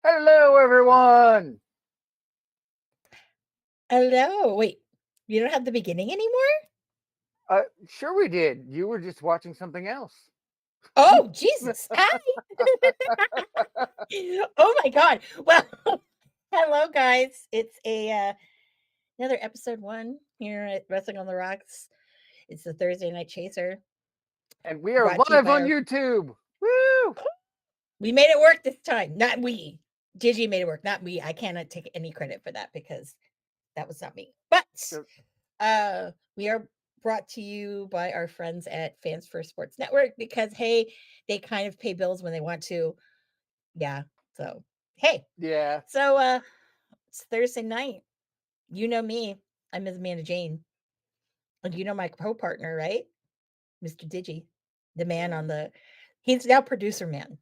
Hello, everyone. Hello. Wait, you don't have the beginning anymore? Sure we did. You were just watching something else. Oh, Jesus. Hi. Oh my God. Well, hello guys. It's another episode 1 here at Wrestling on the Rocks. It's the Thursday Night Chaser. And we are Brought to you live by on our- YouTube. Woo! We made it work this time. Not we. Gigi made it work, not me. I cannot take any credit for that because that was not me. But we are brought to you by our friends at Fans First Sports Network because hey, they kind of pay bills when they want to. Yeah. So hey. Yeah. So it's Thursday night. You know me. I'm Ms. Amanda Jane. And you know my co-partner, right? Mr. Digi. The man on the he's now producer man.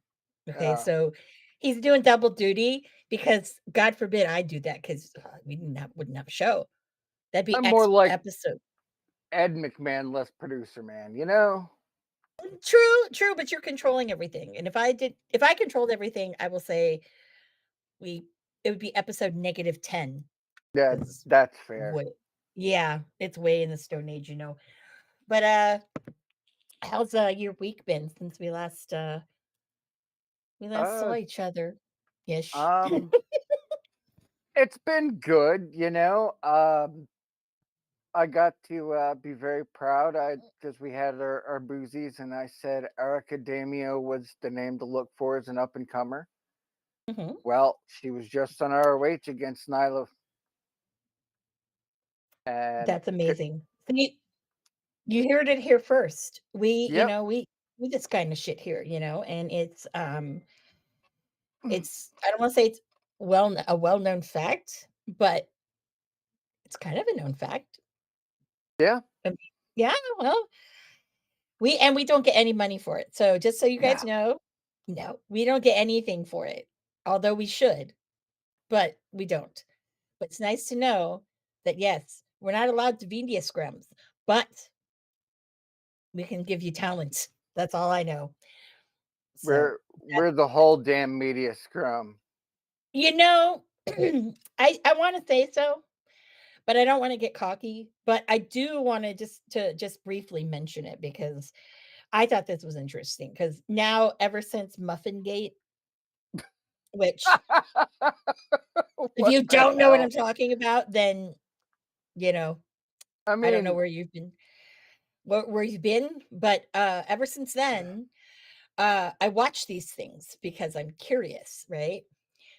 Okay, so he's doing double duty because God forbid I do that because we wouldn't have a show. That'd be I'm more like episode. Ed McMahon, less producer man, you know? True, but you're controlling everything. And if I controlled everything, I will say it would be episode -10. Yeah, that's fair. Yeah, it's way in the Stone Age, you know. But how's your week been since we last saw each other? Yes. It's been good, you know. I got to be very proud because we had our boozies, and I said Erica Damio was the name to look for as an up and comer. Mm-hmm. Well, she was just on ROH against Nyla. And That's amazing. You heard it here first. We, you yep. know, we this kind of shit here, you know, and it's I don't want to say it's a well-known fact, but it's kind of a known fact. Yeah. Yeah, well, we don't get any money for it. So just so you guys know, no, we don't get anything for it. Although we should, but we don't. But it's nice to know that yes, we're not allowed to media scrums, but we can give you talent. That's all I know. So We're the whole damn media scrum. you know, I want to say so, but I don't want to get cocky. But I do want to just briefly mention it because I thought this was interesting. Because now, ever since Muffin Gate, which if you don't know what I'm talking about, then you know, I don't know mean, where you've been, but ever since then, I watch these things because I'm curious, right?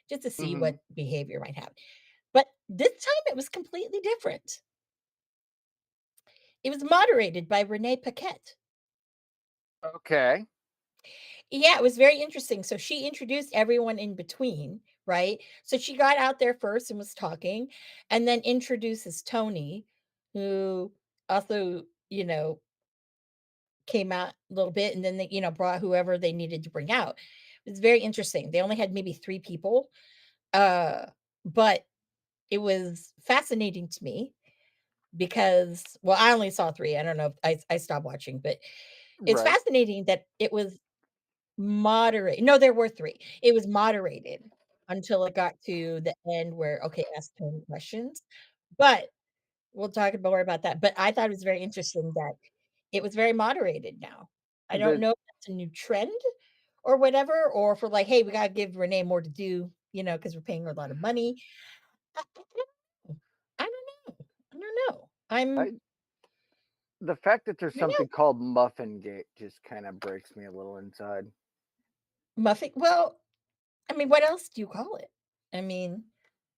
Just to see what behavior might have. But this time it was completely different. It was moderated by Renee Paquette. okay. Yeah, it was very interesting. So she introduced everyone in between, right? So she got out there first and was talking, and then introduces Tony, who also, came out a little bit, and then they, brought whoever they needed to bring out. It's very interesting. They only had maybe 3 people, but it was fascinating to me because, well, I only saw 3. I don't know if I stopped watching, but it's Right. fascinating that it was moderate. No, there were 3. It was moderated until it got to the end where, okay, ask Tony questions, but we'll talk more about that. But I thought it was very interesting that it was very moderated now. I don't The know if that's a new trend or whatever, or for like, "Hey, we gotta give Renee more to do, because we're paying her a lot of money." I don't know. I don't know. I the fact that there's I don't something know. called Muffin Gate just kind of breaks me a little inside. Muffin well, I mean, what else do you call it? I mean,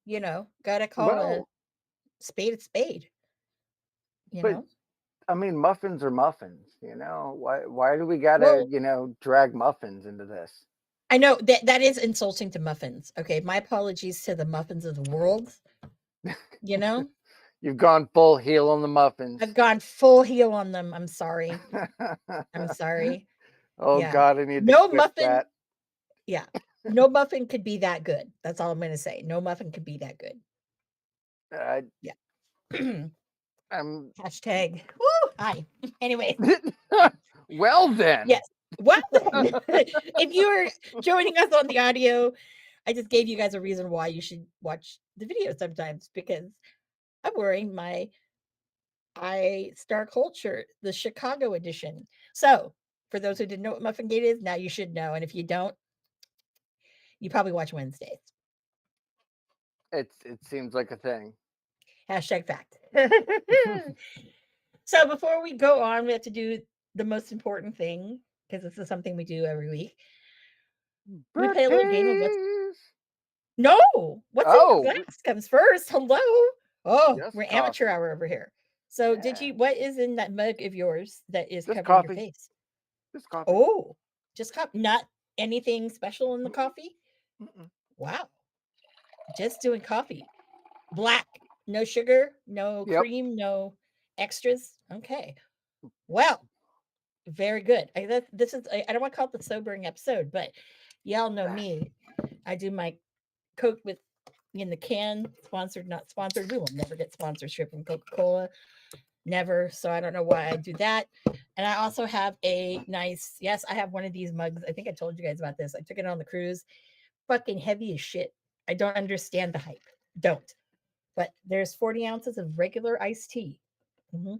gotta call a Well, spade a spade, you but know? I mean, muffins are muffins. Why do we gotta Well, drag muffins into this? I know that is insulting to muffins. Okay, my apologies to the muffins of the world, you know? You've gone full heel on the I've muffins. gone full heel on them. I'm sorry. I'm sorry. Oh Yeah. God, I need to No quit muffin that. yeah. No muffin could be that good. That's all I'm gonna say. No muffin could be that good. I, Yeah. I'm Hashtag. Woo! Hi. Anyway, well then. yes. Well then, if you are joining us on the audio, I just gave you guys a reason why you should watch the video sometimes because I'm wearing my I Star Culture, the Chicago edition. So, for those who didn't know what Muffin Gate is, now you should know. And if you don't, you probably watch Wednesdays. It seems like a thing. Hashtag fact. So before we go on, we have to do the most important thing because this is something we do every week. We play a little game of what's Birthdays. what's in your Oh, glass comes first. Hello. Oh, just we're amateur coffee. hour over here. So Yeah, what is in that mug of yours that is just covering your coffee. face? Just coffee. Oh, just not anything special in the Mm-mm, coffee? mm-mm. Wow. Just doing coffee. Black. No sugar, no Yep. cream, no extras. Okay. Well, very good. This is I don't want to call it the sobering episode, but y'all know me. I do my Coke with in the can, sponsored, not sponsored. We will never get sponsorship from Coca-Cola. Never. So I don't know why I do that. And I also have a nice, yes, I have one of these mugs. I think I told you guys about this. I took it on the cruise. Fucking heavy as shit. I don't understand the hype. Don't. But there's 40 ounces of regular iced tea. Mhm.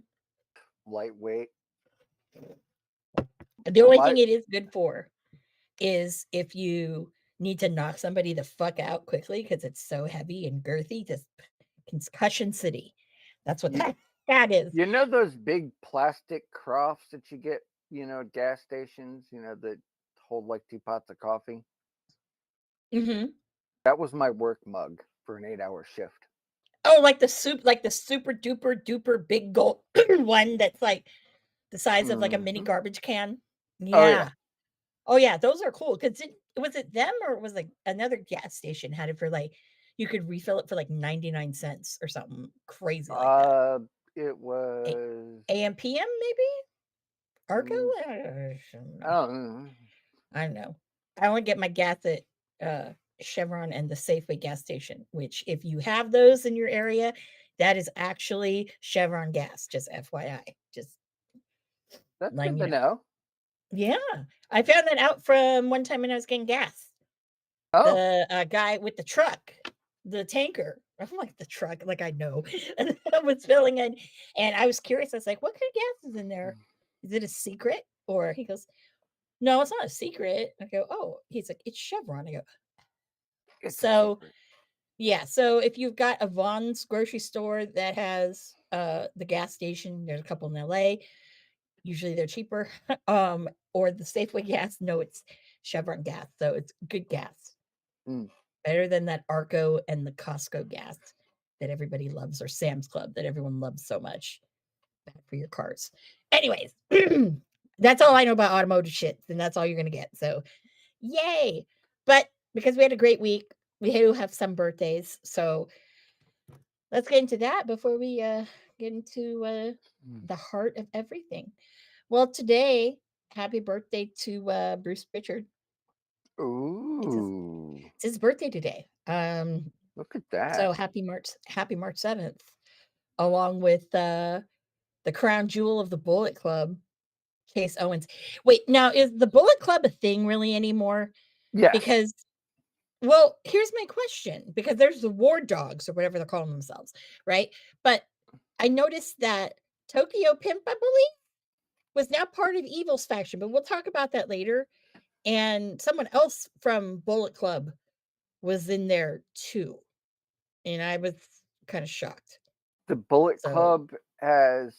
Lightweight. The only My thing it is good for is if you need to knock somebody the fuck out quickly because it's so heavy and girthy, just concussion city. That's what you that is. you know those big plastic crafts that you get, at gas stations, that hold like 2 pots of coffee. Mhm. That was my work mug for an 8-hour shift. Oh, like the super duper duper big gold one that's like the size of like a mini Hmm. garbage can. Oh yeah. Yeah. Oh yeah, those are cool. Cause was it them or was like another gas station had it for like you could refill it for like 99 cents or something crazy like that. Uh, it A- was. AM/PM maybe? Argo? mm, I don't I know. don't know. I know. I only get my gas at Chevron and the Safeway gas station, which if you have those in your area, that is actually Chevron gas, just FYI. Just That's letting good you to know. know. Yeah. I found that out from one time when I was getting gas. Oh, The guy with the truck, the tanker. I'm like the truck, like I know. And I was filling in, and I was curious. I was like, "What kind of gas is in there? Is it a secret?" Or he goes, "No, it's not a secret." I go, "Oh," he's like, "It's Chevron." I go, it's a "So secret. yeah, so if you've got a Vaughn's grocery store that has the gas station, there's a couple in LA. Usually they're cheaper. Or the Safeway gas, no, it's Chevron gas, so it's good gas. Mm. Better than that Arco and the Costco gas that everybody loves, or Sam's Club that everyone loves so much. Bad for your cars. Anyways, that's all I know about automotive shit, and that's all you're gonna get. So yay. But because we had a great week, we do have some birthdays, so let's get into that before we get into Mm. the heart of everything. Well, today, happy birthday to Bruce Pritchard. It's his, Ooh, it's his birthday today. look at that. So happy March 7th, along with the crown jewel of the Bullet Club, Case Owens. Wait, now is the Bullet Club a thing really anymore? Yes. Because, well, here's my question, because there's the War Dogs or whatever they're calling themselves, right? But I noticed that Tokyo Pimp, I believe, was now part of Evil's faction, but we'll talk about that later. And someone else from Bullet Club was in there too, and I was kind of shocked. The Bullet So Club has,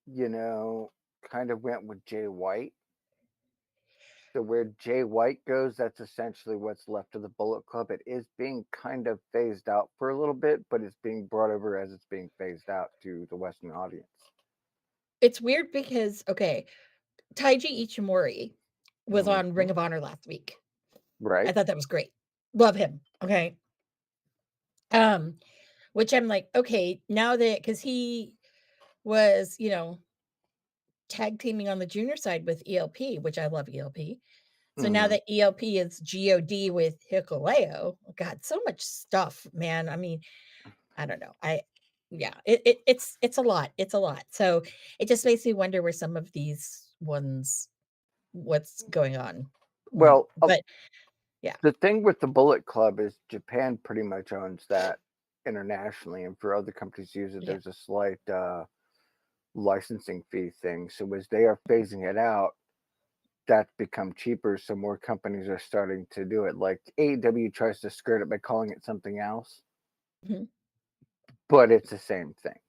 you know, kind of went with Jay White. So where Jay White goes, that's essentially what's left of the Bullet Club. It is being kind of phased out for a little bit, but it's being brought over as it's being phased out to the Western audience. it's weird because okay, Taiji Ichimori was on Hmm. Ring of Honor last week. I Right? thought that was great. Love him. Okay. Um, which I'm like, okay, now that because he was, tag teaming on the junior side with ELP, which I love ELP. So now Hmm. that ELP is God with Hikuleo, God, so much stuff, man. I mean, I don't know. Yeah, it's a lot. It's a lot. So it just makes me wonder where some of these ones, what's going on. Well, But yeah. the thing with the Bullet Club is Japan pretty much owns that internationally, and for other companies to use it, Yeah. there's a slight licensing fee thing. So as they are phasing it out, that's become cheaper. So more companies are starting to do it. Like AEW tries to skirt it by calling it something else, Mhm. but it's the same thing.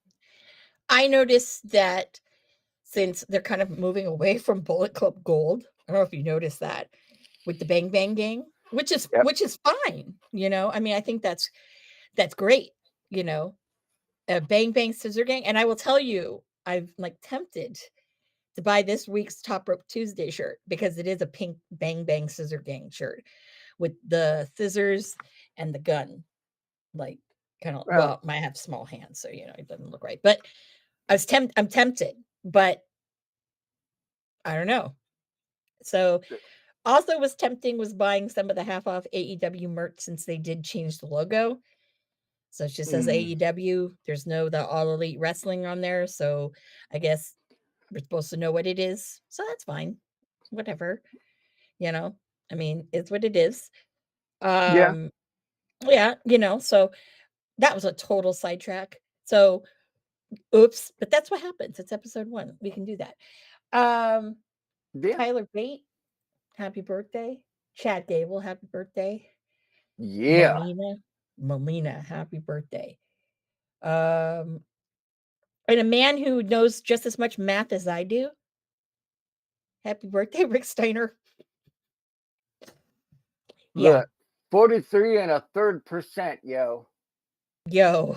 I noticed that since they're kind of moving away from Bullet Club Gold. I don't know if you noticed that with the Bang Bang Gang, which is Yep. which is fine. I mean, I think that's great. You know, Bang Bang Scissor Gang, and I will tell you, I've like tempted to buy this week's Top Rope Tuesday shirt because it is a pink Bang Bang Scissor Gang shirt with the scissors and the gun. Like, kind of, Well, well, I have small hands, so it doesn't look right. But I'm tempted, but I don't know. So also was tempting was buying some of the half off AEW merch since they did change the logo. So it just says mm, AEW. There's no the All Elite Wrestling on there. So I guess we're supposed to know what it is. So that's fine. Whatever. You know, I mean, it's what it is. yeah, Um, yeah, so that was a total sidetrack. So oops, but that's what happens. It's episode 1. We can do that. Um, yeah, Tyler Bate, happy birthday. Chad Gable, happy birthday. yeah. Melina, happy birthday. Um, and a man who knows just as much math as I do. Happy birthday, Rick Steiner. Yeah. Look, 43 and a third percent, yo. Yo.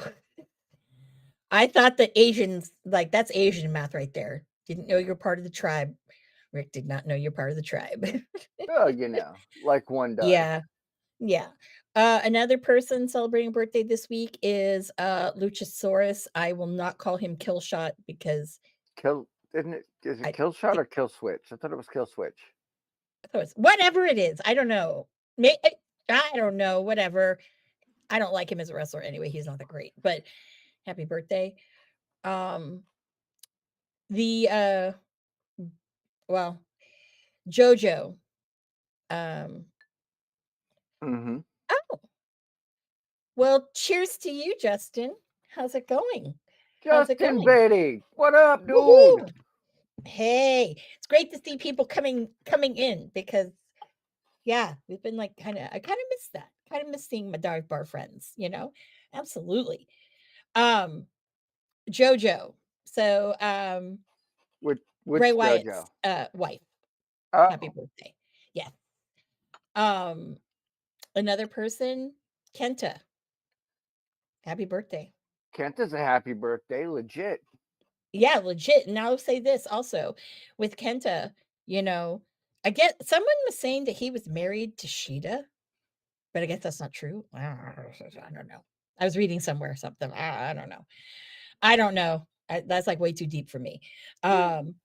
I thought that Asians, like, that's Asian math right there. Didn't know you're part of the tribe. Rick did not know you're part of the tribe. Oh, like one does. Yeah. Yeah. Another person celebrating a birthday this week is Luchasaurus. I will not call him Killshot because Kill, isn't it? Is it I kill shot think or kill switch? I thought it was kill switch. whatever it is. I don't know. I don't know. Whatever. I don't like him as a wrestler anyway. He's not that great. But happy birthday. Um, the well, JoJo. Um, Mm-hmm. oh, well, cheers to you, Justin. How's it going? How's it Justin going? Beatty, what up, dude? Woohoo! Hey, it's great to see people coming in because yeah, we've been like I kind of miss that. Kind of miss seeing my dive bar friends. Absolutely. Um, Jojo. So Which Bray JoJo? Wyatt's wife. Happy Oh, birthday. Yeah. Um, another person, Kenta. Happy birthday. Kenta's a happy birthday, legit. Yeah, legit. And I'll say this also with Kenta, you know, I get someone was saying that he was married to Sheeta. but I guess that's not true. I don't know. I was reading somewhere something. I don't know. I don't know. That's like way too deep for me. You, Um,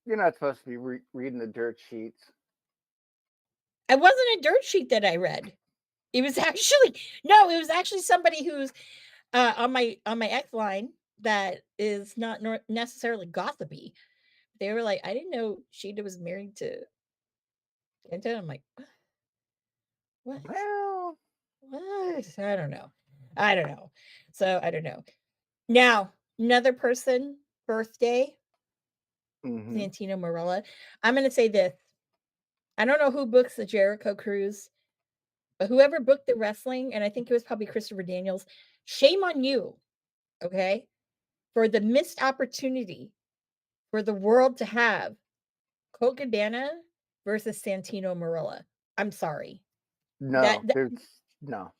you're not supposed to be reading the dirt sheets. it wasn't a dirt sheet that I read. It was actually no, it was actually somebody who's on my X line that is not necessarily gossipy. They were like, I didn't know Sheeta was married to Kenta. I'm like, what? Well, What? I don't know. I don't know. So I don't know. Now, another person, birthday, mm-hmm. Santino Marella. I'm gonna say this. I don't know who books the Jericho cruise, but whoever booked the wrestling, and I think it was probably Christopher Daniels, shame on you, okay? For the missed opportunity for the world to have Colt Cabana versus Santino Marella. I'm sorry. No, there's no.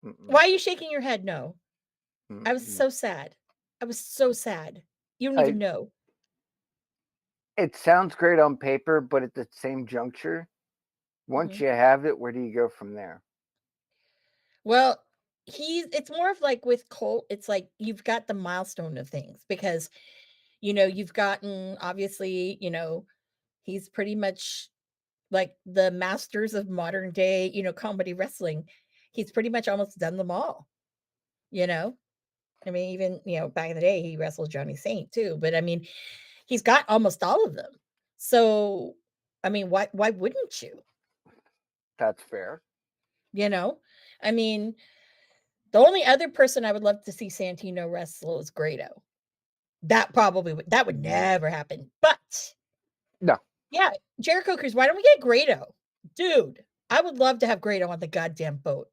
Why Mm-mm. are you shaking your head? No. I was Mm-mm. so sad. I was so sad. You don't I even know. It sounds great on paper, but at the same juncture, once Mhm. you have it, where do you go from there? Well, it's more of like with Colt, it's like you've got the milestone of things because, you've gotten obviously, he's pretty much like the masters of modern day, comedy wrestling. He's pretty much almost done them all, you know? I mean, even, back in the day, he wrestled Johnny Saint too, but I mean, he's got almost all of them. So, I mean, why wouldn't you? That's fair. You know? I mean, the only other person I would love to see Santino wrestle is Grado. That would never happen. But No, yeah, Jericho Cruise, why don't we get Grado? Dude, I would love to have Grado on the goddamn boat.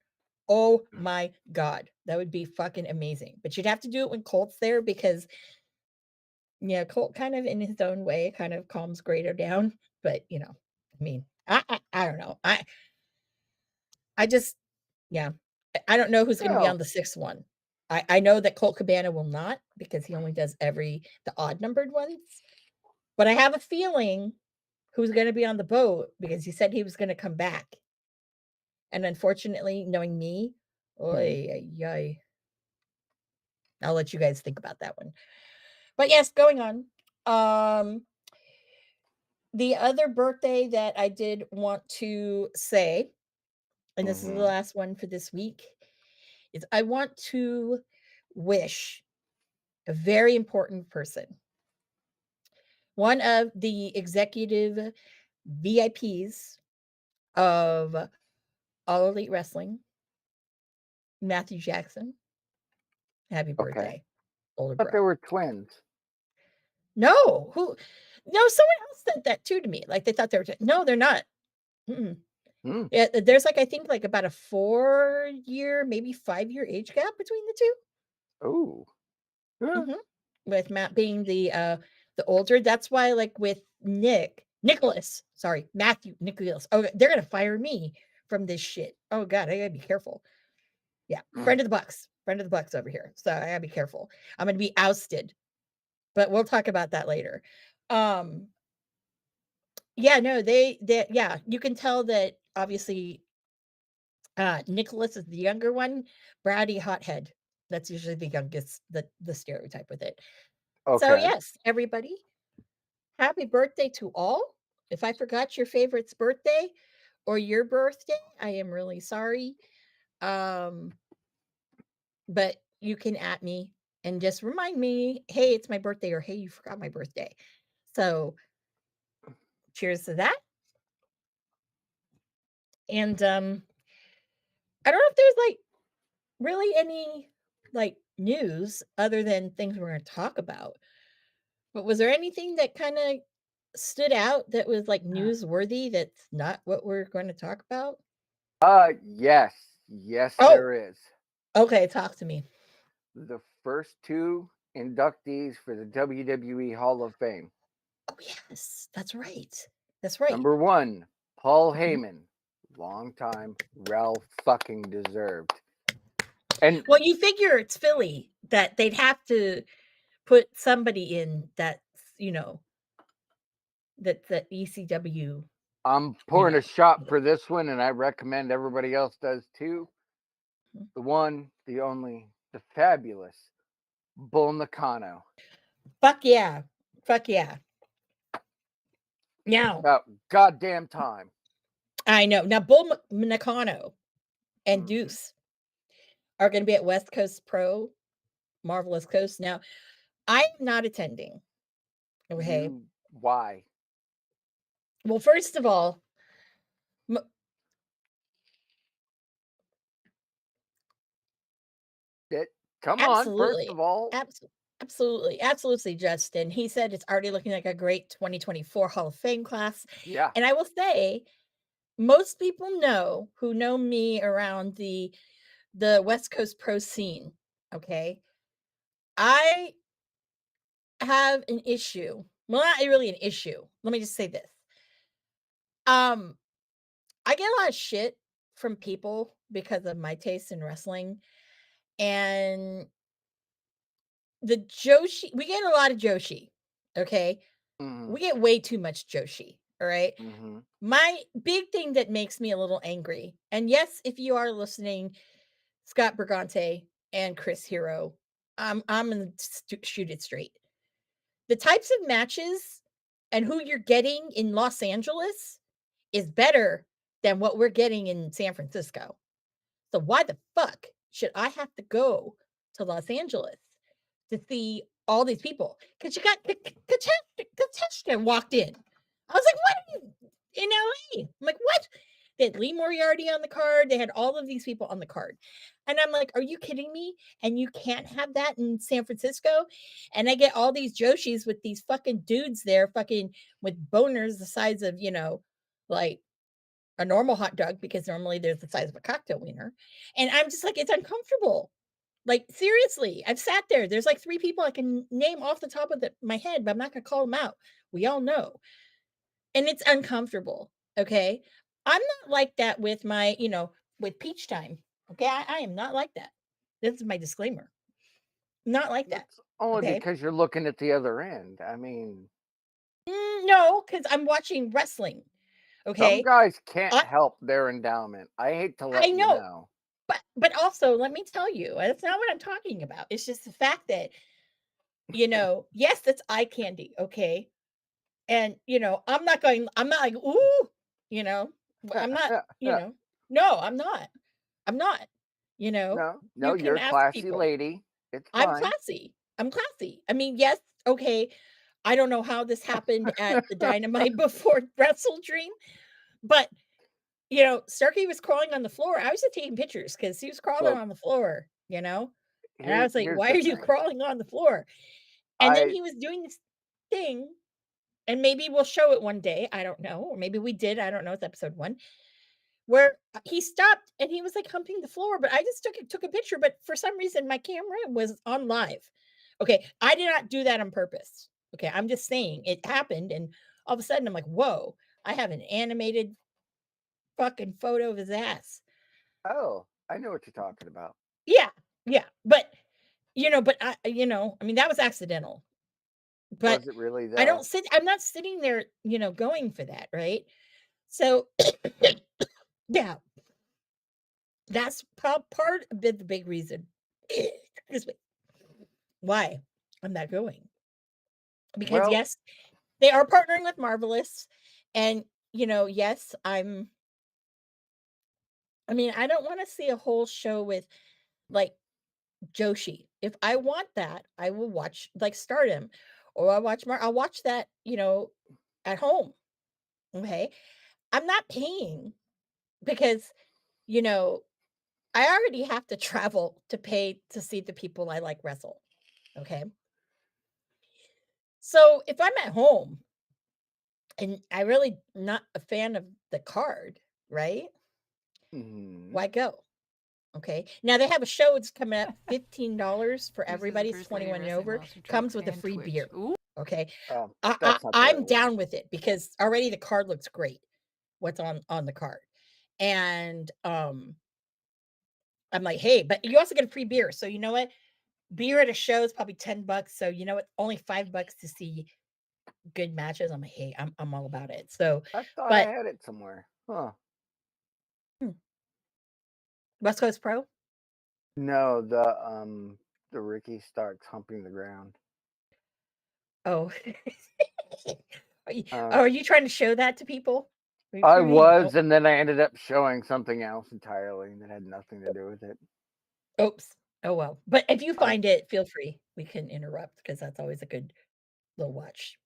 Oh my god. That would be fucking amazing. But you'd have to do it when Colt's there because yeah, Colt kind of in his own way kind of calms Grado down. But I mean, I don't know. I just yeah. I don't know who's gonna be no. on the 6th one. I know that Colt Cabana will not because he only does the odd numbered ones, but I have a feeling who's gonna be on the boat because he said he was gonna come back, and unfortunately, knowing me, Mhm. oy ay ay. I'll let you guys think about that one. But yes, going on. Um, the other birthday that I did want to say, and this is the Mhm. last one for this week, is I want to wish a very important person, one of the executive VIPs of All Elite Wrestling, Matthew Jackson. Happy Okay. birthday, older But they bro. were twins. No, no, someone else said that too to me. Like they thought they were, no, they're not. Mm-mm. Hmm. Yeah, there's like, I think like about a 4-year, maybe 5-year age gap between the two. Oh. Huh. Mhm. With Matt being the older. That's why like with Nicholas, sorry, Matthew Nicholas. Oh, they're gonna fire me from this shit. Oh god, I gotta be careful. Yeah, friend of the Bucks. Friend of the Bucks over here. So I gotta be careful. I'm gonna be ousted, but we'll talk about that later. Um, yeah, no, they yeah, you can tell that obviously Nicholas is the younger one, Browdy hothead. That's usually the youngest, the stereotype with it. So Okay. yes, everybody, happy birthday to all. If I forgot your favorite's birthday or your birthday, I am really sorry. Um, but you can at me and just remind me, hey, it's my birthday, or hey, you forgot my birthday. So cheers to that. And I don't know if there's like really any like news other than things we're gonna talk about. But was there anything that kind of stood out that was like newsworthy that's not what we're going to talk about? Yes. Yes, Oh, there is. okay, talk to me. The first two inductees for the WWE Hall of Fame. Oh, yes, that's right. That's right. Number one, Paul Mhm. Heyman. Long time, well fucking deserved. And Well, you figure it's Philly that they'd have to put somebody in that's, that's the ECW. I'm You pouring know? a shot for this one, and I recommend everybody else does too. Mhm. The one, the only, the fabulous Bull Nakano. Fuck yeah. Fuck yeah. Now, About goddamn time. I know. Now, Bull Nakano and Mhm. Deuce are gonna be at West Coast Pro, Marvelous Coast. Now, I'm not attending, okay? You why? Well, first of all, m It come on, first absolutely, of all. absolutely, Justin. He said it's already looking like a great 2024 Hall of Fame class, Yeah. and I will say, most people know who know me around the West Coast pro scene, okay? I have an issue. Well, not really an issue. Let me just say this. Um, I get a lot of shit from people because of my taste in wrestling, and the Joshi we get a lot of Joshi, okay? Mhm. We get way too much Joshi, all right? Mhm. My big thing that makes me a little angry, and yes, if you are listening, Scott Brigante and Chris Hero, I'm gonna shoot it straight. The types of matches and who you're getting in Los Angeles is better than what we're getting in San Francisco. So why the fuck should I have to go to Los Angeles to see all these people? Because you got Kateshka walked in. I was like, what are you in LA? I'm like, what? They had Lee Moriarty on the card. They had all of these people on the card. And I'm like, are you kidding me? And you can't have that in San Francisco? And I get all these Joshis with these fucking dudes there, fucking with boners the size of, like a normal hot dog because normally they're the size of a cocktail wiener. And I'm just like, it's uncomfortable. Like, seriously, I've sat there. There's like three people I can name off the top of my head, but I'm not going to call them out. We all know. And it's uncomfortable. Okay. I'm not like that with with Peach Time. Okay. I am not like that. This is my disclaimer. Not like that. That's only Okay. because you're looking at the other end. I mean, No, because I'm watching wrestling. some Okay. guys can't I, help their endowment. I hate to I let you know. know. But also, let me tell you, that's not what I'm talking about. It's just the fact that, yes, that's eye candy, okay? And, I'm not like, "Ooh," you know? I'm not, you know no, I'm not. I'm not, you know? No, no, You you're can a ask classy people. lady. It's I'm fine. classy. I'm classy. I mean, yes, okay, I don't know how this happened at the Dynamite before Wrestle Dream, but Starkey was crawling on the floor. I was just taking pictures because he was crawling Look, on the floor. And I was like, here's "Why the are you thing. crawling on the floor?" And then I he was doing this thing, and maybe we'll show it one day. I don't know, or maybe we did. I don't know. It's episode 1 where he stopped and he was like humping the floor, but I just took a picture. But for some reason, my camera was on live. Okay, I did not do that on purpose. Okay, I'm just saying it happened, and all of a sudden, I'm like, "Whoa!" I have an animated fucking photo of his ass. oh, I know what you're talking about. Yeah, yeah, but I mean, that was accidental, but Was it really though? I'm not sitting there, going for that, right? So, yeah, that's part of the big reason, excuse me, why I'm not going. Because, Well, yes, they are partnering with Marvelous, and, yes, I mean, I don't wanna see a whole show with, like, Joshi. If I want that, I will watch like Stardom or I'll watch that, at home. Okay. I'm not paying because, you know, I already have to travel to pay to see the people I like wrestle. Okay. So if I'm at home and I really not a fan of the card, right? mhm. Why go? Okay. Now they have a show that's coming up, $15 for This is the everybody. It's First Lady 21 and Wrestling over. Monster Truck Comes with a and free Twitch. beer. Ooh. Okay. That's not the I'm right one. down with it because already the card looks great. What's on the card. And I'm like, hey, but you also get a free beer. So you know what? Beer at a show is probably $10. So you know what? Only $5 to see good matches, I'm like, hey, I'm all about it. So, I thought I but had it somewhere. Huh. hmm, West Coast Pro. No, the Ricky Starks humping the ground. Oh, Uh, are you trying to show that to people? Are you I proving? was, and then I ended up showing something else entirely that had nothing to do with it. Oops. Oh well. But if you Uh, find it, feel free. We can interrupt because that's always a good little watch.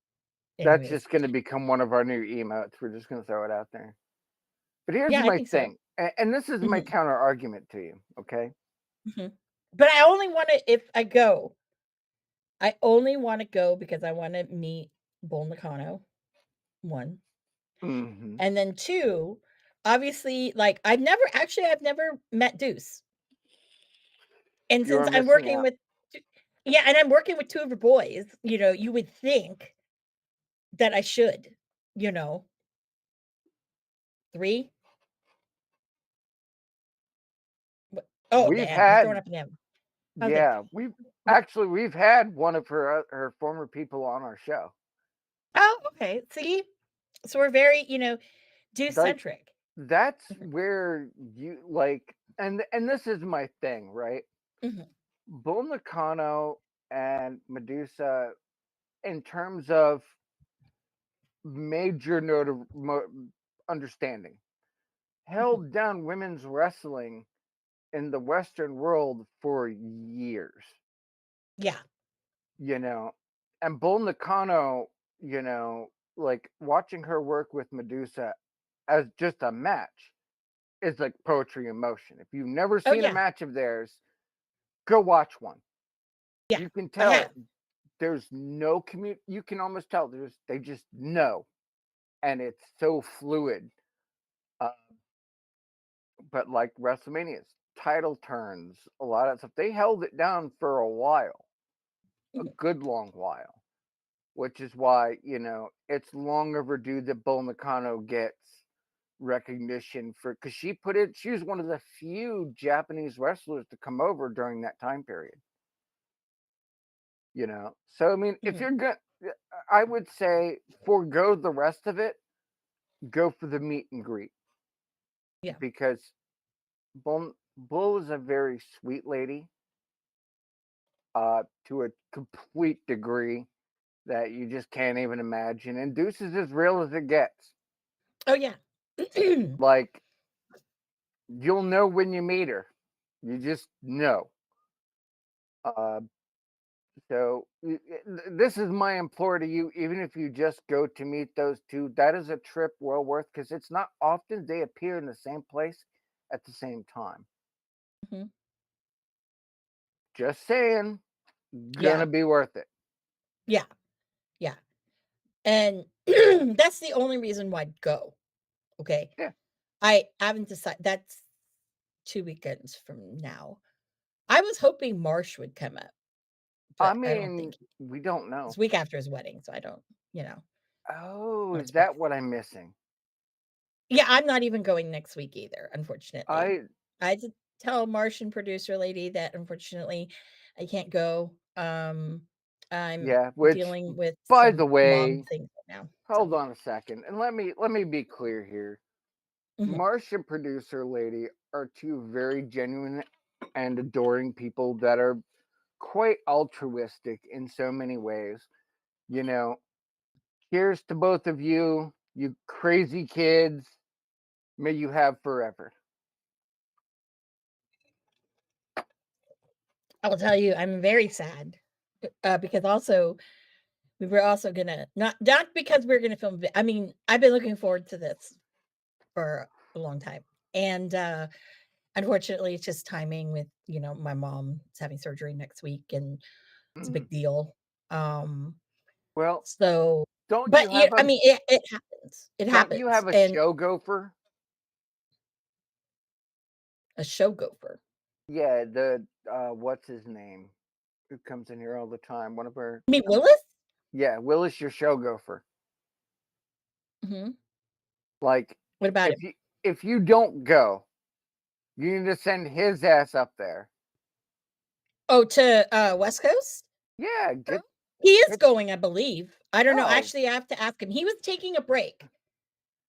that's Anyways, just going to become one of our new emotes. We're just going to throw it out there. But here's yeah, I my think so. thing, and this is my Mhm, counter argument to you. Okay. mhm. But I only want to if I go. I only want to go because I want to meet Bull Nakano. One, Hmm. and then two. Obviously, like I've never met Deuce, and You since are I'm missing working out. with, yeah, and I'm working with two of her boys. You would think that I should. You know, three. Oh, We've damn! You're throwing had, up an M. Okay. yeah, we've had one of her former people on our show. Oh, okay. See? So we're very, Like Deuce-centric. that's Mhm, where you like, and this is my thing, right? mhm, Bull Nakano and Medusa, in terms of major understanding, mhm. held down women's wrestling in the Western world for years, Yeah. you know. And Bull Nakano, you know, like watching her work with Medusa as just a match is like poetry in motion. If you've never Oh, seen a yeah. match of theirs, go watch one. Yeah. You can I have. tell there's no you can almost tell they just know, and it's so fluid. Uh, but like WrestleMania's title turns, a lot of stuff, they held it down for a while, a Mhm. good long while, which is why, it's long overdue that Bull Nakano gets recognition for, because she was one of the few Japanese wrestlers to come over during that time period. So I mean, if Mhm. you're good, I would say forego the rest of it, go for the meet and greet, Yeah. because Bull is a very sweet lady, to a complete degree that you just can't even imagine. And Deuce is as real as it gets. Oh, yeah. Like, you'll know when you meet her. You just know. Uh, this is my implore to you. Even if you just go to meet those two, that is a trip well worth, because it's not often they appear in the same place at the same time. Mhm. Just saying, Yeah. gonna be worth it. Yeah. Yeah. And that's the only reason why I'd go, okay? Yeah. I haven't decided that's 2 weekends from now. I was hoping Marsh would come up, I but I don't mean, think we don't it's know. week after his wedding, so I don't, you know, Oh, not is to be that what I'm missing? Yeah, I'm not even going next week either, unfortunately. I I had to tell Martian producer lady that unfortunately I can't go. I'm Yeah, which, dealing with by the some mom way, things right now. So, hold on a second, and let me be clear here. mhm, Marcia producer lady are two very genuine and adoring people that are quite altruistic in so many ways. You know, here's to both of you, you crazy kids. May you have forever. I'll tell you, I'm very sad because also we were also gonna not because we're gonna film. I mean, I've been looking forward to this for a long time, and unfortunately, it's just timing with my mom's having surgery next week, and it's a Mm. big deal. Um, Well, So don't you but have I a mean, it don't you happens, have a and show gopher? a show gopher. Yeah, the what's his name? Who comes in here all the time? One of our You mean Willis? Yeah, Willis, your show gopher. Mhm. Like, What about if him? you don't go, you need to send his ass up there. Oh, to, West Coast? Yeah, Pro? He is It's going, I believe. I don't know. oh, Actually, I have to ask him. He was taking a break,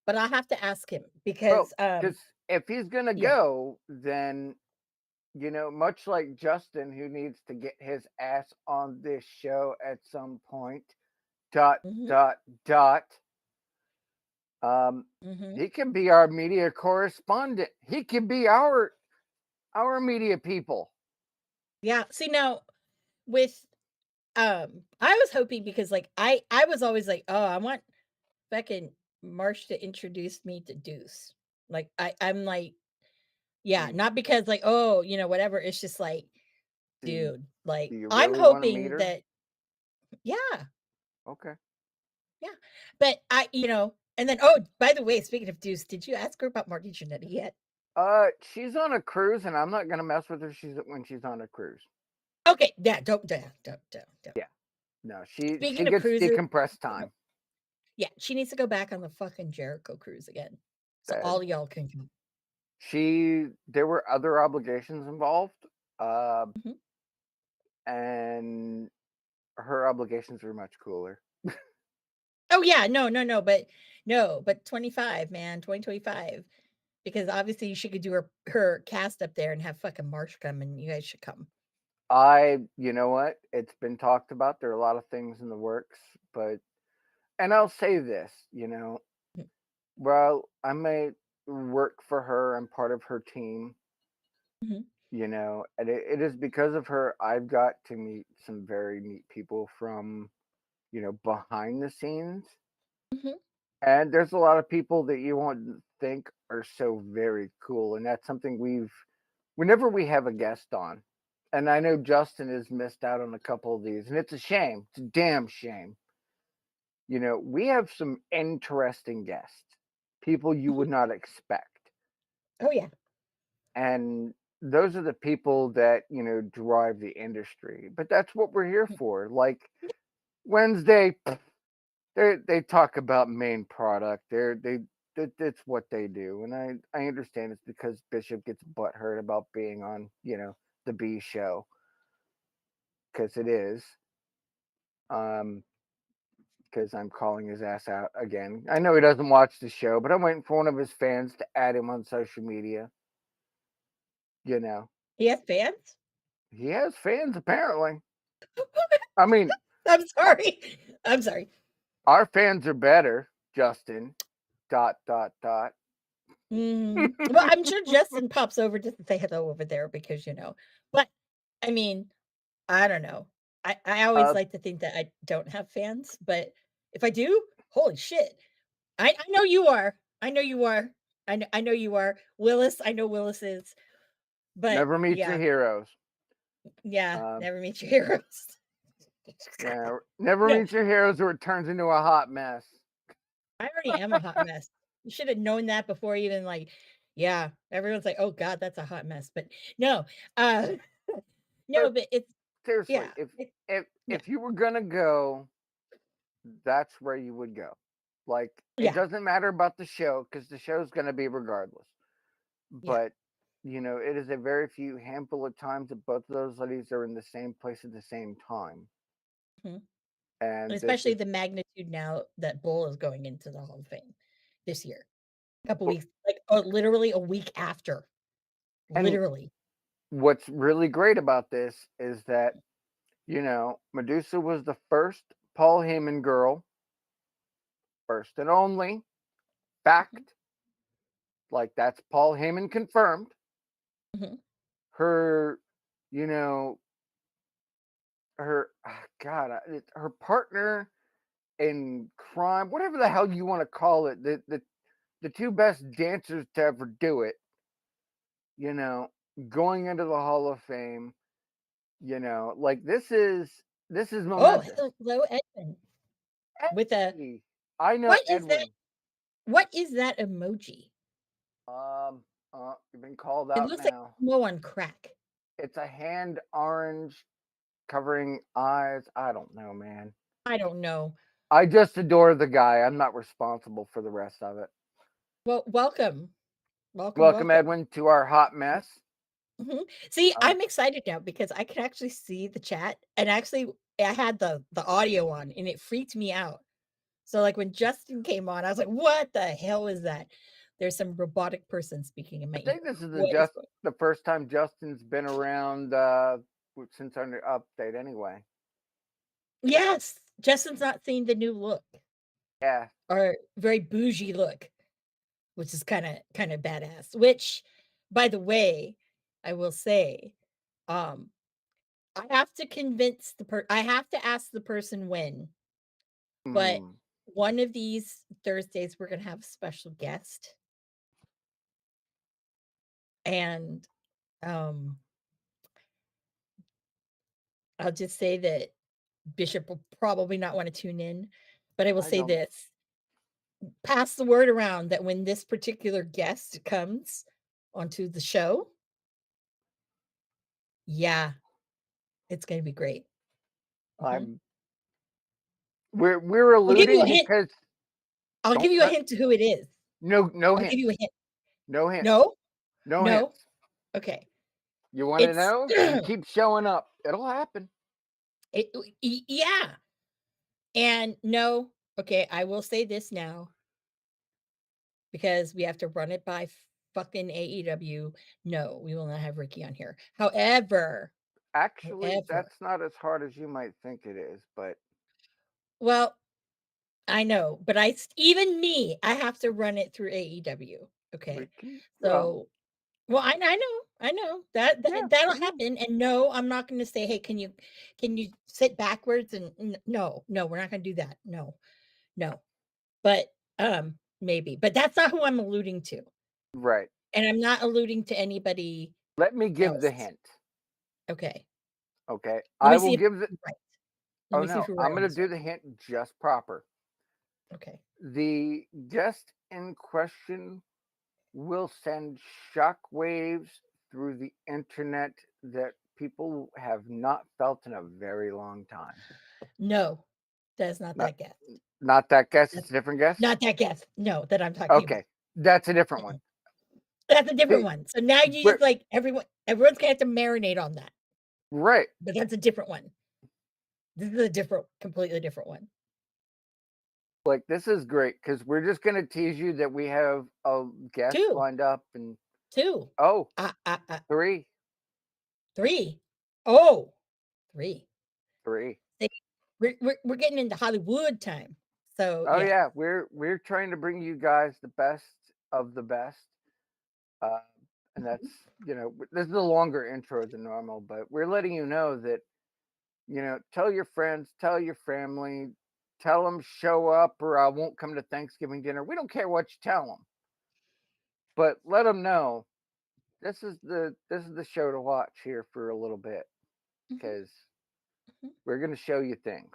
but I'll have to ask him well, because, because if he's gonna yeah. go, then much like Justin, who needs to get his ass on this show at some point. Dot Mhm, dot dot. Um, mhm. he can be our media correspondent. He can be our media people. Yeah. See, now with, I was hoping because, like, I was always like, "Oh, I want fucking Marsh to introduce me to Deuce." Like, I'm like, yeah, Mm, not because, like, oh, whatever. It's just like, Do you, dude, like, do you I'm really want to meet hoping her? that, yeah, Okay. yeah. But and then, oh, by the way, speaking of Deuce, did you ask her about Marty Jannetty yet? She's on a cruise, and I'm not gonna mess with her. When she's on a cruise. Okay, yeah, don't. Yeah. No, she Speaking of gets cruises, decompressed time. yeah, she needs to go back on the fucking Jericho cruise again, so That all y'all can come. there were other obligations involved, uh, Mhm. and her obligations were much cooler. Oh, yeah, no, but 25, man, 2025, because obviously she could do her cast up there and have fucking Marsh come, and you guys should come. You know what? It's been talked about. There are a lot of things in the works, but and I'll say this, Mm, well, I may work for her. I'm part of her team, mhm, and it is because of her I've got to meet some very neat people from, behind the scenes. mhm, And there's a lot of people that you won't think are so very cool. And that's something whenever we have a guest on, and I know Justin has missed out on a couple of these, and it's a shame. It's a damn shame. We have some interesting guests, people you mhm. would not expect. Oh, yeah. And those are the people that, drive the industry. But that's what we're here Mm, for. Like Wednesday, they talk about main product. That's what they do, and I understand it's because Bishop gets butthurt about being on the B show because it is. Because I'm calling his ass out again. I know he doesn't watch the show, but I'm waiting for one of his fans to add him on social media. You know, He has fans? he has fans apparently. I mean, I'm our, sorry. I'm sorry. our fans are better, Justin. Dot dot dot. Well, I'm sure Justin pops over just to say hello over there because, but, I mean, I don't know. I always uh, like to think that I don't have fans, but if I do, holy shit. I know you are. I know you are. I know you are. Willis, I know Willis is, but Never meet your yeah, heroes. yeah, Um, never meet your heroes. Yeah, never No, meet your heroes or it turns into a hot mess. I already am a hot mess. You should have known that before even, like, yeah, everyone's like, "Oh god, that's a hot mess," but no, uh, no, But but it's seriously, yeah, if it if yeah, if you were gonna go, that's where you would go. Like it yeah, doesn't matter about the show because the show's gonna be regardless. yeah, But it is a very few handful of times that both of those ladies are in the same place at the same time. mhm, and And this especially is the magnitude now that Bull is going into the Hall of Fame this year. A couple but- weeks, like, literally a week after, and literally. what's really great about this is that, Medusa was the first Paul Heyman girl, first and only. Mhm, Fact. Like that's Paul Heyman confirmed. mhm. Her, you know, God, her partner in crime, whatever the hell you want to call it, the two best dancers to ever do it, you know, going into the Hall of Fame, like this is Oh, momentous. hello, Edwin, with a Hey, I know what is that Edwin. what is that emoji? You've been called It out looks like now. Mo on crack. It's a hand orange covering eyes. I don't know, man. I don't know. I just adore the guy. I'm not responsible for the rest of it. Well, welcome. Welcome, Welcome, welcome. Edwin, to our hot mess. Mhm. See, Um, I'm excited now because I can actually see the chat, and actually I had the audio on, and it freaked me out. So, like, when Justin came on, I was like, "What the hell is that?" There's some robotic person speaking in I my think ear. this is What is going the first time Justin's been around since our update anyway. Yes! Justin's not seen the new look, Yeah, or very bougie look, which is kinda badass, which, by the way, I will say, um, I have to ask the person when, but mm, one of these Thursdays, we're gonna have a special guest, and, um, I'll just say that Bishop will probably not wanna tune in, but I will I say don't. this, pass the word around that when this particular guest comes onto the show, yeah, it's gonna be great. Mhm. I'm. We're I'll give you a alluding hint. because I'll give don't you a cut. hint to who it is. No I'll give hints. you a hint. No hints. No? No No? hints. Okay. You want to It's know? You keep showing up. It'll happen. yeah, and no, okay, I will say this now because we have to run it by fucking AEW. No, we will not have Ricky on here. Actually, However, that's not as hard as you might think it is, but well, I know, but even me, I have to run it through AEW. Okay. Ricky, well, So, well, I know yeah, that'll yeah, happen. And no, I'm not going to say, hey, can you sit backwards? And no, no, we're not going to do that. No, no, but maybe, but that's not who I'm alluding to. right. And I'm not alluding to anybody Let me give the else. hint. Okay. Okay, Let I me will see if give the. you're right. Let Oh me see if no, you're right I'm on gonna this do one. the hint just proper. Okay. The guest in question will send shockwaves through the internet that people have not felt in a very long time. No, that is not Not that guest. not that guest. That's It's a different guest. not that guest. No, that I'm talking about. Okay, that's a different one. Mm-mm. That's a different See, one. So now you we're just like everyone's gonna have to marinate on that, right. but that's a different one. This is a completely different one. Like this is great because we're just gonna tease you that we have a guest 2, lined up and 2. oh, Uh, 3, 3. Oh, 3. 3. See, we're getting into Hollywood time. So, Oh yeah. yeah, we're trying to bring you guys the best of the best. Uh, and that's, Mhm. this is a longer intro than normal, but we're letting you know that, tell your friends, tell your family, tell them show up or I won't come to Thanksgiving dinner. We don't care what you tell them, but let them know this is the show to watch here for a little bit Mhm, because mhm. we're going to show you things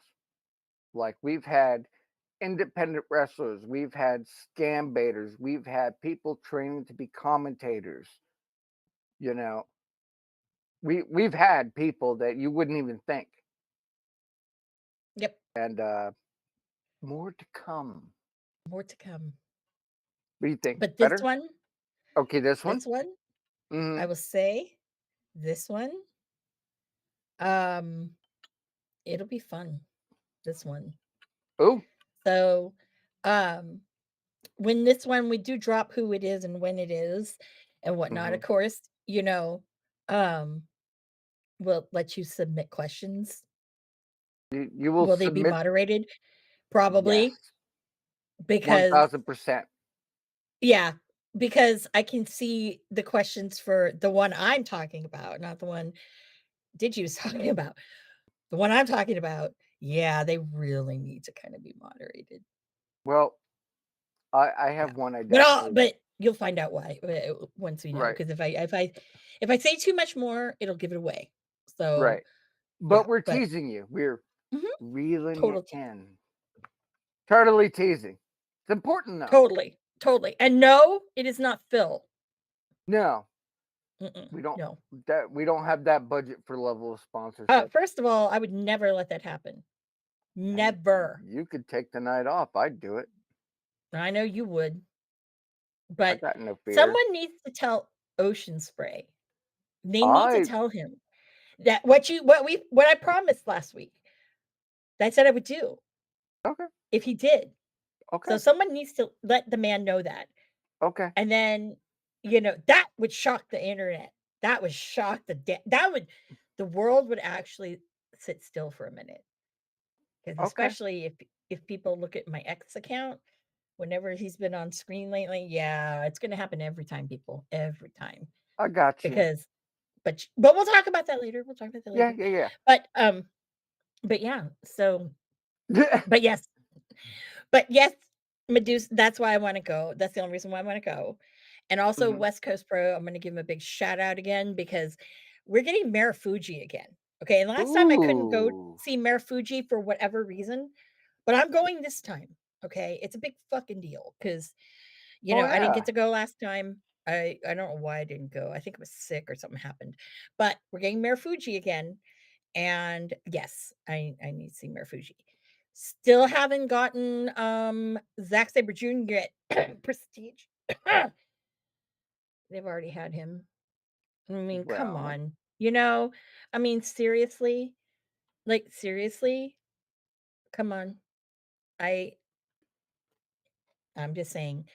like we've had independent wrestlers, we've had scam baiters, we've had people training to be commentators. You know, we've had people that you wouldn't even think, Yep, and more to come. more to come. What do you think? But Better? Okay, this one. this one, Hmm. I will say, this one, um, it'll be fun. This one. Oh. So, um, when this one we do drop who it is and when it is and whatnot, Hmm. of course, um, we'll let you submit questions. You will Will they be submit. moderated? Yes, Probably, one because thousand percent. yeah, because I can see the questions for the one I'm talking about, not the one Did you was talking about. The one I'm talking about, yeah, they really need to kinda be moderated. Well, I Yeah. have one. I definitely But you'll find out why, once we know. right, Because if I say too much more, it'll give it away. So, right. But yeah, we're but teasing you. We're mhm, reeling you total tea. in. Totally teasing. It's important though. Totally, totally. And no, it is not Phil. No, Mm-mm, we don't. no. We don't have that budget for level of sponsorship. First of all, I would never let that happen. Hey, Never. you could take the night off. I'd do it. I know you would, I but got no fear. someone needs to tell Ocean Spray. They need to I tell him that what I promised last week, that I said I would do okay, if he did. okay, So someone needs to let the man know that. okay, And then, that would shock the internet. That would shock the world would actually sit still for a minute. Because okay. especially if people look at my ex account, whenever he's been on screen lately, yeah, it's gonna happen every time, people, every time. I got you. Because but we'll talk about that later. We'll talk about that Yeah, later. yeah, But but yeah, so yeah. but yes, but yes, Medusa, that's why I want to go. That's the only reason why I want to go. And also Mhm. West Coast Pro, I'm going to give him a big shout out again because we're getting Marufuji again. Okay. And last time I couldn't go Ooh. see Marufuji for whatever reason, but I'm going this time. Okay. It's a big fucking deal because, Oh I didn't yeah. get to go last time. I don't know why I didn't go. I think I was sick or something happened. But we're getting Marufuji again. And yes, I need to see Marufuji. Still haven't gotten Zack Sabre Jr. yet. Prestige. They've already had him. I mean, come Well, on. I mean, seriously? Like, seriously? Come on. I I'm just saying.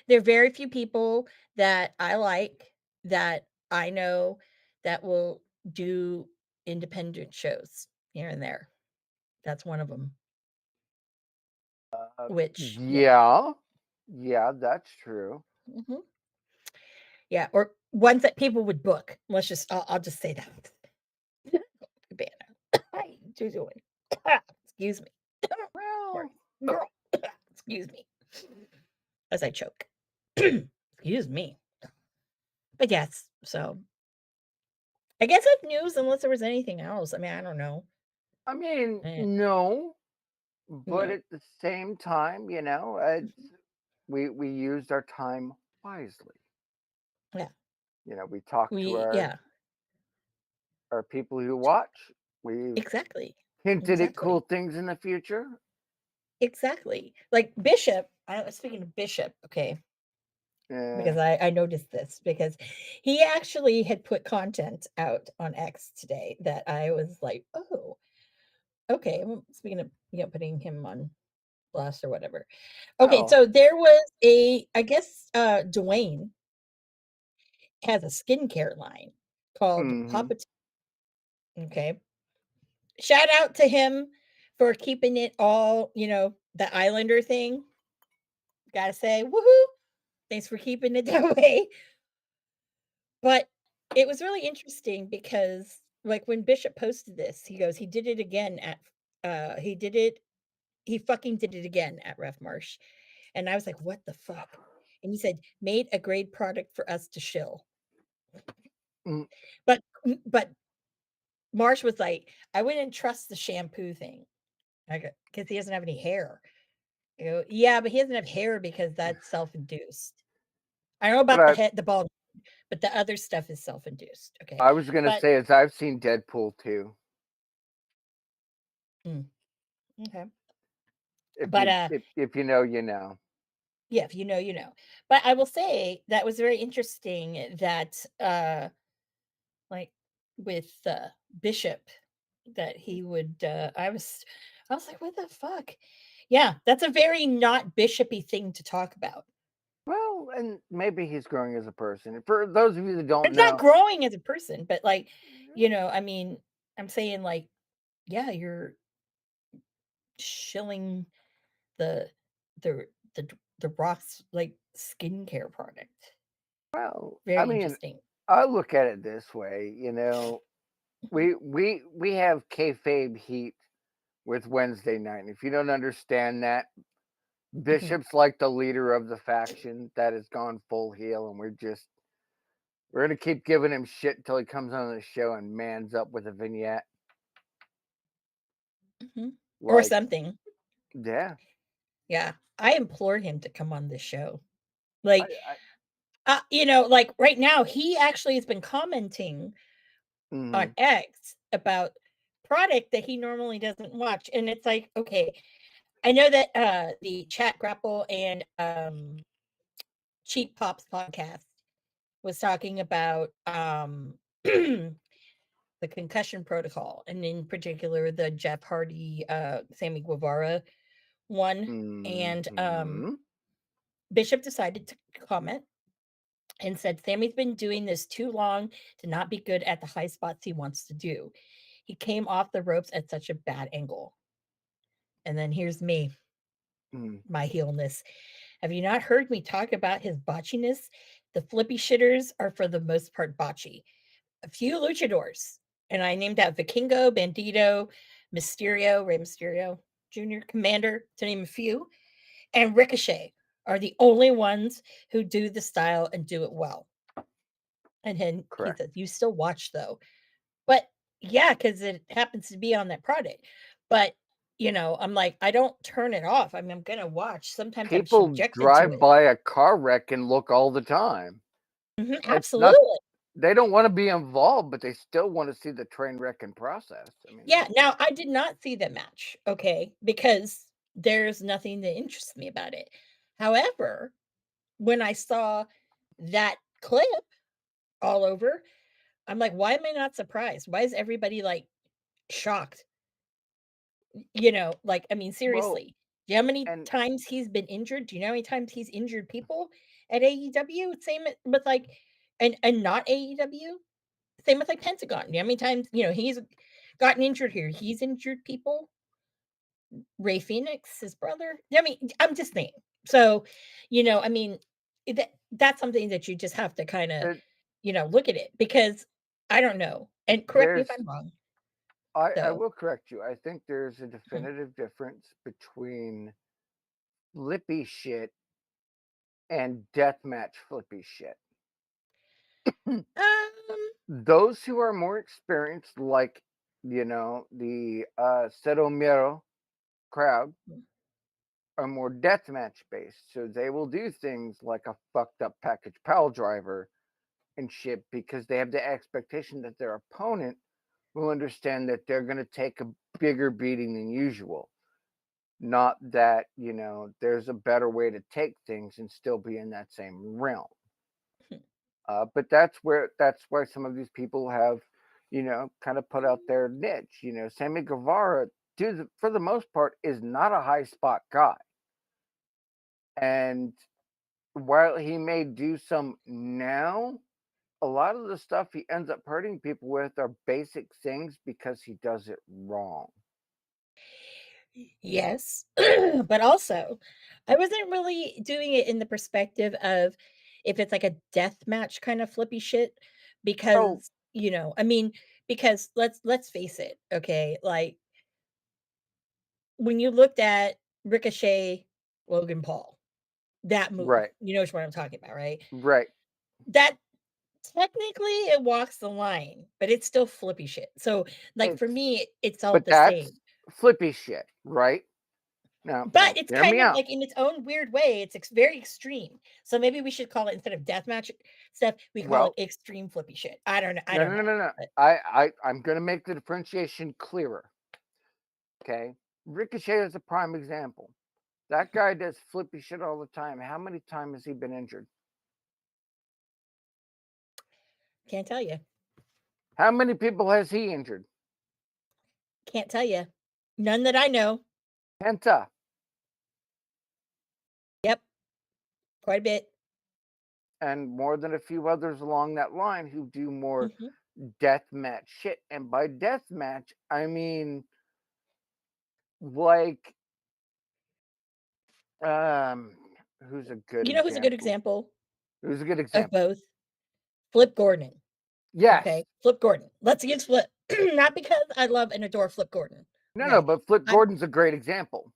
There are very few people that I like, that I know, that will do independent shows here and there. That's one of them. Which, yeah. yeah, yeah, that's true. Mhm. Yeah, or ones that people would book. I'll just say that. Cabana. How you doing? Excuse me. Sorry. Well, Girl. Excuse me. As I choke. Excuse me. But yes, so I guess that's news unless there was anything else. I mean, I don't know. I mean, Eh, no, but no. at the same time, Mhm. we used our time wisely. Yeah. We talked to Yeah. our people who watch. We've Exactly. hinted at cool Exactly. things in the future. Exactly. Like Bishop, I was speaking of Bishop, okay, Uh, because I noticed this because he actually had put content out on X today that I was like, "Oh, okay." Well, speaking of, putting him on blast or whatever. Okay, oh, so there was I guess Dwayne has a skincare line called mm-hmm. Papa okay. Shout out to him for keeping it all, the Islander thing. Gotta say, woohoo! Thanks for keeping it that way. But it was really interesting because, like, when Bishop posted this, he goes, he did it again he fucking did it again at Ref Marsh. And I was like, what the fuck? And he said, made a great product for us to shill. Mm, But Marsh was like, I wouldn't trust the shampoo thing. I go, because he doesn't have any hair. I go, yeah, but he doesn't have hair because that's self-induced. I don't know but about the bald, but the other stuff is self-induced. Okay. I was gonna But say is I've seen Deadpool too. mm, okay. If But you if you know, you know. yeah, if you know, you know. But I will say that was very interesting that like with Bishop that he would I was like, what the fuck? Yeah, that's a very not bishopy thing to talk about. Well, and maybe he's growing as a person. For those of you that don't It's not know, growing as a person, but like, I mean, I'm saying like, yeah, you're shilling the the the Ross like skincare product. well, I Very mean, interesting. I look at it this way. Mhm, We have kayfabe heat with Wednesday night. And if you don't understand that, mhm. Bishop's like the leader of the faction that has gone full heel, and we're gonna keep giving him shit until he comes on the show and mans up with a vignette. Mhm. Or Like, something. yeah, Yeah. I implore him to come on this show. I, Like, I like right now, he actually has been commenting on mhm. X about product that he normally doesn't watch. And it's like, okay, I know that the Chat Grapple and Cheap Pops podcast was talking about the concussion protocol, and in particular the Jeff Hardy, Sammy Guevara one. And Mhm. Bishop decided to comment and said Sammy's been doing this too long to not be good at the high spots he wants to do. He came off the ropes at such a bad angle. And then here's me, Mm. my heelness. Have you not heard me talk about his botchiness? The flippy shitters are for the most part botchy. A few luchadors, and I named out Vikingo, Bandito, Mysterio, Rey Mysterio Jr., Commander, to name a few, and Ricochet are the only ones who do the style and do it well. And then he Correct. says, "You still watch though." But yeah, because it happens to be on that product. But I'm like, I don't turn it off. I mean, I'm gonna watch. Sometimes I'm People subjected to drive it. by a car wreck and look all the time. Mhm, It's not absolutely. they don't wanna be involved, but they still wanna see the train wreck and process. I mean, Yeah, that's now I did not see the match, okay, because there's nothing that interests me about it. However, when I saw that clip all over, I'm like, why am I not surprised? Why is everybody like shocked? Like, I mean, well, seriously, do you know how many and times he's been injured? Do you know how many times he's injured people at AEW? Same with like, and not AEW. Same with like Pentagon. You know how many times he's gotten injured here? He's injured people. Ray Phoenix, his brother. I mean, I'm just saying. So, I mean, that's something that you just have to kind of, it look at it because I don't know. And correct me if there's I'm wrong. I So, will correct you. I think there's a mhm. definitive difference between flippy shit and deathmatch flippy shit. um, Those who are more experienced, like, the, Cero Miedo crowd, are more deathmatch based, so they will do things like a fucked up package pile driver and shit because they have the expectation that their opponent will understand that they're going to take a bigger beating than usual. Not that, there's a better way to take things and still be in that same realm. But that's why some of these people have, kind of put out their niche. Sammy Guevara, dude, for the most part, is not a high spot guy. And while he may do some now, a lot of the stuff he ends up hurting people with are basic things because he does it wrong. yes, but also, I wasn't really doing it in the perspective of if it's like a death match kind of flippy shit Oh, because, I mean, because let's face it, okay? Like when you looked at Ricochet, Logan Paul, that move, right, you know what I'm talking about, right? right. That technically it walks the line, but it's still flippy shit. So, like for It's me, it's all but the that's same. flippy shit, right? Now, But it's hear kind me of out. like in its own weird way, it's very extreme. So maybe we should call it instead of deathmatch stuff, we call it Well, extreme flippy shit. I don't know. I no, don't no, no, know. no, no. But I'm gonna make the differentiation clearer. Okay, Ricochet is a prime example. That guy does flippy shit all the time. How many times has he been injured? can't tell you. How many people has he injured? Can't tell you. None that I know. Penta, Yep, quite a bit. and more than a few others along that line who do more Mhm. death match shit. And by death match, I mean like um who's a good You know who's a good example? example Who's a good of example? both? Flip Gordon. Yes. Okay, Flip Gordon. Let's use Flip. Not because I love and adore Flip Gordon. No, no, Okay, but Flip I'm Gordon's a great example.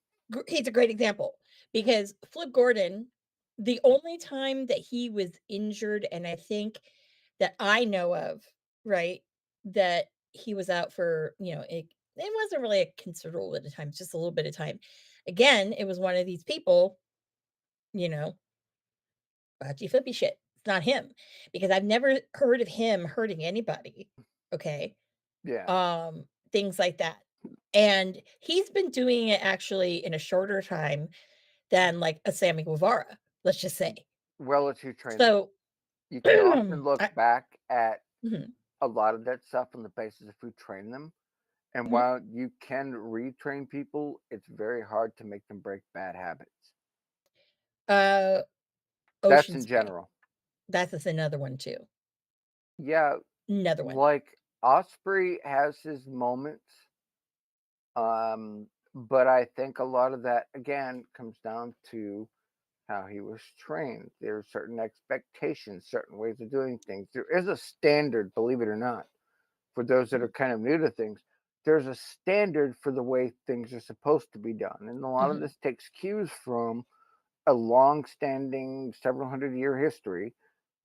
he's a great example because Flip Gordon, the only time that he was injured, and I think that I know of, right, that he was out for, it wasn't really a considerable bit of time, just a little bit of time. Again, it was one of these people, you know, Bocce flippy shit. It's not him because I've never heard of him hurting anybody. Okay. Yeah. Things like that. And he's been doing it actually in a shorter time than like a Sammy Guevara, let's just say. Well, it's who trained them. So You can often look I back at mhm. a lot of that stuff on the basis if we train them. And Mhm. while you can retrain people, it's very hard to make them break bad habits. Uh, That's Ocean in Spray. general. That's another one too. Yeah, Another one. like Osprey has his moments, but I think a lot of that again comes down to how he was trained. There are certain expectations, certain ways of doing things. There is a standard, believe it or not, for those that are Mhm. kind of new to things. There's a standard for the way things are supposed to be done. And a lot of Mhm. this takes cues from a long-standing, several hundred-year history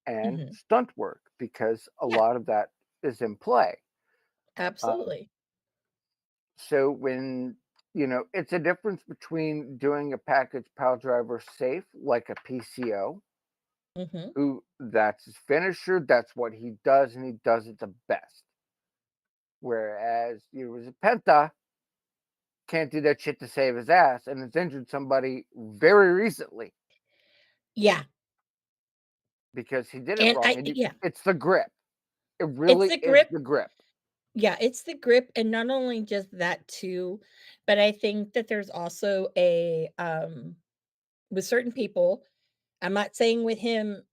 and Mhm. stunt work because a Yeah, lot of that is in play. Um, absolutely. so when it's a difference between doing a package pile driver safe, like a PCO, Mhm. who that's his finisher, that's what he does, and he does it the best. Whereas as a Penta can't do that shit to save his ass, and has injured somebody very recently Yeah, because he did it and wrong. I And yeah, it's the grip. It it's really the is grip. the grip. Yeah, it's the grip, and not only just that too, but I think that there's also a, with certain people, I'm not saying with him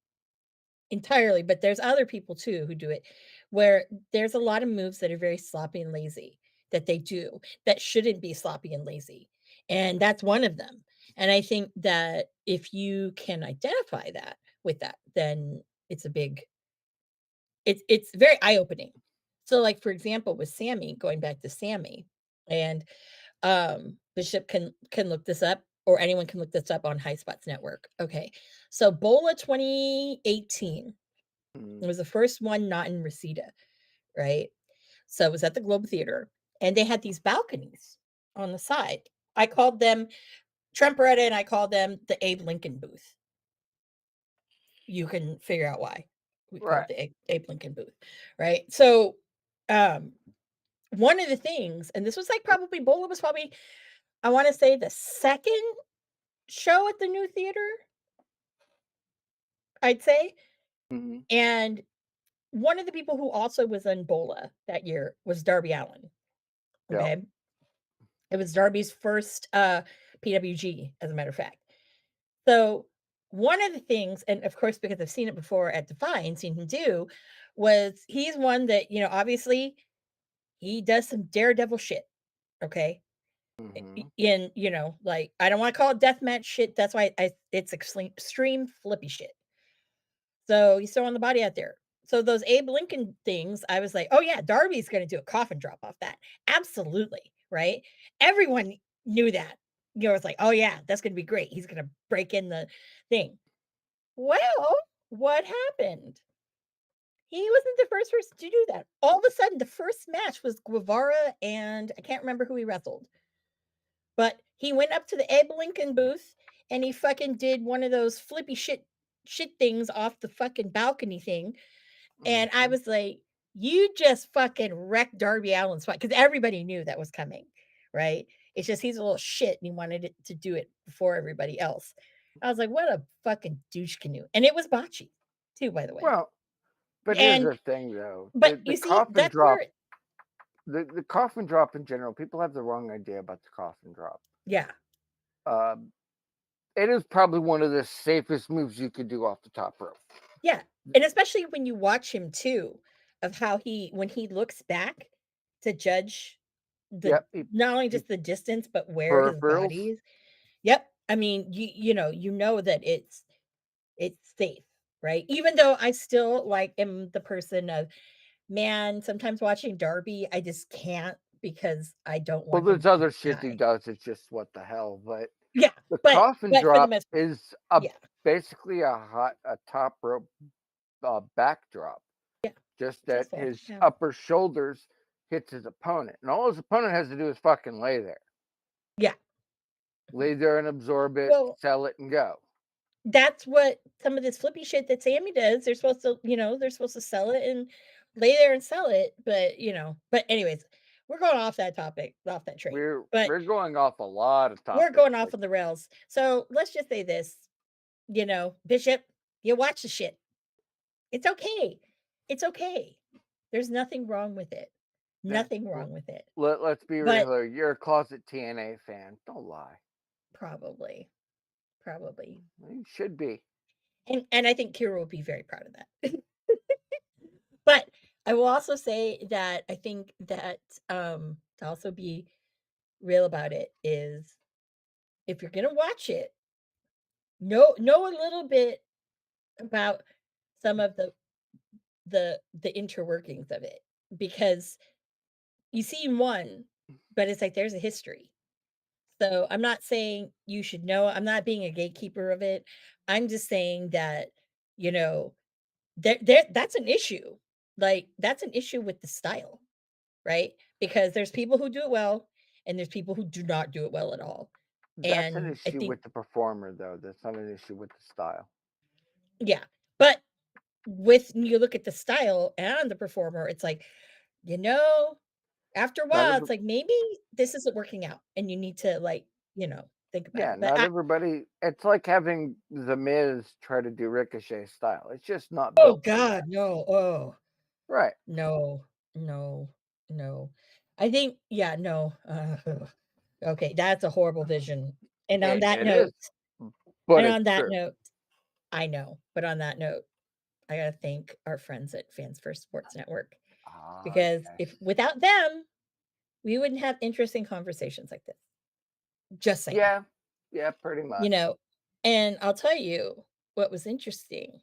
entirely, but there's other people too who do it, where there's a lot of moves that are very sloppy and lazy that they do that shouldn't be sloppy and lazy. And that's one of them. And I think that if you can identify that with that, then it's a big it's very eye-opening. So like for example with Sammy, going back to Sammy, and Bishop can look this up or anyone can look this up on High Spots Network. Okay. So Bola 2018 it Mm, was the first one not in Reseda, right? So it was at the Globe Theater, and they had these balconies on the side. I called them Trent Beretta, and I called them the Abe Lincoln booth. You can figure out why we call right. it the Abe Lincoln booth, right? So, um, one of the things, and this was like probably Bola was probably I want to say the second show at the new theater, I'd say, Hmm. and one of the people who also was in Bola that year was Darby Allen. Yep. Okay. It was Darby's first, PWG, as a matter of fact. So, one of the things and of course, because I've seen it before at Define, seen him do, was he's one that, obviously, he does some daredevil shit, okay? Hmm. In, like, I don't wanna call it deathmatch shit, that's why it's extreme flippy shit. So, he's throwing the body out there. So, those Abe Lincoln things, I was like, "Oh, yeah, Darby's gonna do a coffin drop off that." Absolutely, right? Everyone knew that. It's like, "Oh, yeah, that's gonna be great. He's gonna break in the thing." Well, what happened? He wasn't the first person to do that. All of a sudden, the first match was Guevara and I can't remember who he wrestled, but he went up to the Abe Lincoln booth and he fucking did one of those flippy shit things off the fucking balcony thing. And I Hmm. was like, "You just fucking wrecked Darby Allin's fight," because everybody knew that was coming, right? It's just he's a little shit and he wanted it to do it before everybody else. I was like, "What a fucking douche canoe," and it was botchy too, by the way. Well, but here's And the thing, though: but the you see, coffin that's drop, where the coffin drop in general. People have the wrong idea about the coffin drop. yeah, Um, it is probably one of the safest moves you could do off the top rope. yeah, and especially when you watch him too, of how he when he looks back to judge the Yep. not only He just the distance, but where his peripherals. body is. Yep. I mean, you know that it's safe, right? Even though I still like am the person of man, sometimes watching Darby, I just can't because I don't Well, want him there's to other shit he die. does. It's just what the hell. But Yeah, the but coffin but for the drop most part, is a yeah, basically a top rope backdrop. yeah, Just that successful. his Yeah, upper shoulders hits his opponent, and all his opponent has to do is fucking yeah. lay there and absorb it, Well, sell it, and go. that's what some of this flippy shit that Sammy does. They're supposed to sell it and lay there and sell it, but anyways, we're going off that topic, off that train. We're But we're going off a lot of we're topics. going off on the rails. So let's just say this, Bishop, you watch the shit. It's okay. It's okay. There's nothing wrong with it. Yeah. Nothing Well, wrong with it. let's be But real here. You're a closet TNA fan. Don't lie. probably, probably. Well, you should be. And I think Kira will be very proud of that. But I will also say that I think that, to also be real about it is if you're gonna watch it, know a little bit about some of the interworkings of it, because you see one, but it's like there's a history. So I'm not saying you should know. I'm not being a gatekeeper of it. I'm just saying that, you know, there that's an issue. Like that's an issue with the style, right? Because there's people who do it well and there's people who do not do it well at all. That's an And I issue think with the performer, though. That's not an issue with the style. yeah. But with you look at the style and the performer, it's like, you know, after a Not while, every, it's like maybe this isn't working out and you need to like, think about yeah, it. But not everybody. It's like having the Miz try to do Ricochet style. It's just not oh built for god, that. no. Oh, Right. no. No. No. I think yeah, no. Okay, that's a horrible vision. And on that It is, note but and it's on that true. note, I know, but on that note, I gotta thank our friends at Fans First Sports Network Ah, because yes. if without them, we wouldn't have interesting conversations like this. Just saying, Yeah. Yeah, pretty you much. know. And I'll tell you what was interesting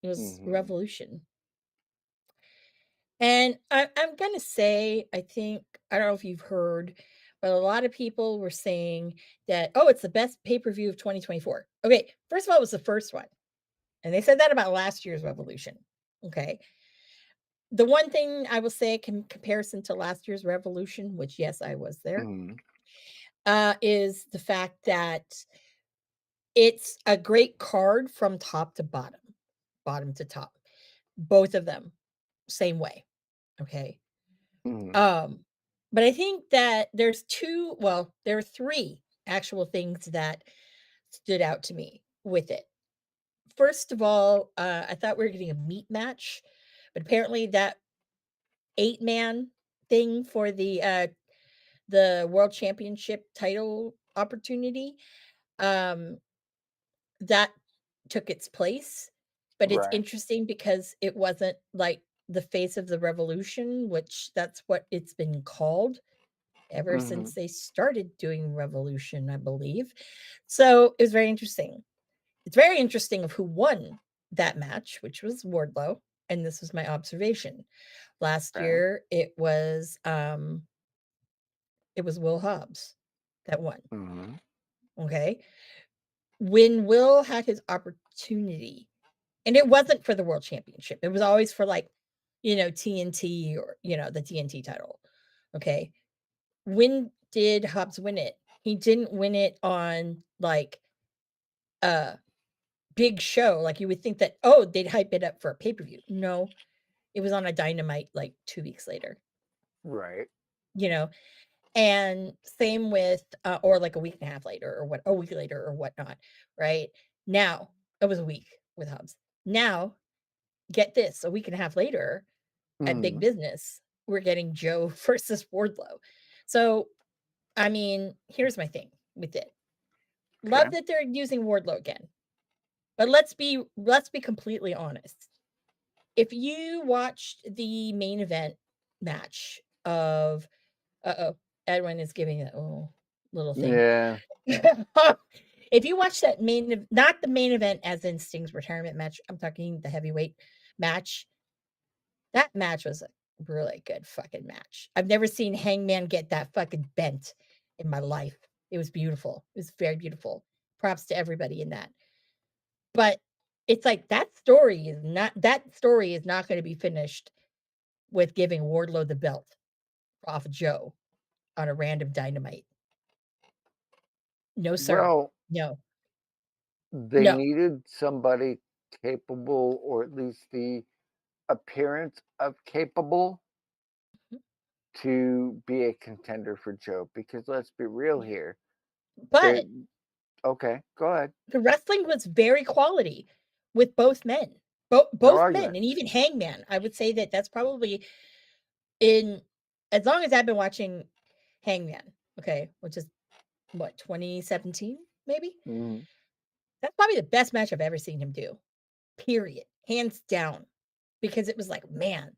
was Hmm. Revolution. And I'm gonna say, I think I don't know if you've heard, but a lot of people were saying that, oh, it's the best pay-per-view of 2024. Okay, first of all, it was the first one. And they said that about last year's Revolution. Okay. The one thing I will say comparison to last year's Revolution, which yes, I was there, Hmm. is the fact that it's a great card from top to bottom, bottom to top. Both of them, same way. Okay. Hmm. Um, but I think that there's there are three actual things that stood out to me with it. First of all, I thought we were getting a meat match, but apparently that 8-man thing for the world championship title opportunity, um, that took its place. But it's Right. interesting because it wasn't like the face of the revolution, which that's what it's been called ever Hmm. since they started doing revolution, I believe. So it was very interesting. It's very interesting of who won that match, which was Wardlow. And this was my observation. Last Okay. year it was Will Hobbs that won. Hmm. Okay. When Will had his opportunity, and it wasn't for the world championship, it was always for like, TNT or, the TNT title. Okay. When did Hobbs win it? He didn't win it on like a big show. Like you would think that, oh, they'd hype it up for a pay-per-view. No, it was on a dynamite like 2 weeks later, Right. you know? And same with, or like a week and a half later, or a week later, or whatnot, right? Now, it was a week with Hubs. Now, get this, a week and a half later at Big Hmm. Business, we're getting Joe versus Wardlow. So, I mean, here's my thing with it. Okay. Love that they're using Wardlow again, but let's be completely honest. If you watched the main event match of uh-oh, Edwin is giving a little thing. Yeah. If you watch that not the main event as in Sting's retirement match, I'm talking the heavyweight match. That match was a really good fucking match. I've never seen Hangman get that fucking bent in my life. It was beautiful. It was very beautiful. Props to everybody in that. But it's like that story is not going to be finished with giving Wardlow the belt off of Joe on a random dynamite. No, sir. Well, No. they No. needed somebody capable, or at least the appearance of capable, to be a contender for Joe. Because let's be real Yeah. here. They But Okay, go ahead. the wrestling was very quality with both men. No Both men argument. and even Hangman. I would say that that's probably in as long as I've been watching Hangman, okay, which is what, 2017 maybe? Mhm. That's probably the best match I've ever seen him do. Period. Hands down. Because it was like, man,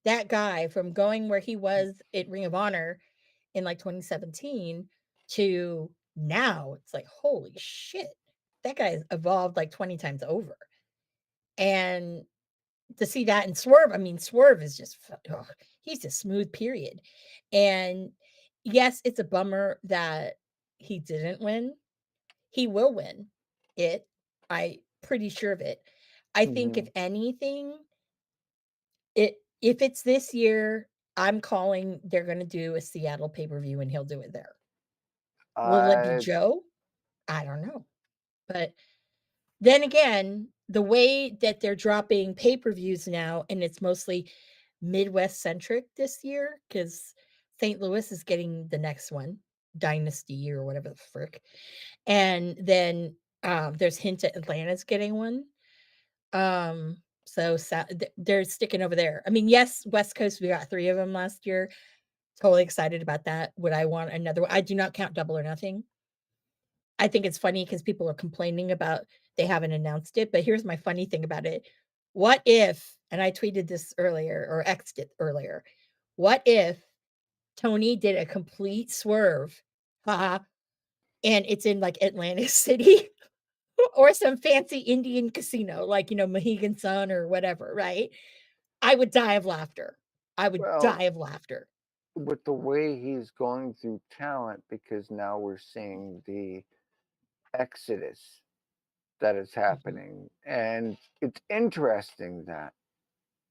that guy from going where he was at Ring of Honor in like 2017 to now, it's like, holy shit. That guy's evolved like 20 times over. And to see that in Swerve, I mean, Swerve is just, ugh, he's just smooth, period. And yes, it's a bummer that he didn't win. He will win it. I pretty sure of it. I think if Mhm. anything, it if it's this year, I'm calling they're gonna do a Seattle pay-per-view and he'll do it there. Will it be I Joe? I don't know. But then again, the way that they're dropping pay-per-views now, and it's mostly Midwest centric this year, because St. Louis is getting the next one, Dynasty or whatever the frick. And then there's hint that Atlanta's getting one. They're sticking over there. I mean, yes, West Coast, we got 3 of them last year. Totally excited about that. Would I want another one? I do not count Double or Nothing. I think it's funny because people are complaining about they haven't announced it, but here's my funny thing about it. What if, and I tweeted this earlier or X'd it earlier, what if Tony did a complete swerve, haha, and it's in, like, Atlantic City or some fancy Indian casino, like, Mohegan Sun or whatever, right? I would die of laughter. I would well, die of laughter. with the way he's going through talent, because now we're seeing the exodus that is Mhm. happening, and it's interesting that,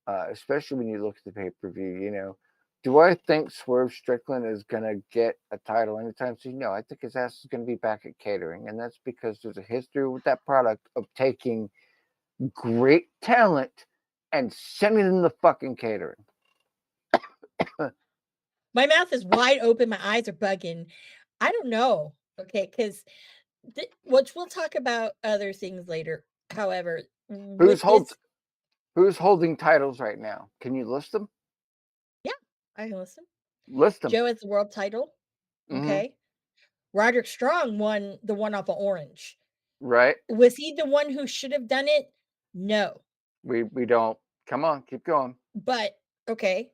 especially when you look at the pay per view, do I think Swerve Strickland is gonna get a title anytime soon? No, I think his ass is gonna be back at catering, and that's because there's a history with that product of taking great talent and sending them to fucking catering. My mouth is wide open, my eyes are bugging. I don't know, okay, 'cause which we'll talk about other things later. However, Who's with holds this who's holding titles right now? Can you list them? yeah, I can listen. List them. Joe has the world title, Hmm. okay? Roderick Strong won the one off of Orange. Right. Was he the one who should have done it? No. We don't. Come on, keep going. But okay.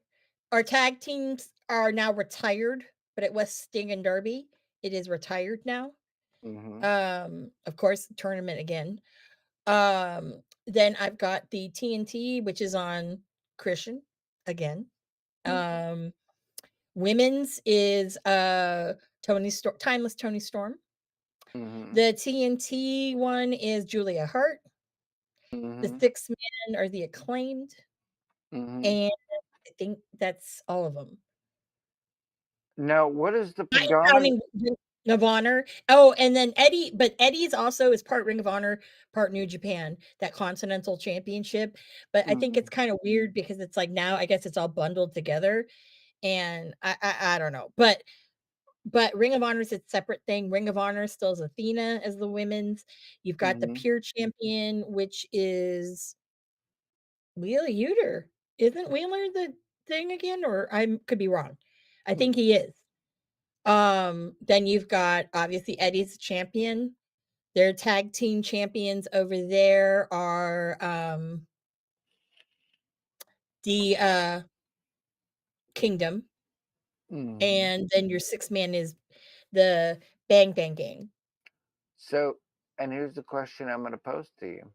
Our tag teams are now retired, but it was Sting and Darby. It is retired now. Hmm. Of course, tournament again. Then I've got the TNT, which is on Christian again. Um, Women's is Timeless Tony Storm. Hmm. The TNT one is Julia Hart. The Hmm. 6 men are the Acclaimed, Hmm. and I think that's all of them. Now, what is the I am predominant? counting Ring of Honor. Oh, and then Eddie, but Eddie's also is part Ring of Honor, part New Japan, that Continental Championship. But I think it's Mhm. kind of weird because it's like now I guess it's all bundled together, and I don't know, but Ring of Honor is its separate thing. Ring of Honor still is Athena as the women's. You've got the Mhm. Pure Champion, which is Wheeler Yuter. Isn't Wheeler the thing again? Or I could be wrong. I Mm. think he is. Then you've got obviously Eddie's the champion. Their tag team champions over there are the Kingdom, Mhm. and then your 6 man is the Bang Bang Gang. So, and here's the question I'm going to pose to you.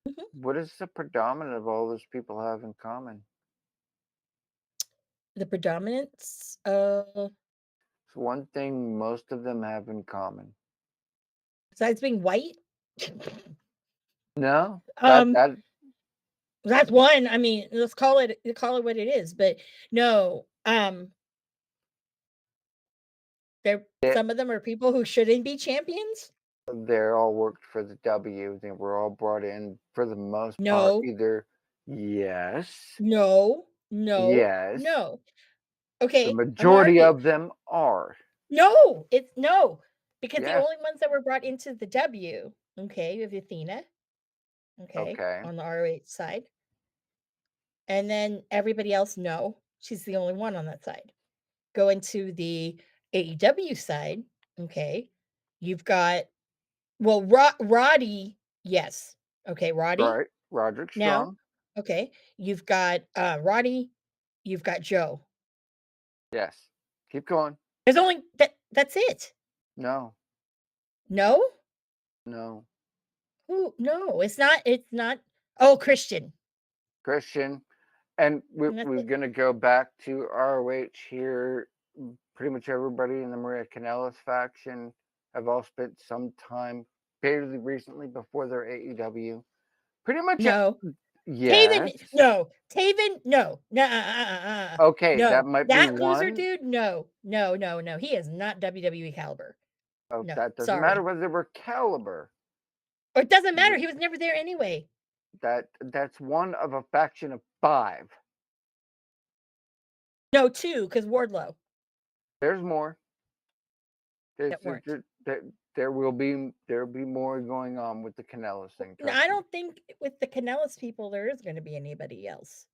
Mhm. What does the predominant of all those people have in common? The predominance, It's one thing most of them have in common. besides being white, No, that um, that that's one. I mean, let's call it what it is. But no, there they some of them are people who shouldn't be champions. they're all worked for the W. They were all brought in for the most part No, either yes, no, no, yes. no. The Okay, I'm gonna majority argue. of them are. No, it's no, because the Yes. only ones that were brought into the W, okay, you have Athena, okay, Okay. on the ROH side. And then everybody else, no, she's the only one on that side. Go into the AEW side, okay, you've got well, Roddy, yes. Okay, Roddy Right. Roderick now. Strong. Okay, you've got, Roddy, you've got Joe. Yes. Keep going. There's only that's it. No. No? No. Who no, it's not oh, Christian, Christian. And and that's we're it. gonna go back to ROH here. Pretty much everybody in the Maria Kanellis faction have all spent some time fairly recently before their AEW. Pretty much, No. yes. Taven, no. Taven, no. Okay, that No. might be That loser one. dude, no. No, no, no. He is not WWE caliber. Oh, No, that doesn't matter sorry. whether they were caliber. Or it doesn't matter. Th- He was never there anyway. that's one of a faction of five. No, two, because Wardlow There's more. There's, that weren't. there will be more going on with the Kanellis thing. No, Trust I me. don't think with the Kanellis people there is going to be anybody else.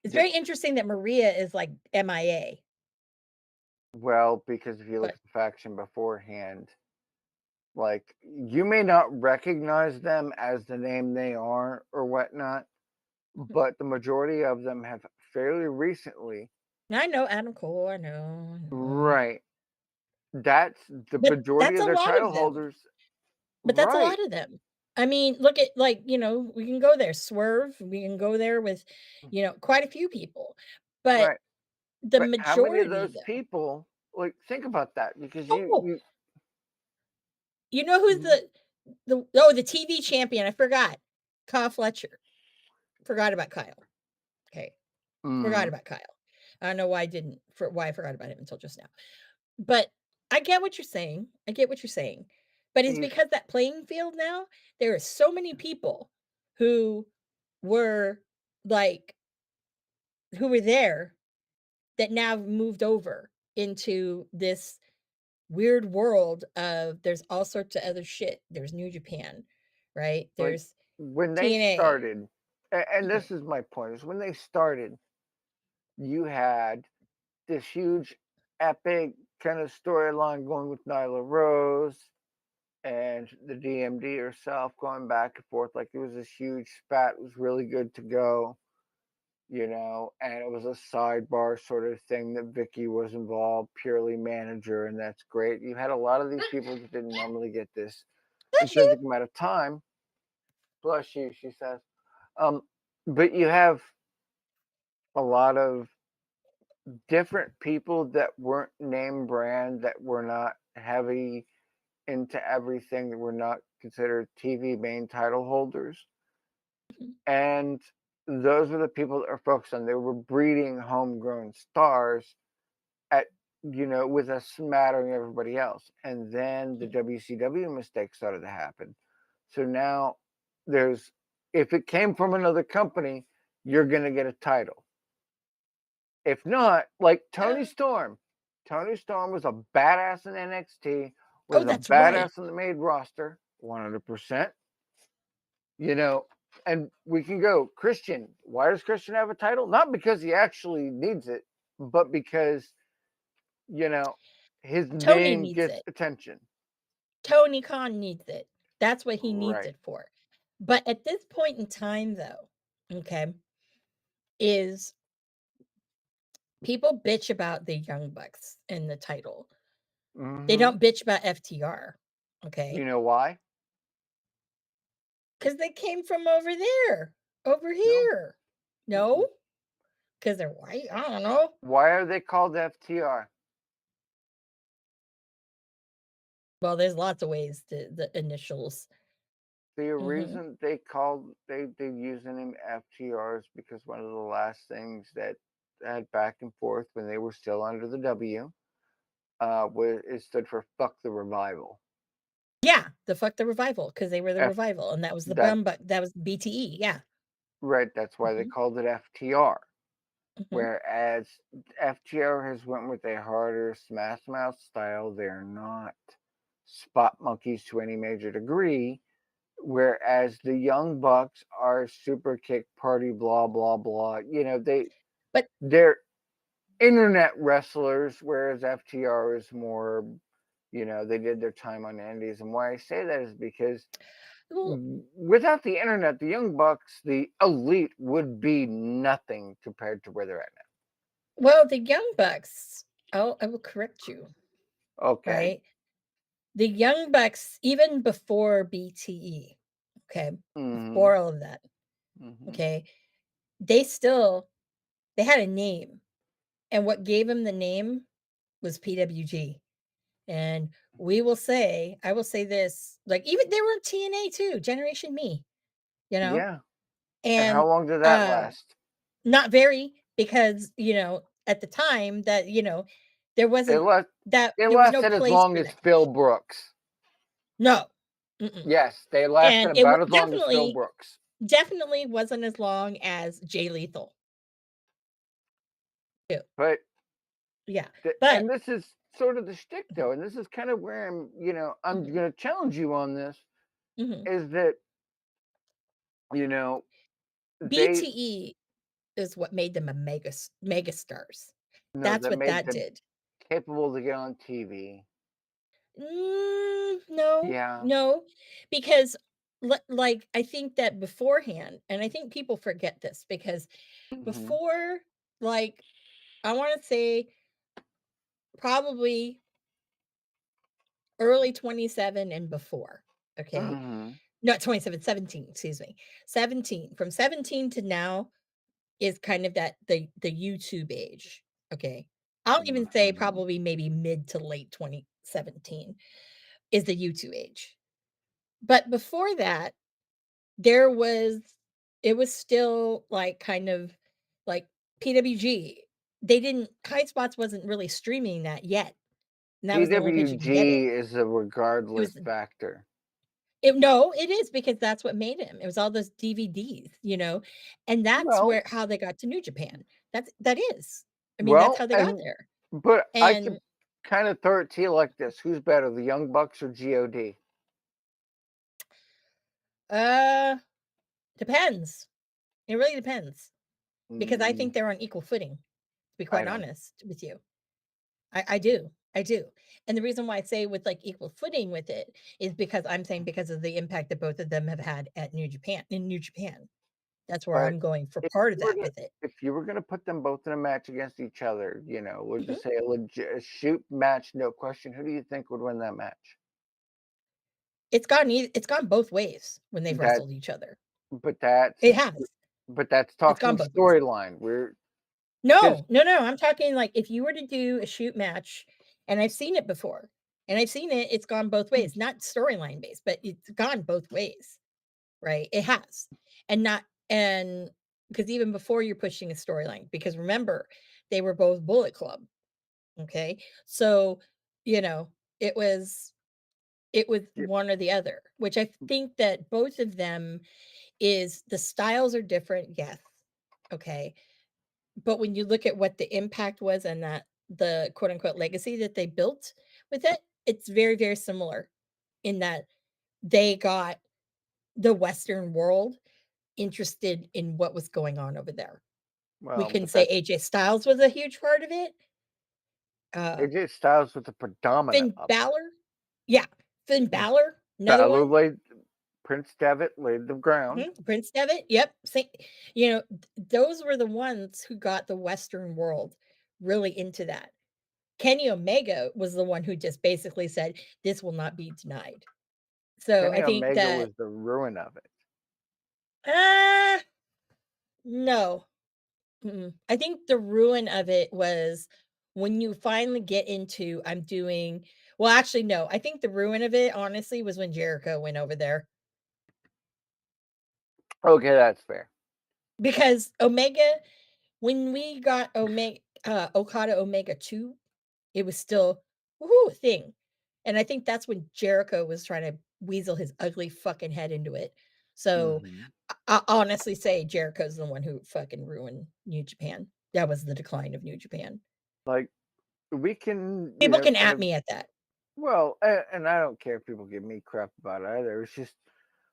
It's Ju- very interesting that Maria is like MIA, Well, because if you look but at the faction beforehand, like you may not recognize them as the name they are or whatnot, but the majority of them have fairly recently, I know Adam Cole. I know. I know. right? That's the But majority that's of a their lot title of them. holders, But that's a right? lot of them. I mean, look at like, we can go there, Swerve, we can go there with, quite a few people. But Right. the But how many of majority those though. people, like, think about that because Oh, you, you know who's you the TV champion? I forgot. Kyle Fletcher. Forgot about Kyle. Okay. Forgot mm, about Kyle. I don't know why I forgot about him until just now. But I get what you're saying. I get what you're saying. But it's he's because that playing field now, there are so many people who were like who were there that now have moved over into this weird world of there's all sorts of other shit. There's New Japan, right? like There's when they TNA. started, and Mhm, this is my point, is when they started, you had this huge, epic kind of storyline going with Nyla Rose and the DMD herself going back and forth. Like it was this huge spat. It was really good to go, and it was a sidebar sort of thing that Vicky was involved, purely manager, and that's great. You had a lot of these people that didn't normally get this bless you. intrinsic amount of time. Bless you, she says. Um, but you have a lot of different people that weren't name brand, that were not heavy into everything, that were not considered TV main title holders. Mhm. And those are the people that are focused on. They were breeding homegrown stars at with a smattering of everybody else. And then the Mhm. WCW mistakes started to happen. So now there's if it came from another company, you're gonna get a title. If not, like Tony Yeah. Storm. Tony Storm was a badass in NXT, Oh, was a that's right. badass on the main roster, 100%. You know, and we can go Christian. Why does Christian have a title? Not because he actually needs it, but because you know his Tony name needs gets it. attention. Tony Khan needs it. That's what he needs Right. it for. But at this point in time, though, okay, is people bitch about the Young Bucks in the title. They Hmm. don't bitch about FTR, You okay? know why? Because they came from over there, over No. here. Mm-mm. No? Because they're white? I don't know. Why are they called FTR? Well, there's lots of ways to the initials. The Mhm. reason they use the name FTR is because one of the last things that had back and forth when they were still under the W, was it stood for fuck the revival. Yeah, the Fuck the Revival, because they were the F Revival, and that was the that Bum that was BTE, yeah. right, that's why they Mhm, called it FTR. mhm. Whereas FTR has went with a harder smash mouth style. They're not spot monkeys to any major degree. whereas the Young Bucks are super kick party, blah blah blah. You know, But they're internet wrestlers, whereas FTR is more, you know, they did their time on Indies. And why I say that is because well, without the internet, the Young Bucks, the elite, would be nothing compared to where they're at the Young Bucks, I will correct you, now. Okay. right? The Young Bucks, even before BTE, okay, Mm-hmm. before all of that, Mm-hmm. okay, they still they had a name, and what gave them the name was PWG. And I will say this, like, even they were in TNA too, Generation Me, you know? Yeah. And how And, long did that uh, last? not very because, at the time that, there It wasn't last. that It there was no lasted as place long for as that. Phil Brooks. No. Mm-mm. Yes, they lasted And it about as long as Phil Brooks. definitely wasn't as long as Jay Lethal too. But Yeah. But and this is sort of the shtick, though, and this is kind of where I'm mhm, going to challenge you on this. mhm. Is that you know they BTE is what made them a mega stars. That's that what made that them did. capable to get on TV. No, Yeah. no, because like I think that beforehand, and I think people forget this because Hmm. before, like, I want to say probably early 27 and before. Okay. Hmm. Not 27, 17, excuse me. 17. From 17 to now is kind of the YouTube age. Okay. I'll even say Hmm. probably maybe mid to late 2017 is the YouTube age. But before that, there was it was still, like, kind of like PWG. They didn't High Spots wasn't really streaming that yet, and that was the only place you could get it. PWG is a It regardless was factor. no, it is because that's what made him. It was all those DVDs, and that's Well, where how they got to New Japan. That is. I mean, that's well, how they got and there, but I and, could kind of throw it to you like this: Who's better, the Young Bucks or God? uh, depends. It really depends because I Mm, think they're on equal footing, to be I quite don't. honest with you. I do, I do, and the reason why I say with, like, equal footing with it is because I'm saying because of the impact that both of them have had at New Japan in New Japan. That's where But I'm going for if part of you were that to with it. if you were gonna put them both in a match against each other, we'll Mhm. just say a shoot match, no question. Who do you think would win that match? It's gone both ways when they've That, wrestled each other. but that's It has. but that's It's gone talking both ways. storyline. We're because No, no, no, I'm talking, like, if you were to do a shoot match, and I've seen it before, and I've seen it's gone both ways, not storyline based, but it's gone both ways, right? It has. And not and because even before you're pushing a storyline, because remember, they were both Bullet Club, okay? So, you know, it was it was one or the other, which I think that both of them is the styles are different, yes, okay, but when you look at what the impact was and that the quote unquote "legacy" that they built with it, it's very, very similar in that they got the Western world interested in what was going on over there. We well, can but say that's AJ Styles was a huge part of it, uh, AJ Styles was the predominant Finn of Balor yeah, Finn it. Balor, another Balor one. laid Prince Devitt laid the ground. Prince Devitt, yep, those were the ones who got the Western world really into that. Kenny Omega was the one who just basically said, "This will not be denied." So, Kenny I think Omega that was the ruin of it. uh, no, I think the ruin of it was when you finally get into I'm doing well, actually, no, I think the ruin of it, honestly, was when Jericho went over there Okay, that's fair. because Omega when we got Okada Omega 2, it was still, woohoo, a thing, and I think that's when Jericho was trying to weasel his ugly fucking head into it. So, Hmm. I honestly say Jericho's the one who fucking ruined New Japan. That was the decline of New Japan. Like we can, People can kind at of me at that. well, and I don't care if people give me crap about it either. It's just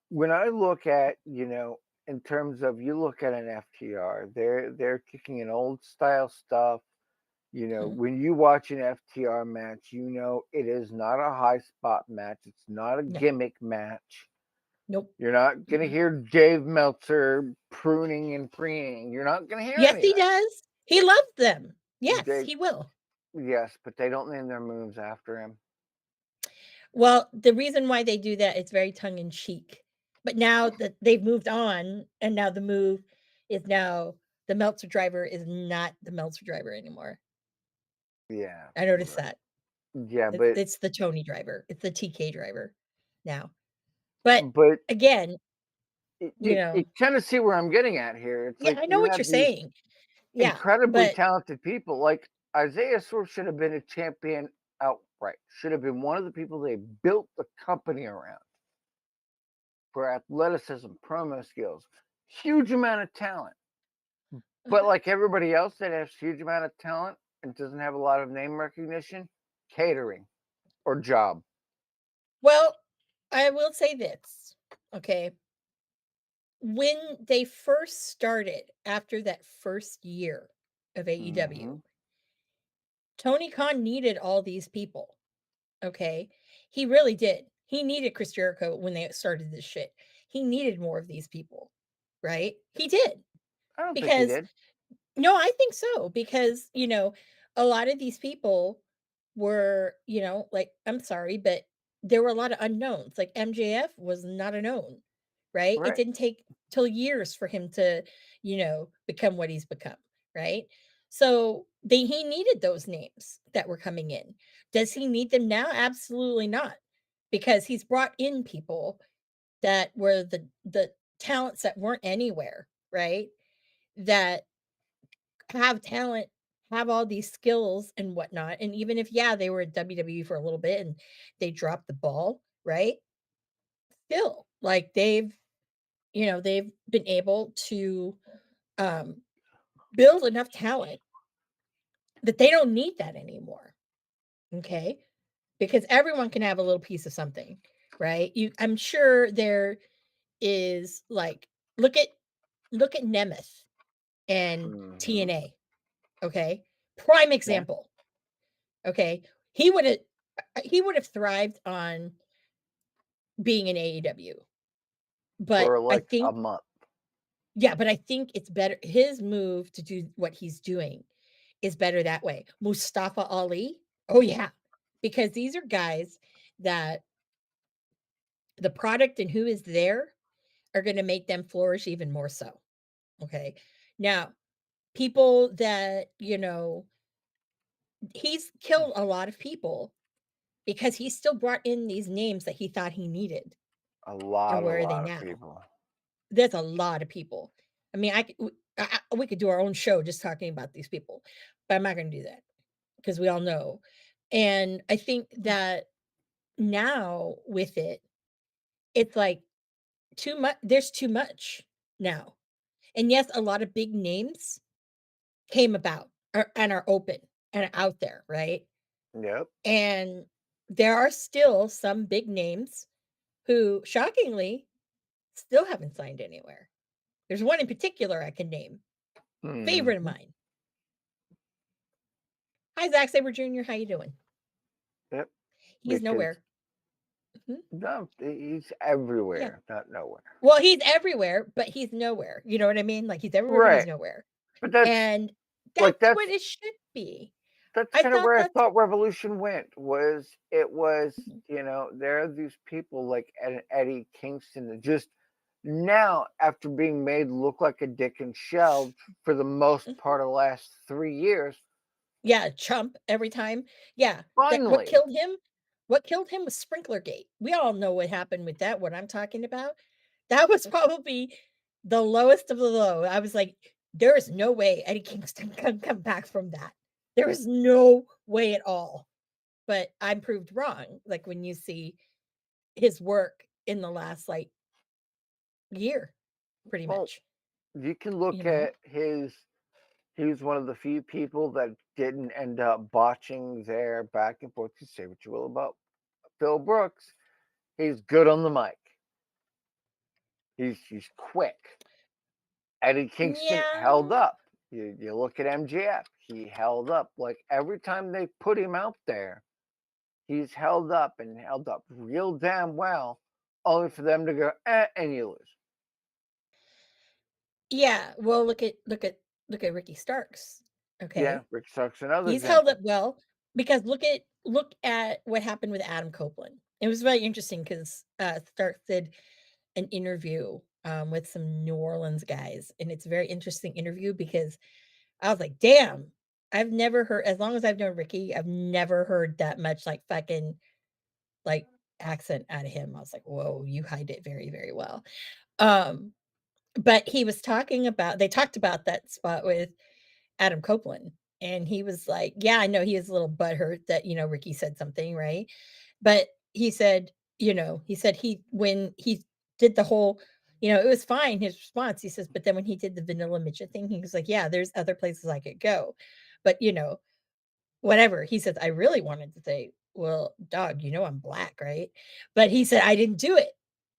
when I look at, in terms of you look at an FTR, they're kicking in old style stuff. Mhm. When you watch an FTR match, it is not a high spot match. It's not a No. gimmick match. Nope. You're not gonna Mm-mm. hear Dave Meltzer pruning and preening. You're not gonna hear Yes, any of he that. does. He loves them. Yes, They he will. Yes, but they don't name their moves after him. Well, the reason why they do that is very tongue in cheek. But now that they've moved on, and now the move is now the Meltzer driver is not the Meltzer driver anymore. Yeah, I noticed right. that. Yeah, but It's the Tony driver. It's the TK driver now. But but again, you you know, kind of see where I'm getting at here. It's yeah, like I know you what you're have these saying. Yeah, incredibly but talented people. Like Isaiah Swerve should have been a champion outright. Should have been one of the people they built the company around for athleticism, promo skills, huge amount of talent. But uh-huh. like everybody else that has huge amount of talent and doesn't have a lot of name recognition, catering or job. Well, I will say this, okay? When they first started after that first year of Hmm. AEW, Tony Khan needed all these people, okay? He really did. He needed Chris Jericho when they started this shit. He needed more of these people, right? He did. I don't think he Because did. no, I think so because, a lot of these people were, like, I'm sorry, but there were a lot of unknowns. Like MJF was not a known, right? It Right. didn't take till years for him to, become what he's become, right? So he needed those names that were coming in. Does he need them now? Absolutely not. Because he's brought in people that were the talents that weren't anywhere, right? That have talent, have all these skills and whatnot, and even if, yeah, they were at WWE for a little bit and they dropped the ball, right? Still, like, they've been able to, um, build enough talent that they don't need that anymore, okay? Because everyone can have a little piece of something, right? I'm sure there is, like, look at Nemeth and Hmm. TNA, okay? Prime Yeah. example. Okay. He would have he would have thrived on being in AEW. But For I like a think month. yeah, but I think it's better his move to do what he's doing is better that way. Mustafa Ali? Oh yeah. Because these are guys that the product and who is there are going to make them flourish even more so. Okay. Now, people that, he's killed a lot of people because he still brought in these names that he thought he needed. And A where are they lot of now? people. There's a lot of people. I mean, we could do our own show just talking about these people, but I'm not gonna do that because we all know. And I think that now with it, it's like too much there's too much now. And yes, a lot of big names came about and are open and are out there, right? Yep. And there are still some big names who shockingly still haven't signed anywhere. There's one in particular I can name, favorite of Hmm. mine. Hi, Zack Sabre Jr. How you doing? Yep. He's Because nowhere. Mhm. no, he's Yeah. everywhere, not nowhere. Well, he's everywhere, but he's nowhere. You know what I mean? Like he's everywhere, but he's Right. nowhere. But that's And like that's what it should be. that's I kind of thought where I that's thought Revolution went. Was Mhm, there are these people like Eddie Kingston that just now, after being made look like a dick and shelved for the most mhm. part of the last 3 years, Yeah, chump every time. Yeah, that finally, what killed him was Sprinkler Gate. We all know what happened with that, what I'm talking about. That was probably the lowest of the low. I was like, there is no way Eddie Kingston can come back from that. There is no way at all. But I'm proved wrong. Like when you see his work in the last like year, pretty well, much, you can you look know? at his. He was one of the few people that didn't end up botching their back and forth. You say what you will about Phil Brooks. He's good on the mic. He's quick. Eddie Kingston held Yeah. up. You look at MJF, he held up. Like every time they put him out there, he's held up real damn well, only for them to go, and you lose. Yeah, well, look at Ricky Starks, Yeah, okay? Rick Stark's another He's held up example. well because look at what happened with Adam Copeland. It was very interesting because Starks did an interview, with some New Orleans guys, and it's a very interesting interview because I was like, "Damn, I've never heard as long as I've known Ricky, I've never heard that much, like, fucking, like, accent out of him." I was like, "Whoa, you hide it very, very well." Um, but he was talking about they talked about that spot with Adam Copeland, and he was like, "Yeah, I know he is a little butthurt that, Ricky said something, right?" But he said, he said when he did the whole it was fine, his response, he says, "But then when he did the vanilla midget thing, he was like, yeah, there's other places I could go. But, whatever." He says, "I really wanted to say, well, dog, I'm black, right?" But he said, "I didn't do it."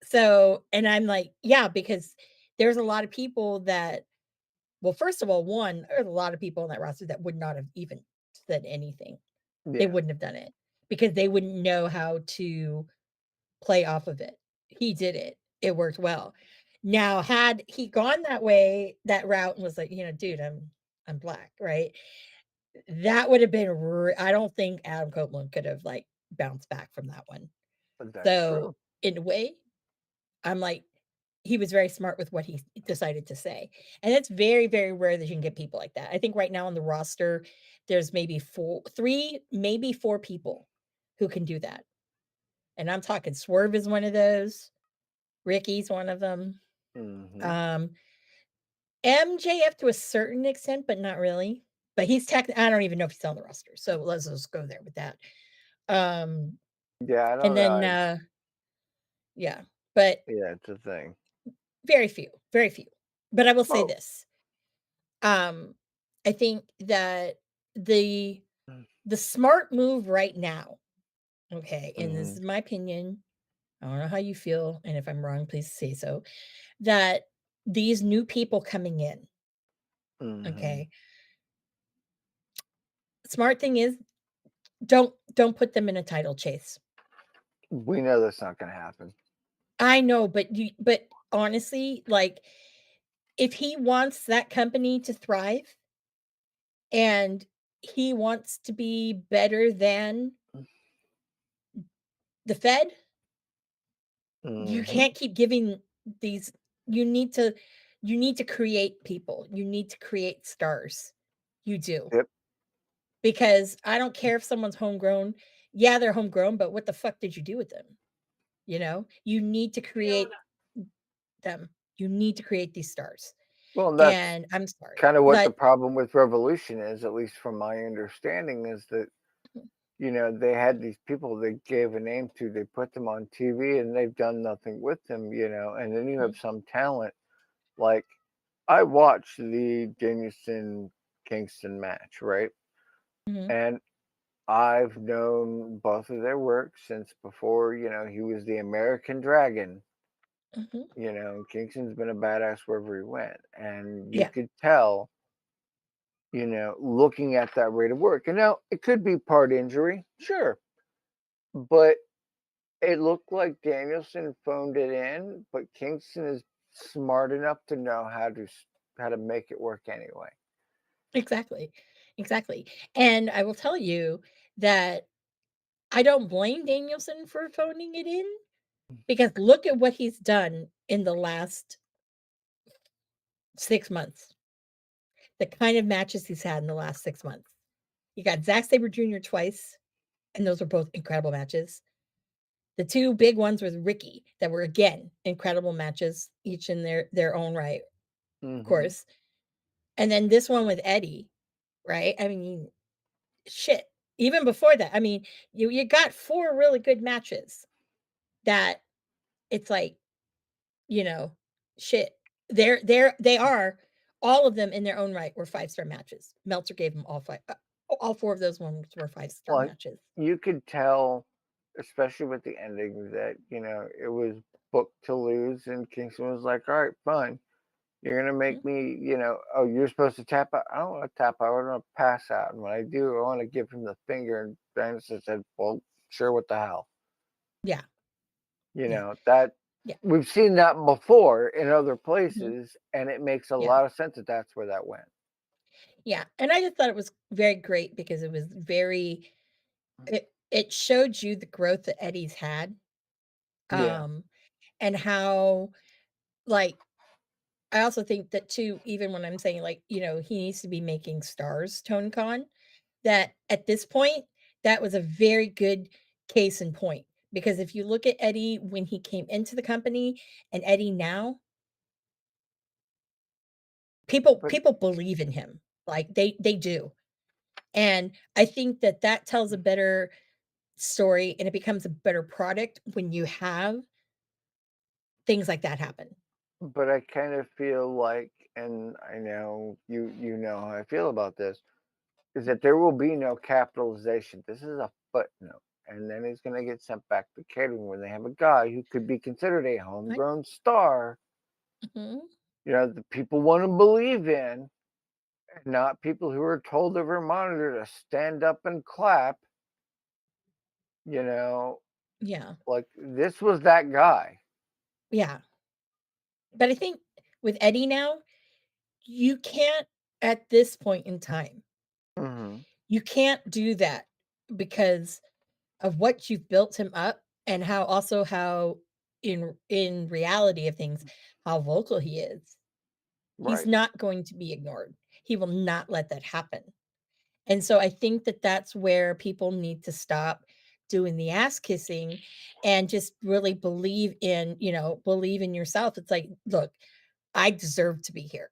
So, and I'm like, yeah, because there's a lot of people that well, first of all, one, there's a lot of people on that roster that would not have even said anything. They Yeah, wouldn't have done it because they wouldn't know how to play off of it. He did it. It worked well. Now, had he gone that way, that route and was like, "Dude, I'm black," right? That would have been I don't think Adam Copeland could have, like, bounced back from that one. but that's So, true. in a way, I'm like, he was very smart with what he decided to say. And it's very, very rare that you can get people like that. I think right now on the roster, there's maybe 3, maybe 4 people who can do that. And I'm talking Swerve is one of those. Ricky's one of them. Hmm. Um, MJF to a certain extent, but not really. But he's I don't even know if he's on the roster. So let's just go there with that. Um, Yeah, I and don't then know. yeah, but Yeah, it's a thing. very few, very few. But I will say Oh, this. Um, I think that the the smart move right now, okay, and this mm-hmm, is my opinion, I don't know how you feel, and if I'm wrong, please say so, that these new people coming in, hmm. okay, smart thing is don't put them in a title chase. We know that's not going to happen. I know, but honestly, like, if he wants that company to thrive and he wants to be better than the Fed, you Hmm. can't keep giving these you need to you need to create people. You need to create stars. You do. Yep. Because I don't care if someone's homegrown. Yeah, they're homegrown, but what the fuck did you do with them? You need to create them. You need to create these stars. Well, that's And I'm sorry, kind of what the but problem with Revolution is, at least from my understanding, is that they had these people they gave a name to, they put them on TV, and they've done nothing with them, and then you have Mhm, some talent. Like, I watched the Danielson Kingston match, right? mhm, And I've known both of their work since before, he was the American Dragon. mhm. Kingston's been a badass wherever he went. And you Yeah, could tell, looking at that rate of work. And now it could be part injury, sure. But it looked like Danielson phoned it in, but Kingston is smart enough to know how to make it work anyway. exactly. Exactly. And I will tell you that I don't blame Danielson for phoning it in because look at what he's done in the last 6 months. The kind of matches he's had in the last 6 months. You got Zack Sabre Jr. twice, and those were both incredible matches. The 2 big ones with Ricky that were, again, incredible matches, each in their own right, of Hmm. course. And then this one with Eddie, right? I mean, shit. Even before that, I mean, you got 4 really good matches that it's like, you know, shit. They are all of them in their own right were 5-star matches. Meltzer gave them all 4 of those ones were 5-star Like, matches. you could tell, especially with the ending, that, it was book to lose, and Kingston was like, "All right, fine. You're gonna Mhm. make me, oh, you're supposed to tap out. I don't want to tap out. I want to pass out. And when I do, I want to give him the finger." And Danielson said, "Well, sure, what the hell?" Yeah. Yeah. That Yeah. we've seen that before in other Mhm. places, and it makes a Yeah. lot of sense that that's where that went. Yeah. And I just thought it was very great because it was very it showed you the growth that Eddie's had, Yeah, um, and how, like, I also think that too, even when I'm saying, like, he needs to be making stars, Tony Khan, that at this point, that was a very good case in point. Because if you look at Eddie when he came into the company and Eddie now, people but people believe in him. Like they do. And I think that that tells a better story and it becomes a better product when you have things like that happen. I kind of feel like, and I know you know how I feel about this, is that there will be no capitalization. This is a footnote. And then he's going to get sent back to catering when they have a guy who could be considered a Right? homegrown star, Mhm. the people want to believe in, and not people who are told over a monitor to stand up and clap. You know, Yeah. like this was that guy. Yeah. But I think with Eddie now, you can't at this point in time, Hmm. you can't do that because of what you've built him up and how in reality of things, how vocal he is. He's Right. not going to be ignored. He will not let that happen. And so I think that that's where people need to stop doing the ass kissing and just really believe in yourself. It's like, look, I deserve to be here.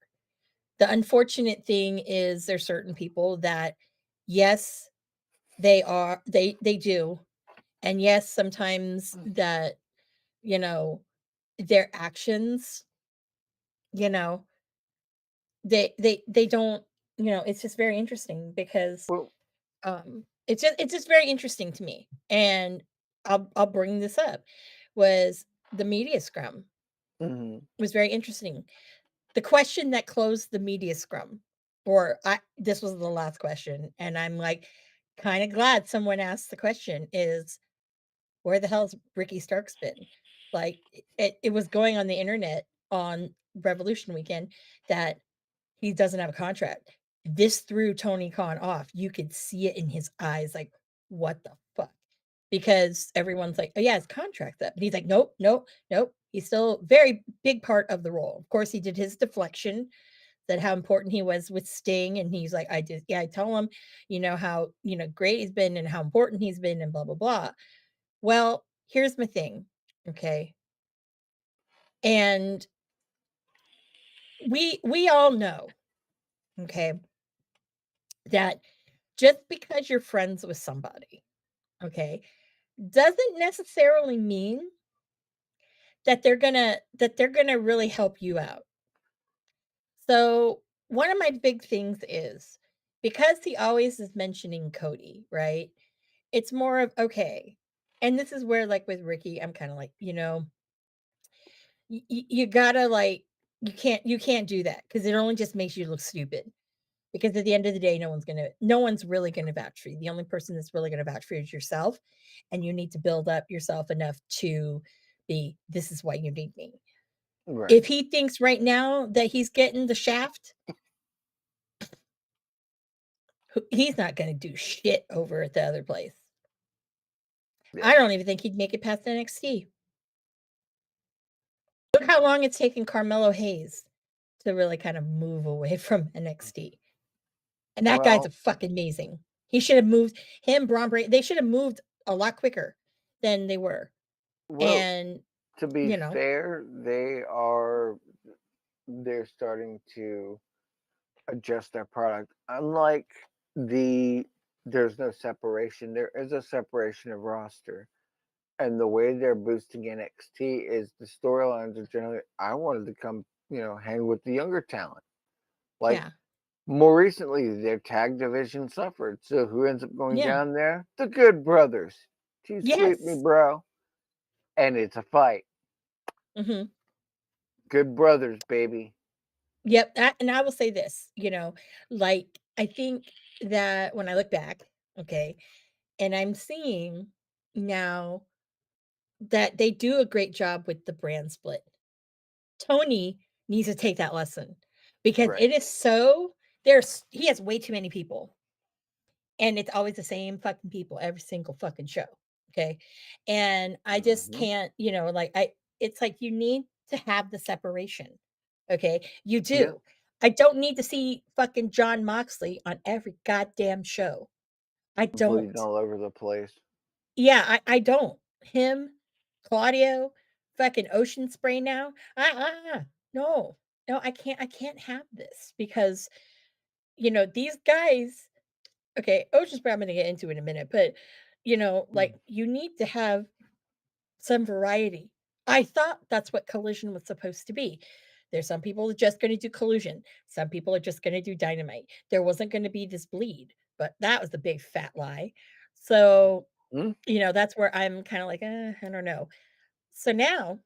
The unfortunate thing is there's certain people that yes, they do. And yes, sometimes that, you know, their actions, you know, they don't, it's just very interesting because Well, it's just very interesting to me. And I'll bring this up was the media scrum hmm was very interesting. The question that closed the media scrum, or I this was the last question, and I'm like kind of glad someone asked the question is where the hell's Ricky Starks been? Like it was going on the internet on Revolution weekend that he doesn't have a contract. This threw Tony Khan off. You could see it in his eyes, like, what the fuck? Because everyone's like, oh yeah, his contract's up. And he's like, nope, nope, nope. He's still a very big part of the role. Of course, he did his deflection, that how important he was with Sting. And he's like, I tell him, how, great he's been and how important he's been and blah, blah, blah. Well, here's my thing. Okay. And we all know, okay, that just because you're friends with somebody, okay, doesn't necessarily mean that they're gonna really help you out. So one of my big things is because he always is mentioning Cody, right? It's more of okay. And this is where, like with Ricky, I'm kind of like, you gotta like you can't do that because it only just makes you look stupid. Because at the end of the day, no one's really gonna vouch for you. The only person that's really gonna vouch for you is yourself, and you need to build up yourself enough to be, "This is why you need me." right. If he thinks right now that he's getting the shaft, he's not gonna do shit over at the other place. I Yeah. don't even think he'd make it past NXT. Look how long it's taken Carmelo Hayes to really kind of move away from NXT. And that guy's a Well, fucking amazing. He should have moved him, Braun Breaker. They should have moved a lot quicker than they were. well, And, to be you know, fair, they're starting to adjust their product. Unlike the there's no separation, there is a separation of roster. And the way they're boosting NXT is the storylines are generally I wanted to come, hang with the younger talent. Like yeah, more recently, their tag division suffered. So who ends up going yeah, down there? The Good Brothers. Too sweet, me yes, bro. And it's a fight. Mhm. Good brothers, baby. Yep, and I will say this, like, I think that when I look back, okay, and I'm seeing now that they do a great job with the brand split. Tony needs to take that lesson because Right. it is so there's he has way too many people, and it's always the same fucking people every single fucking show, okay? And I just Mhm. can't, like, it's like you need to have the separation, okay? You Yeah. do. I don't need to see fucking John Moxley on every goddamn show. I Bleeding don't. all over the place. Yeah, I don't. Him, Claudio, fucking Ocean Spray now. No. No, I can't have this because, these guys okay, Ocean Spray I'm gonna get into in a minute, but, like, Mm. you need to have some variety. I thought that's what Collision was supposed to be. There's some people are just gonna do Collusion. Some people are just gonna do Dynamite. There wasn't gonna be this bleed, but that was the big fat lie. So, Mm. that's where I'm kinda like, I don't know." So now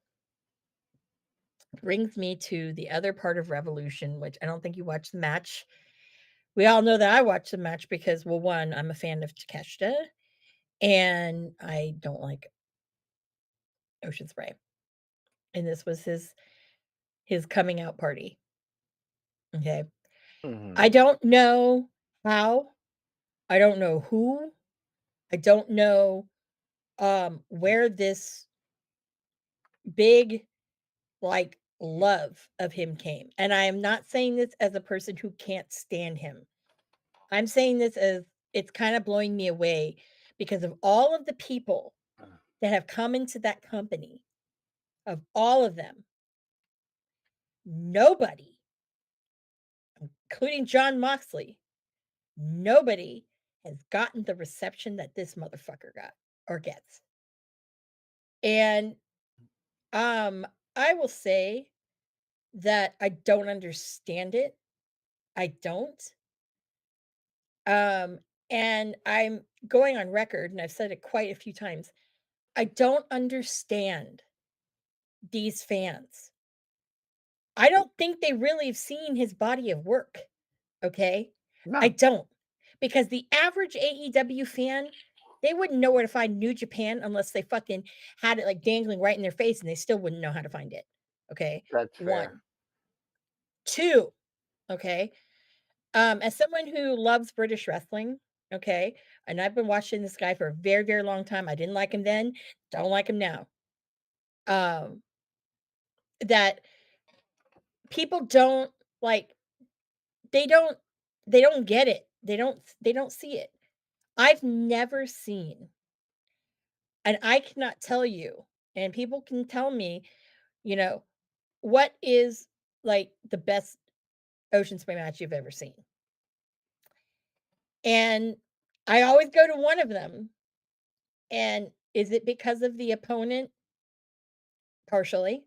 brings me to the other part of Revolution, which I don't think you watched the match. We all know that I watched the match because, well, 1, I'm a fan of Takeshita, and I don't like Ocean Spray, and this was his coming out party, okay? I Mhm. don't know how, I don't know who, I don't know, where this big, like, love of him came, and I am not saying this as a person who can't stand him. I'm saying this as it's kinda blowing me away because of all of the people that have come into that company, of all of them, nobody, including John Moxley, nobody has gotten the reception that this motherfucker got or gets. And, um, I will say that I don't understand it. I don't. Um, and I'm going on record, and I've said it quite a few times. I don't understand these fans. I don't think they really have seen his body of work, okay? I No, don't. Because the average AEW fan, they wouldn't know where to find New Japan unless they fucking had it, like, dangling right in their face, and they still wouldn't know how to find it, okay? that's fair. 1. 2, okay? As someone who loves British wrestling, okay, and I've been watching this guy for a very, very long time. I didn't like him then, don't like him now. Um, that people don't like they don't they don't get it. They don't see it. I've never seen, and I cannot tell you, and people can tell me, you know, what is like the best Ocean Spray match you've ever seen. And I always go to one of them. And is it because of the opponent? Partially,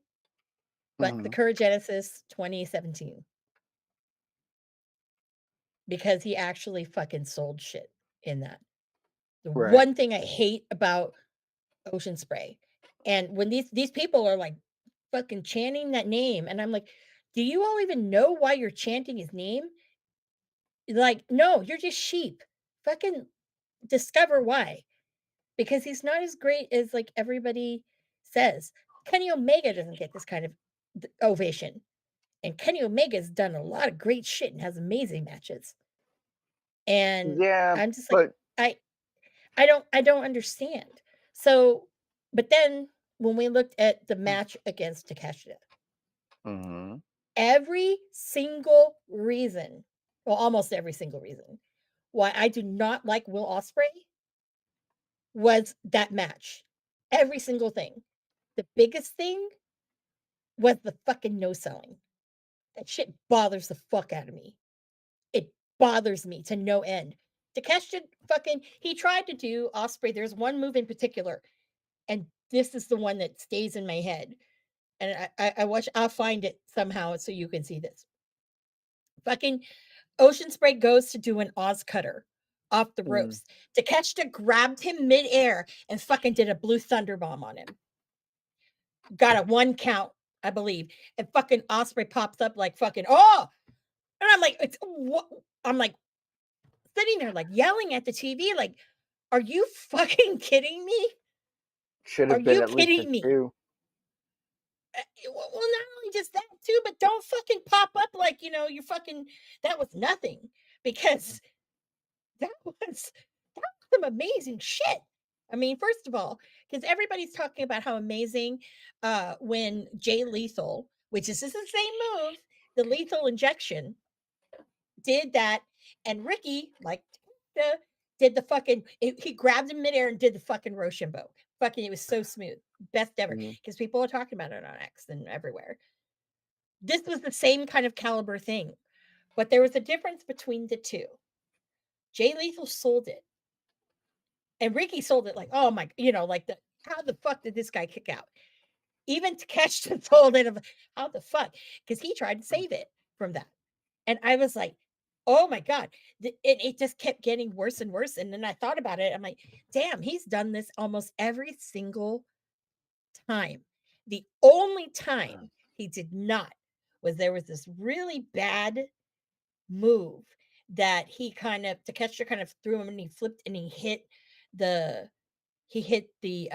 but the Mhm. Courage Genesis 2017, because he actually fucking sold shit in that. The Right. one thing I hate about Ocean Spray, and when these people are like fucking chanting that name, and I'm like, do you all even know why you're chanting his name? Like, no, you're just sheep. Fucking discover why. Because he's not as great as like everybody says. Kenny Omega doesn't get this kind of ovation. And Kenny Omega's done a lot of great shit and has amazing matches. And Yeah, I'm just like, but I I don't understand. So, but then when we looked at the match against Takeshita, mhm. every single reason, well, almost every single reason why I do not like Will Ospreay was that match. Every single thing. The biggest thing was the fucking no selling. That shit bothers the fuck out of me. It bothers me to no end. Takeshita fucking he tried to do Osprey. There's one move in particular, and this is the one that stays in my head. And I watch. I'll find it somehow so you can see this. Fucking Ocean Spray goes to do an Oz cutter off the Mm. ropes. Takeshita grabbed him midair and fucking did a blue thunder bomb on him. got a 1 count, I believe, and fucking Osprey pops up like fucking, "Oh!" And I'm like, "It's what?" I'm like sitting there like yelling at the TV like, "Are you fucking kidding me? Should Are have been you at least a kidding me?" 2. Well, not only just that too, but don't fucking pop up like, you fucking that was nothing because that was some amazing shit. I mean, first of all, because everybody's talking about how amazing when Jay Lethal, which is the same move, the lethal injection, did that, and Ricky, like, the did the fucking he grabbed him midair and did the fucking Rochambeau. Fucking, it was so smooth, best ever. Mhm. Because people are talking about it on X and everywhere. This was the same kind of caliber thing, but there was a difference between the two. Jay Lethal sold it, and Ricky sold it like, oh my, like the how the fuck did this guy kick out? Even Takeshita told it of how the fuck because he tried to save it from that. And I was like, "Oh my god." It just kept getting worse and worse, and then I thought about it, I'm like, "Damn, he's done this almost every single time." The only time he did not was there was this really bad move that Takeshita kind of threw him and he flipped and the he hit the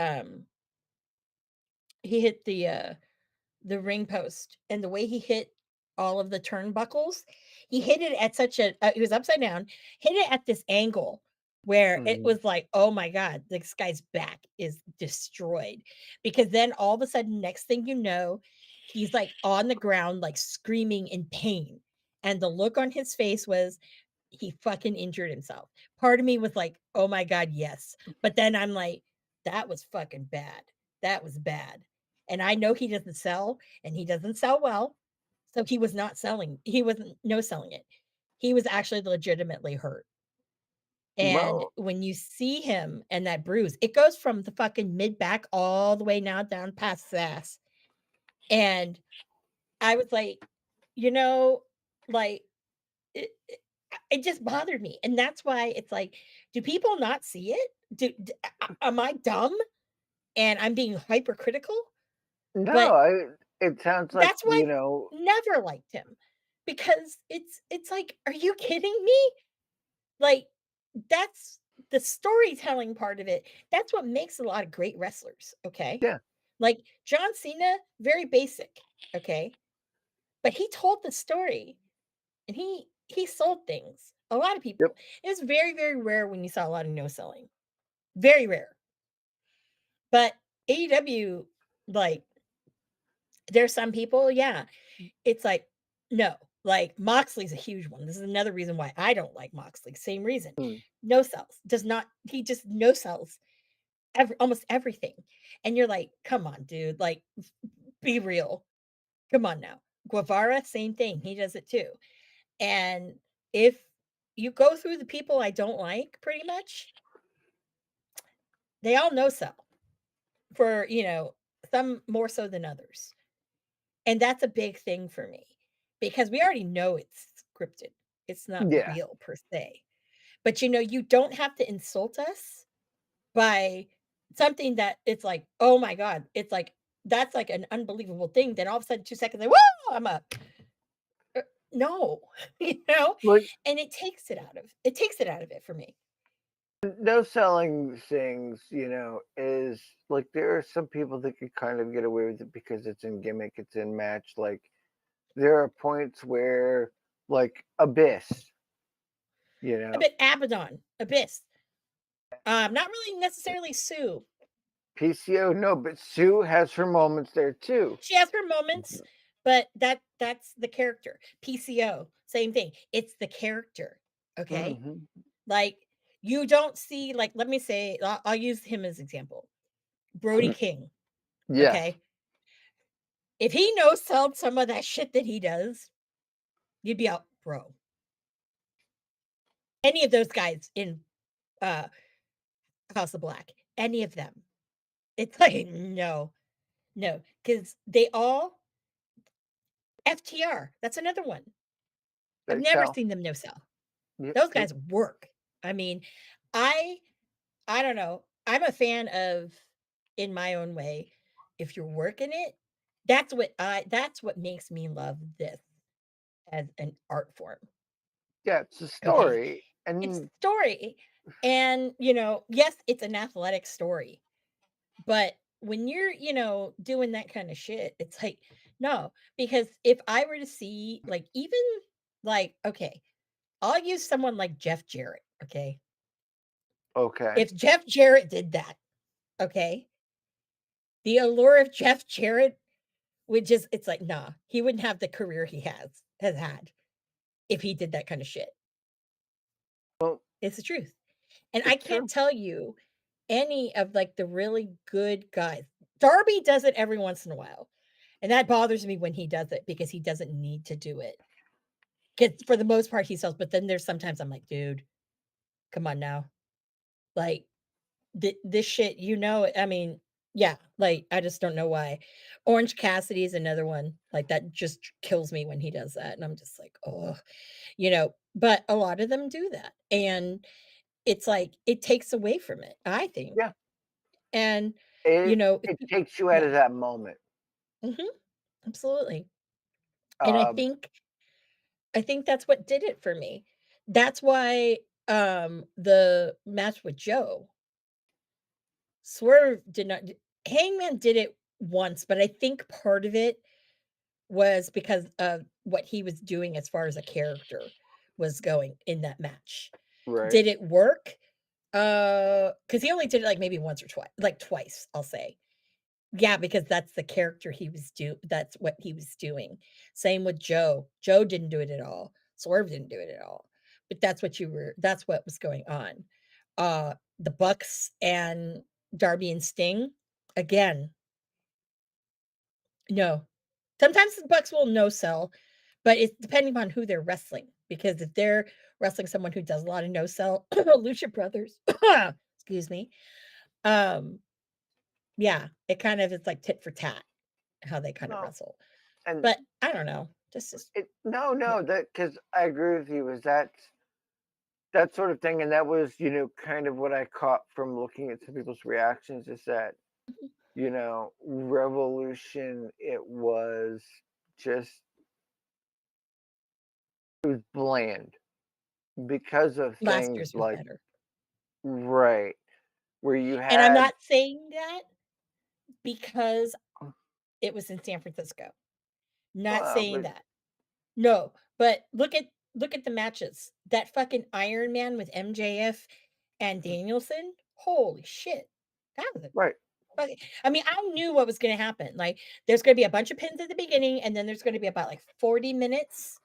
ring post, and the way he hit all of the turnbuckles, he hit it at such a he was upside down, hit it at this angle where it Mhm. was like, "Oh my god, this guy's back is destroyed." Because then all of a sudden, next thing you know, he's like on the ground, like screaming in pain. And the look on his face was he fucking injured himself. Part of me was like, "Oh my god, yes." But then I'm like, "That was fucking bad. That was bad." And I know he doesn't sell, and he doesn't sell well, so he was not selling he wasn't no selling it. He was actually legitimately hurt, and Well, when you see him and that bruise, it goes from the fucking mid-back all the way now down past his ass, and I was like, you know, like, it just bothered me, and that's why it's like, do people not see it? Am I dumb and I'm being hypercritical? no, But it sounds like, that's why I never liked him because it's like, are you kidding me? Like, that's the storytelling part of it. That's what makes a lot of great wrestlers, okay? yeah, Like John Cena, very basic, okay? But he told the story and he sold things. A lot of yep, people. It was very, very rare when you saw a lot of no selling. Very rare. But AEW, like, there's some people, yeah, it's like, no, like Moxley's a huge one. This is another reason why I don't like Moxley. Same reason. mm, No sells. Does not he just no sells almost everything. And you're like, come on, dude. Like, be real. Come on now. Guevara, same thing. He does it too. And if you go through the people I don't like, pretty much, they all no sell for, some more so than others. And that's a big thing for me because we already know it's scripted. It's not yeah. real per se. But you don't have to insult us by something that it's like, "Oh my god." It's like that's like an unbelievable thing. Then all of a sudden 2 seconds like, "Whoa, I'm up." No, you know? Like, And it takes it out of it for me. no selling things, is like there are some people that could kind of get away with it because it's in gimmick, it's in match. Like there are points where, like Abyss, you A know, bit Abaddon, Abyss, not really necessarily Sue. PCO, no, but Sue has her moments there too. She has her moments, but that's the character. PCO, same thing. It's the character, okay? Hmm. Like, you don't see like, let me say, I'll use him as example. Brody King, Yes, okay? If he no sold some of that shit that he does, you'd be out, "Bro." Any of those guys in, uh, House of Black, any of them. It's like, no, no, because they all FTR, that's another one. I've they never sell. seen them no sell. Yep, Those yep. guys work. I mean, I I don't know. I'm a fan of, in my own way, if you're working it, that's what makes me love this as an art form, Yeah, it's a okay? story, It's and story, and, yes, it's an athletic story, but when you're, doing that kinda shit, it's like, no, because if I were to see, like, even, like, okay, I'll use someone like Jeff Jarrett, okay? okay. If Jeff Jarrett did that, okay, the allure of Jeff Jarrett would just it's like, nah, he wouldn't have the career he has had if he did that kinda shit. Well, It's the truth. And I it's can't true. tell you any of, like, the really good guys. Darby does it every once in a while, and that bothers me when he does it because he doesn't need to do it. 'Cause for the most part, he sells, but then there's sometimes I'm like, "Dude, come on now." Like, this shit, I mean, yeah, like, I just don't know why. Orange Cassidy is another one, like, that just kills me when he does that, and I'm just like, oh, but a lot of them do that, and it's like, it takes away from it, I think, Yeah, and, it if it you takes you out yeah, of that moment. mhm, absolutely, and I Um, think I think that's what did it for me. That's why, the match with Joe, Swerve did not d Hangman did it once, but I think part of it was because of what he was doing as far as a character was going in that match. right, Did it work? Because he only did it, like, maybe once or twice, like, twice, I'll say. Yeah, because that's what he was doing. Same with Joe. Joe didn't do it at all. Swerve didn't do it at all. But that's what was going on. The Bucks and Darby and Sting, again, no. Sometimes the Bucks will no sell, but it's depending on who they're wrestling. Because if they're wrestling someone who does a lot of no sell, Lucha Brothers, excuse me. Um, yeah, it kind of is like tit for tat how they kind of no, wrestle. and But I don't know. This is no, yeah. no, that because I agree with you. Is that sort of thing, and that was kind of what I caught from looking at some people's reactions. Is that Mhm. Revolution? It was just bland because of Last things year's was like better. right where you And I'm had not saying that because it was in San Francisco. Not saying but that. No, but look at the matches. That fucking Iron Man with MJF and Danielson. Holy shit. That was a right, fucking I mean, I knew what was gonna happen. Like, there's gonna be a bunch of pins at the beginning, and then there's gonna be about like 40 minutes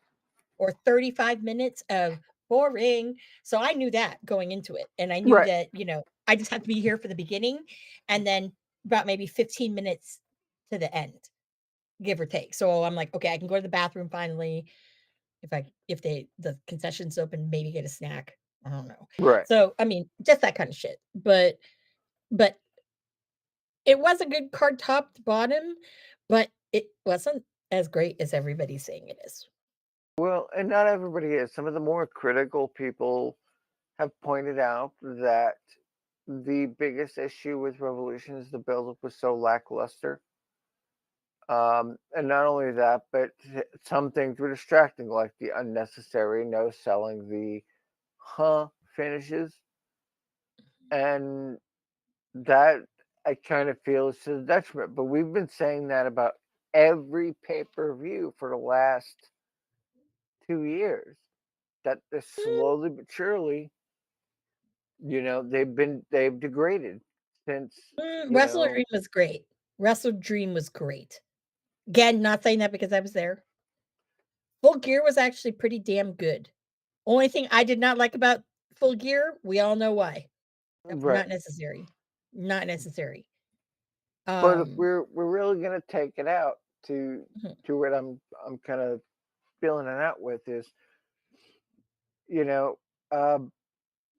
or 35 minutes of boring. So I knew that going into it. And I knew right, that, I just have to be here for the beginning and then about maybe 15 minutes to the end, give or take. So I'm like, okay, I can go to the bathroom finally. If the concessions open, maybe get a snack. I don't know. right. So I mean, just that kind of shit. But it was a good card top to bottom, but it wasn't as great as everybody's saying it is. Well, and not everybody is. Some of the more critical people have pointed out that the biggest issue with Revolution is the buildup was so lackluster. And not only that, but some things were distracting, like the unnecessary no selling the finishes. And that I kind of feel is to the detriment. But we've been saying that about every pay per view for the last 2 years. That is Mm, slowly but surely, they've degraded since, you Wrestle know, Dream was great. Wrestle Dream was great. Again, not saying that because I was there. Full Gear was actually pretty damn good. Only thing I did not like about Full Gear, we all know why. right. Not necessary. Not necessary. But if Um, we're really gonna take it out to mhm. what I'm kind of feeling it out with is, you know, um,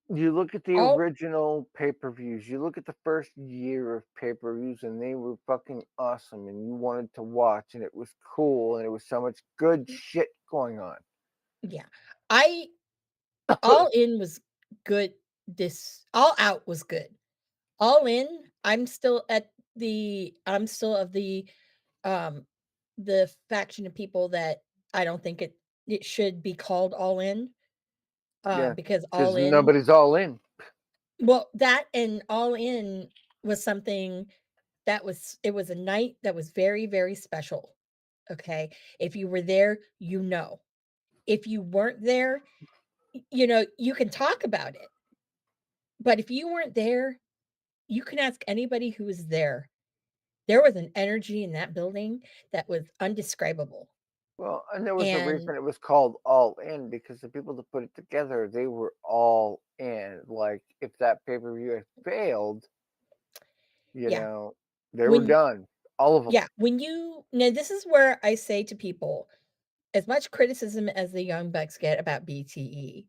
you look at the All original pay-per-views, you look at the first year of pay-per-views, and they were fucking awesome, and you wanted to watch, and it was cool, and it was so much good shit going on. yeah. I All In was good. This All Out was good. All In, I'm still at of um, the faction of people that I don't think it should be called All In, Yeah, because because All In nobody's all in. well, that and All In was something that was it was a night that was very, very special, okay? If you were there, you know. If you weren't there, you can talk about it, but if you weren't there, you can ask anybody who was there. There was an energy in that building that was undescribable, Well, and there was a and reason it was called All In because the people that put it together, they were all in. Like, if that pay-per-view had failed, you yeah, know, they were when done. All of them. yeah, when you now this is where I say to people, as much criticism as the Young Bucks get about BTE,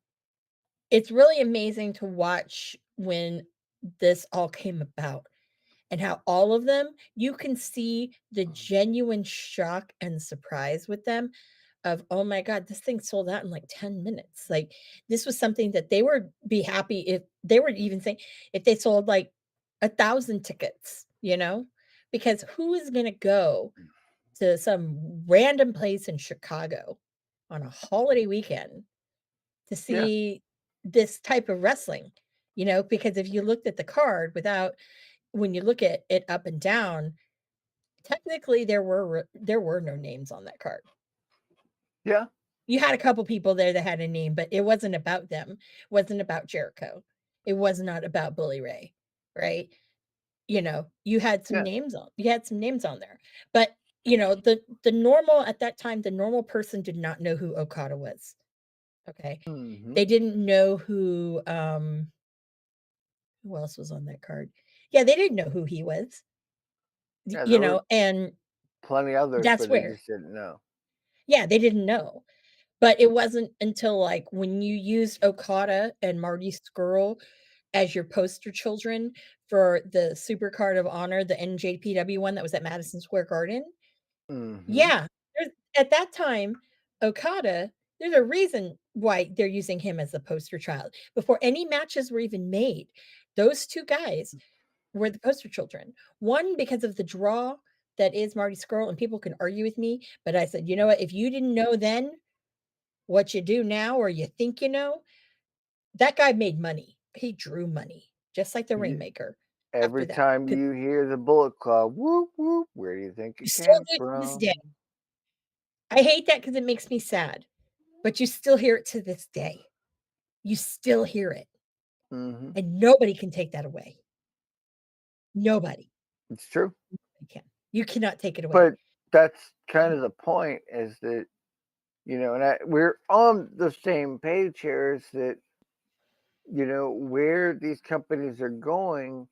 it's really amazing to watch when this all came about and how all of them you can see the genuine shock and surprise with them of, "Oh my god, this thing sold out in, like, 10 minutes." Like, this was something that they would be happy if they were even saying if they sold, like, 1,000 tickets, you know? Because who is gonna go to some random place in Chicago on a holiday weekend to Yeah. see this type of wrestling, because if you looked at the card without when you look at it up and down, technically there were no names on that card. Yeah. You had a couple people there that had a name, but it wasn't about them. It wasn't about Jericho. It was not about Bully Ray, right? Yeah. You had some names on there. But, the normal at that time, the normal person did not know who Okada was. Okay. Hmm. They didn't know who else was on that card. Yeah, they didn't know who he was. Yeah, there were And plenty others, that's but they where just didn't know. yeah, they didn't know. But it wasn't until, like, when you used Okada and Marty Scurll as your poster children for the Super Card of Honor, the NJPW one that was at Madison Square Garden. Hmm. Yeah, there's at that time, Okada, there's a reason why they're using him as the poster child. Before any matches were even made, those 2 guys were the poster children. One, because of the draw that is Marty Scurll, and people can argue with me, but I said, "You know what? If you didn't know then what you do now or you think you know, that guy made money. He drew money, just like the Rainmaker after Every that. time 'Cause you hear the Bullet Club, whoop whoop, where do you think you it still came do it to this day. from? I hate that because it makes me sad, but you still hear it to this day. You still hear it, Hmm. and nobody can take that away. Nobody It's true. can. You cannot take it away. But that's kind of the point is that, and we're on the same page here is that, where these companies are going,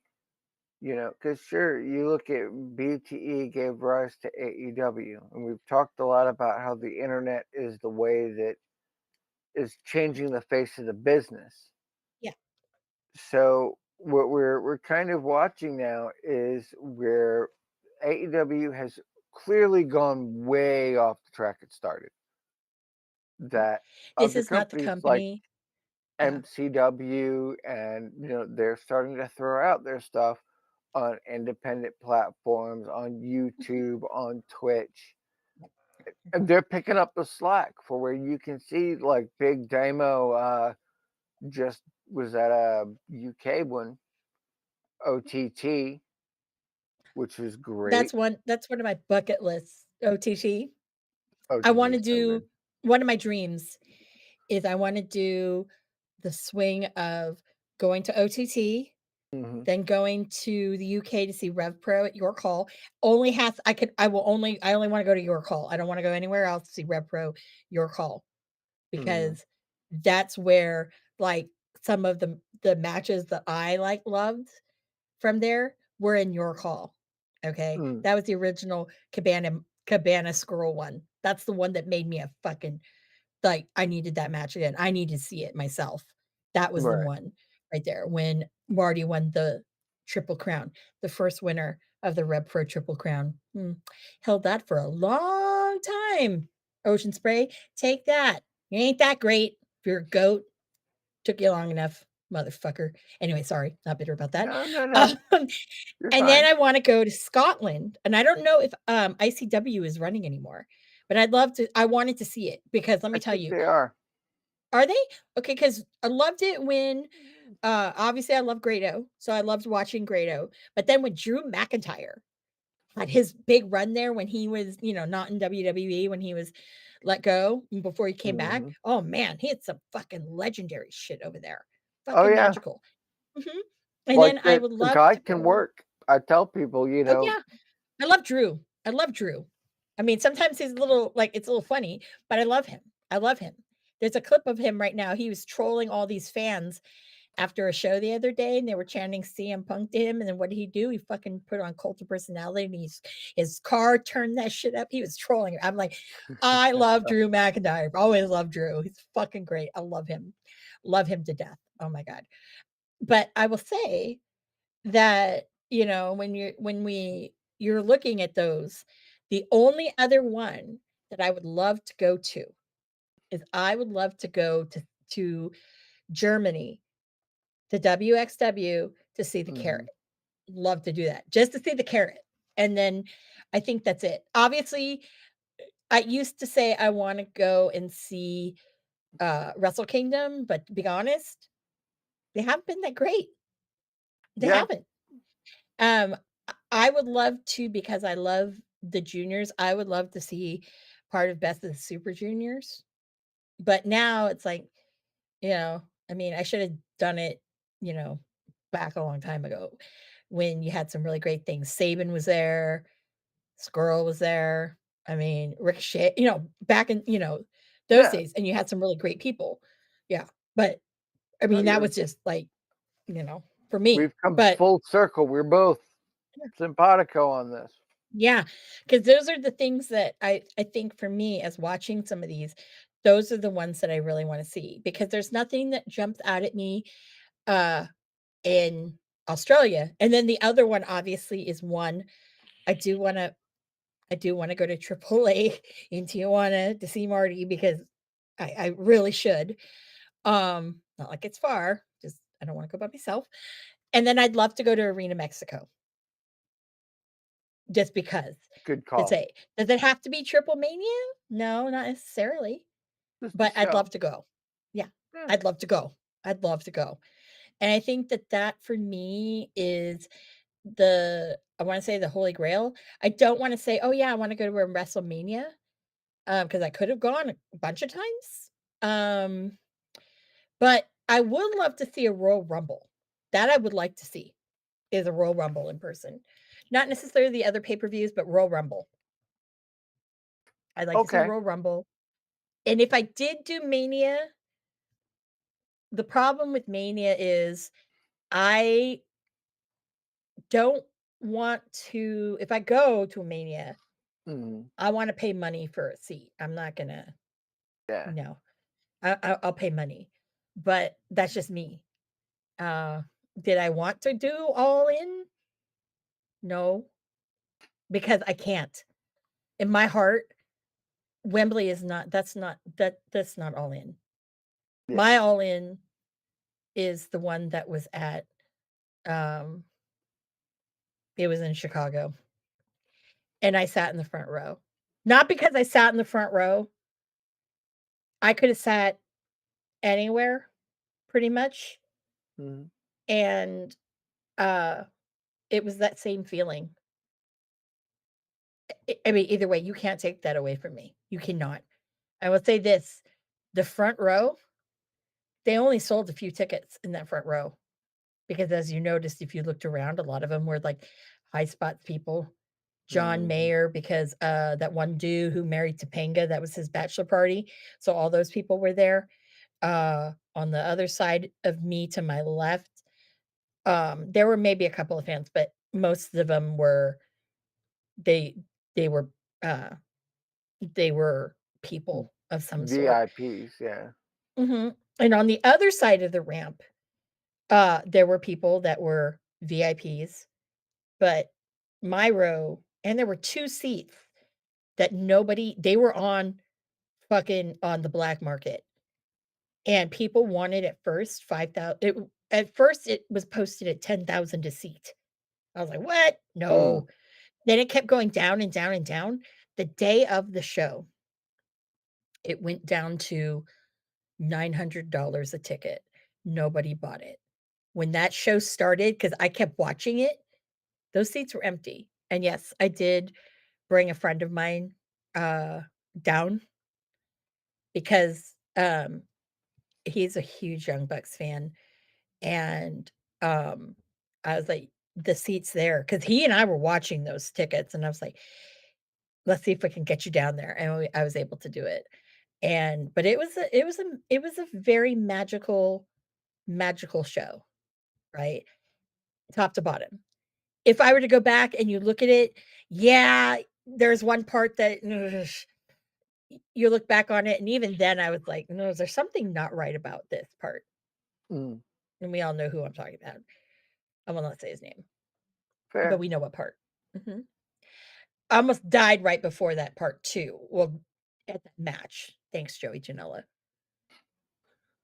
because sure, you look at BTE gave rise to AEW, and we've talked a lot about how the internet is the way that is changing the face of the business. Yeah. So what we're kind of watching now is where AEW has clearly gone way off the track it started. That This other is not the companies like company. Yeah. MCW and they're starting to throw out their stuff on independent platforms, on YouTube, on Twitch. And they're picking up the slack for where you can see like Big Damo just was at a UK one, OTT, which was great. That's one of my bucket lists, OTT. I OTT wanna is so do good. one of my dreams is I wanna do the swing of going to OTT, Hmm. then going to the UK to see Rev Pro at York Hall. I only wanna go to York Hall. I don't wanna go anywhere else to see Rev Pro, York Hall, Hmm. because that's where, like, some of the matches that I, like, loved from there were in York Hall, okay? Mm. That was the original Cabana Squirrel one. That's the one that made me a fucking like, I needed that match again. I need to see it myself. That was the Right. one right there when Marty won the Triple Crown, the first winner of the Rev Pro Triple Crown. Held that for a long time. Ocean Spray, take that. You ain't that great. If you're a goat, took you long enough. motherfucker. Anyway, sorry, not bitter about that. No, no, Um, no. You're and then fine. I wanna go to Scotland, and I don't know if, ICW is running anymore, but I wanted to see it because let I me tell think you. they are. Are they? Okay, because I loved it when, obviously, I love Grado, so I loved watching Grado, but then when Drew McIntyre had his big run there when he was, not in WWE, when he was let go and before he came back, Mhm. oh, man, he had some fucking legendary shit over there. Oh, Fucking yeah. magical. Mhm. And Like, then I would the love guy to can go. work. I tell people, Oh, yeah. I love Drew. I love Drew. I mean, sometimes he's a little like it's a little funny, but I love him. I love him. There's a clip of him right now. He was trolling all these fans after a show the other day, and they were chanting CM Punk to him. And then what did he do? He fucking put on Cult of Personality, and his car turned that shit up. He was trolling. I'm like, I love Drew McIntyre. I've always loved Drew. He's fucking great. I love him to death. Oh my god. But I will say that, you're looking at those, the only other one that I would love to go to is I would love to go to Germany, the WXW to see the Carrot. Mhm. Love to do that, just to see the Carrot, and then I think that's it. Obviously, I used to say I wanna go and see, Wrestle Kingdom, but to be honest, they haven't been that great. They Yeah. haven't. Um, I would love to because I love the juniors, I would love to see part of Best of the Super Juniors, but now it's like, I mean, I should have done it, you know, back a long time ago when you had some really great things. Sabin was there, Squirrel was there. I mean, Ricochet, back in, those Yeah. days, and you had some really great people. Yeah, but I No, mean, that you're was just like, for me, we've come but full circle. We're both simpatico on this. yeah, because those are the things that I think for me as watching some of these, those are the ones that I really wanna see because there's nothing that jumps out at me, uh, in Australia, and then the other one obviously is one I do wanna I do wanna go to AAA in Tijuana to see Marty because I really should, not like it's far, just I don't wanna go by myself, and then I'd love to go to Arena Mexico. Just because. Good To call. say, does it have to be Triple Mania? No, not necessarily, Just the but I'd love show. to go. Yeah, Yeah. I'd love to go. I'd love to go. And I think that that for me is I wanna say the Holy Grail. I don't wanna say, "Oh, yeah, I wanna go to a WrestleMania," because I could have gone a bunch of times. Um, but I would love to see a Royal Rumble. That I would like to see, is a Royal Rumble in person. Not necessarily the other pay-per-views, but Royal Rumble. I'd like to see Okay. Royal Rumble. And if I did do Mania, the problem with Mania is I don't want to if I go to a Mania, Mhm. I wanna pay money for a seat. I'm not gonna Yeah. no. I'll pay money, but that's just me. Uh, did I want to do all in? No, because I can't. In my heart, Wembley is not that's not all in. Yeah. My all in is the one that was at, um it was in Chicago. And I sat in the front row. Not because I sat in the front row. I could have sat anywhere pretty much, Mhm. and, uh, it was that same feeling. I mean, either way, you can't take that away from me. You cannot. I will say this, the front row, they only sold a few tickets in that front row because as you noticed, if you looked around, a lot of them were, like, high spots people. John Mhm. Mayer because, that one dude who married Topanga, that was his bachelor party, so all those people were there. On the other side of me to my left, there were maybe a couple of fans, but most of them were they they were, uh, they were people of some sort. VIPs, yeah. Mhm, and on the other side of the ramp, there were people that were VIPs, but my row and there were 2 seats that nobody they were on fucking on the black market, and people wanted at first 5,000. At first, it was posted at 10,000 a seat. I was like, "What? Mm, No." Then it kept going down and down and down. The day of the show, it went down to $900 a ticket. Nobody bought it. When that show started, because I kept watching it, those seats were empty. And yes, I did bring a friend of mine, uh, down because, he's a huge Young Bucks fan, and, um, I was like, "The seat's there," because he and I were watching those tickets, and I was like, "Let's see if we can get you down there," and I was able to do it. And but it was a very magical show, right? Top to bottom. If I were to go back and you look at it, yeah, there's one part that you look back on it, and even then I was like, "No, there's something not right about this part." mm, And we all know who I'm talking about. I will not say his name, but fair. we know what part. Mhm. I almost died right before that part too. Well, at that match. Thanks, Joey Janela.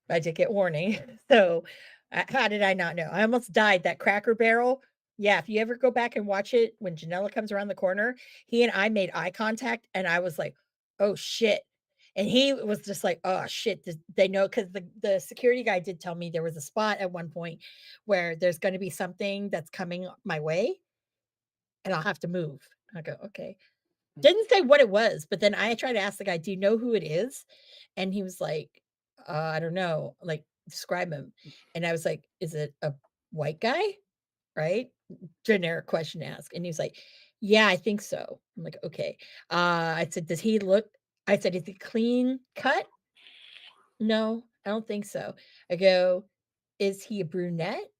I did get warning. So, how did I not know? I almost died. That Cracker Barrel. Yeah, if you ever go back and watch it, when Janela comes around the corner, he and I made eye contact, and I was like, "Oh shit!" And he was just like, "Oh shit!" They know because the security guy did tell me there was a spot at one point where there's going to be something that's coming my way, and I'll have to move. I go, "Okay." Didn't say what it was, but then I tried to ask the guy, "Do you know who it is?" And he was like, I don't know, like, describe him." And I was like, "Is it a white guy?" Right? Generic question to ask. And he was like, "Yeah, I think so." I'm like, "Okay." I said, "Does he look" I said, "Is he clean cut?" "No, I don't think so." I go, "Is he a brunette?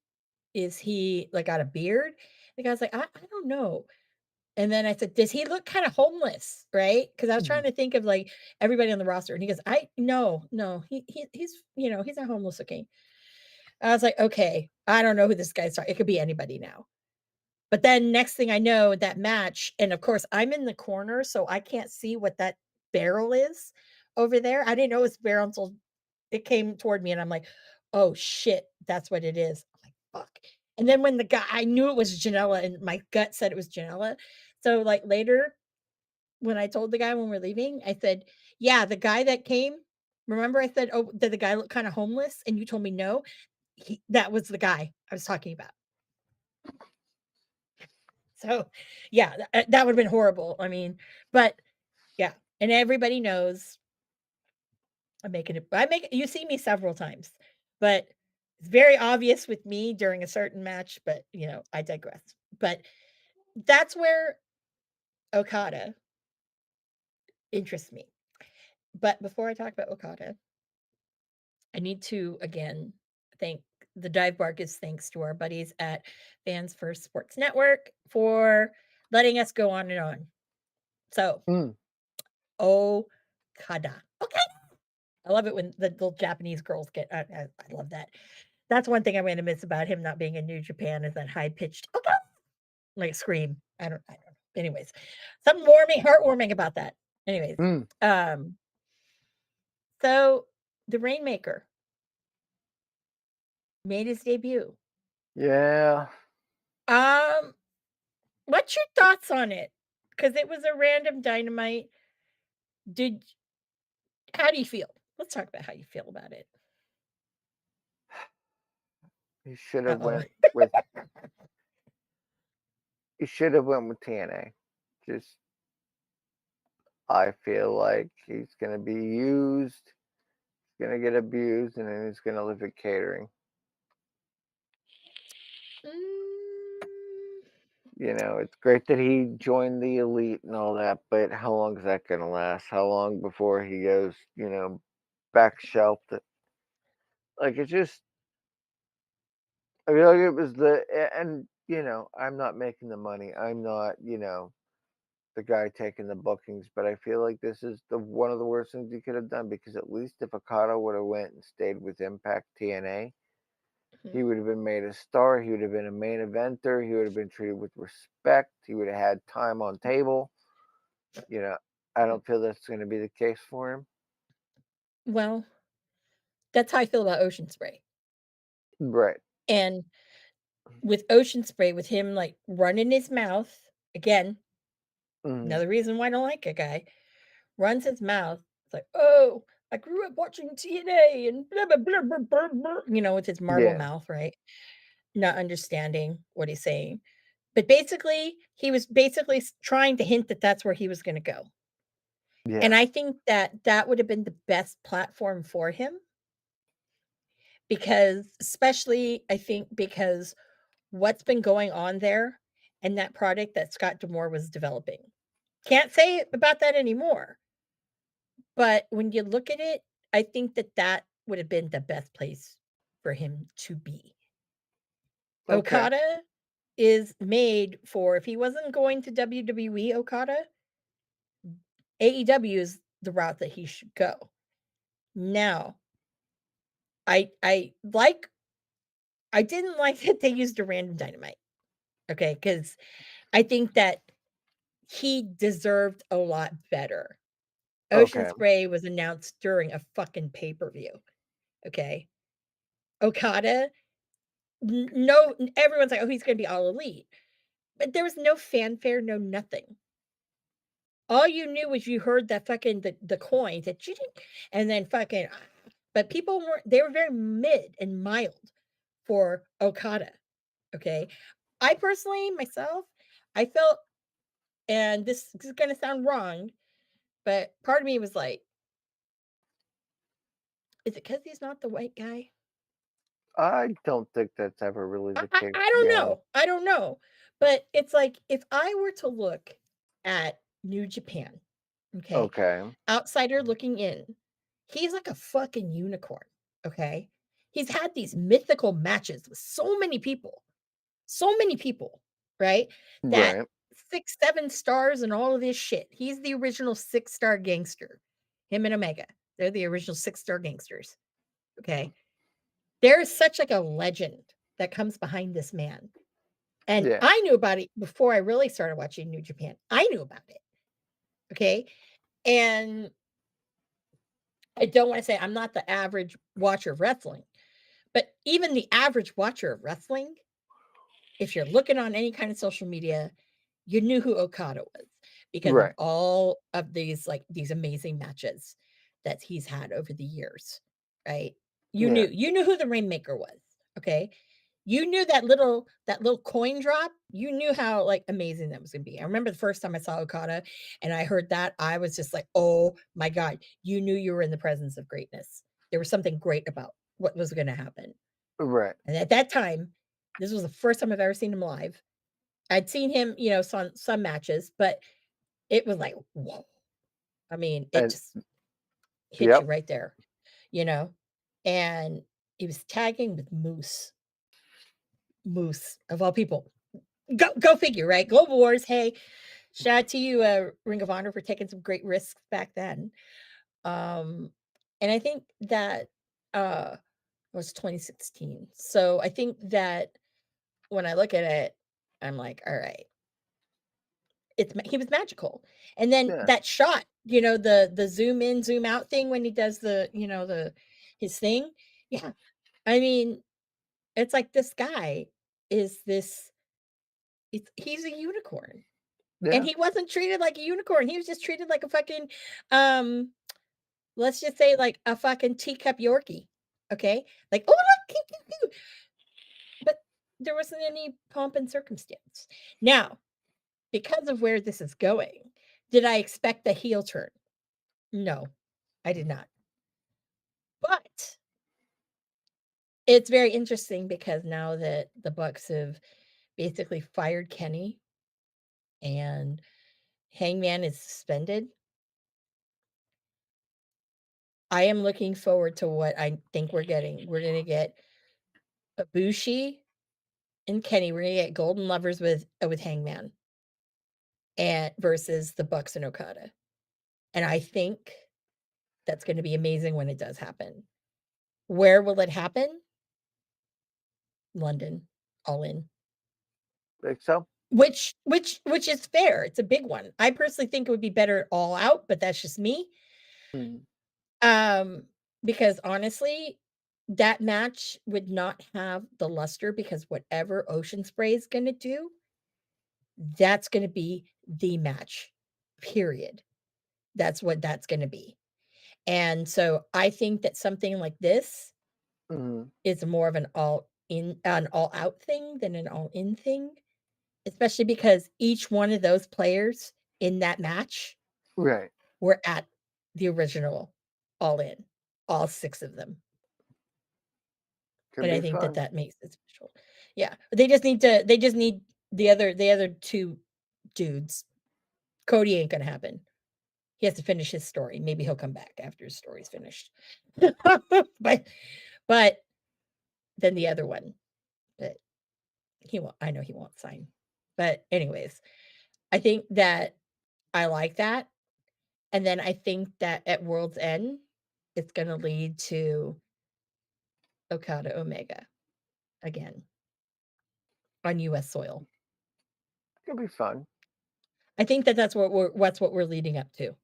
Is he, like, got a beard?" The guy's like, I don't know." And then I said, "Does he look kinda homeless?" Right? Because I was trying Mhm, to think of, like, everybody on the roster, and he goes, "I no, no, he's, he's not homeless looking." I was like, "Okay, I don't know who this guy's it could be anybody now." But then next thing I know, that match and of course, I'm in the corner, so I can't see what that barrel is over there. I didn't know it was a barrel until it came toward me, and I'm like, "Oh, shit, that's what it is." I'm like, "Fuck." And then when the guy I knew it was Janela, and my gut said it was Janela. So, like, later, when I told the guy when we're leaving, I said, "Yeah, the guy that came, remember I said, 'Oh, did the guy look kinda homeless?' And you told me no?" That was the guy I was talking about. So, yeah, that would've been horrible, I mean, but yeah, and everybody knows I make you see me several times, but it's very obvious with me during a certain match, but, I digress. But that's where Okada interests me. But before I talk about Okada, I need to again thank the dive bar gives thanks to our buddies at Fans First Sports Network for letting us go on and on. So, mm. Okada. Okay. I love it when the little Japanese girls get I love that. That's one thing I'm gonna miss about him not being in New Japan is that high pitched "Okay," like scream. I don't know. Anyways, something heartwarming about that. Anyways, Mm, um, so the Rainmaker made his debut. yeah. Um, what's your thoughts on it? Because it was a random Dynamite. Did how do you feel? Let's talk about how you feel about it. He should have Uh-oh. with he should have went with TNA. Just I feel like he's gonna be used, gonna get abused, and then he's gonna live at catering. Mm, It's great that he joined the elite and all that, but how long is that gonna last? How long before he goes, back shelf? Like it's just, I feel like it was and I'm not making the money. I'm not, the guy taking the bookings, but I feel like this is the one of the worst things he could have done because at least if Okada would have went and stayed with Impact TNA, he mhm. would have been made a star. He would have been a main eventer. He would have been treated with respect. He would have had time on table. You know, I don't feel that's going to be the case for him. Well, that's how I feel about Ocean Spray. Right. And with Ocean Spray, with him, like, running his mouth, again, Mhm. another reason why I don't like a guy, runs his mouth, it's like, "Oh, I grew up watching TNA and blah, blah, blah, blah, blah, blah," with his marble Yeah. mouth, right? Not understanding what he's saying. But basically, he was basically trying to hint that that's where he was gonna go. And Yeah. I think that that would have been the best platform for him because especially I think because what's been going on there and that product that Scott Demore was developing. Can't say about that anymore, but when you look at it, I think that that would have been the best place for him to be. Okay. Okada is made for if he wasn't going to WWE Okada, AEW is the route that he should go. Now, I didn't like that they used a random Dynamite, okay? Because I think that he deserved a lot better. Ocean Okay. Spray was announced during a fucking pay-per-view, okay? Okada, n no everyone's like, "Oh, he's gonna be all elite," but there was no fanfare, no nothing. All you knew was you heard that fucking the coin that you didn't and then fucking but people weren't they were very mid and mild for Okada, okay? I personally, myself, I felt and this is gonna sound wrong, but part of me was like, "Is it because he's not the white guy?" I don't think that's ever really I the I case, I to be don't honest. know, I don't know, but it's like, if I were to look at New Japan, okay, Okay. outsider looking in, he's like a fucking unicorn, okay? He's had these mythical matches with so many people, right? That Right. 6, 7 stars and all of this shit. He's the original six-star gangster. Him and Omega. They're the original six-star gangsters, okay? There is such like a legend that comes behind this man. And Yeah. I knew about it before I really started watching New Japan. I knew about it, okay? And I don't wanna say I'm not the average watcher of wrestling, but even the average watcher of wrestling, if you're looking on any kind of social media, you knew who Okada was because of Right. all of these, like, these amazing matches that he's had over the years, right? Yeah. You knew who the Rainmaker was, okay? You knew that little coin drop, you knew how, like, amazing that was gonna be. I remember the first time I saw Okada and I heard that, I was just like, "Oh my god." You knew you were in the presence of greatness. There was something great about what was gonna happen. Right. And at that time, this was the first time I've ever seen him live. I'd seen him, some matches, but it was like, "Whoa." I mean, it And just hit you yep. right there, you know? And he was tagging with Moose. Moose, of all people. Go figure, right? Global Wars, hey, shout out to you, Ring of Honor for taking some great risks back then. Um, and I think that, was 2016. So I think that when I look at it, I'm like, "All right, he was magical." And then Yeah. that shot, the zoom in, zoom out thing when he does the his thing. Yeah. I mean, it's like this guy is this he's a unicorn. And Yeah. he wasn't treated like a unicorn. He was just treated like a fucking, um, let's just say like a fucking teacup Yorkie. Okay? Like, "Oh, look, cute, cute, cute." But there wasn't any pomp and circumstance. Now, because of where this is going, did I expect the heel turn? No, I did not. But it's very interesting because now that the Bucks have basically fired Kenny and Hangman is suspended, I am looking forward to what I think we're getting. We're gonna get Ibushi and Kenny. We're gonna get Golden Lovers with Hangman and versus the Bucks and Okada. And I think that's gonna be amazing when it does happen. Where will it happen? London, all in. Think so? Which is fair. It's a big one. I personally think it would be better all out, but that's just me. Mm. Um, because honestly, that match would not have the luster because whatever Ocean Spray is gonna do, that's gonna be the match, period. That's what that's gonna be. And so I think that something like this Mhm. is more of an all out thing than an all in thing, especially because each one of those players in that match Right. were at the original All In, all 6 of them. Could And I be think that fun. that makes it special. Yeah, they just need the other 2 dudes. Cody ain't gonna happen. He has to finish his story. Maybe he'll come back after his story's finished. But but then the other one, but he won't I know he won't sign. But anyways, I think that I like that, and then I think that at World's End, it's gonna lead to Okada Omega again on US soil. Could be fun. I think that that's what we're leading up to.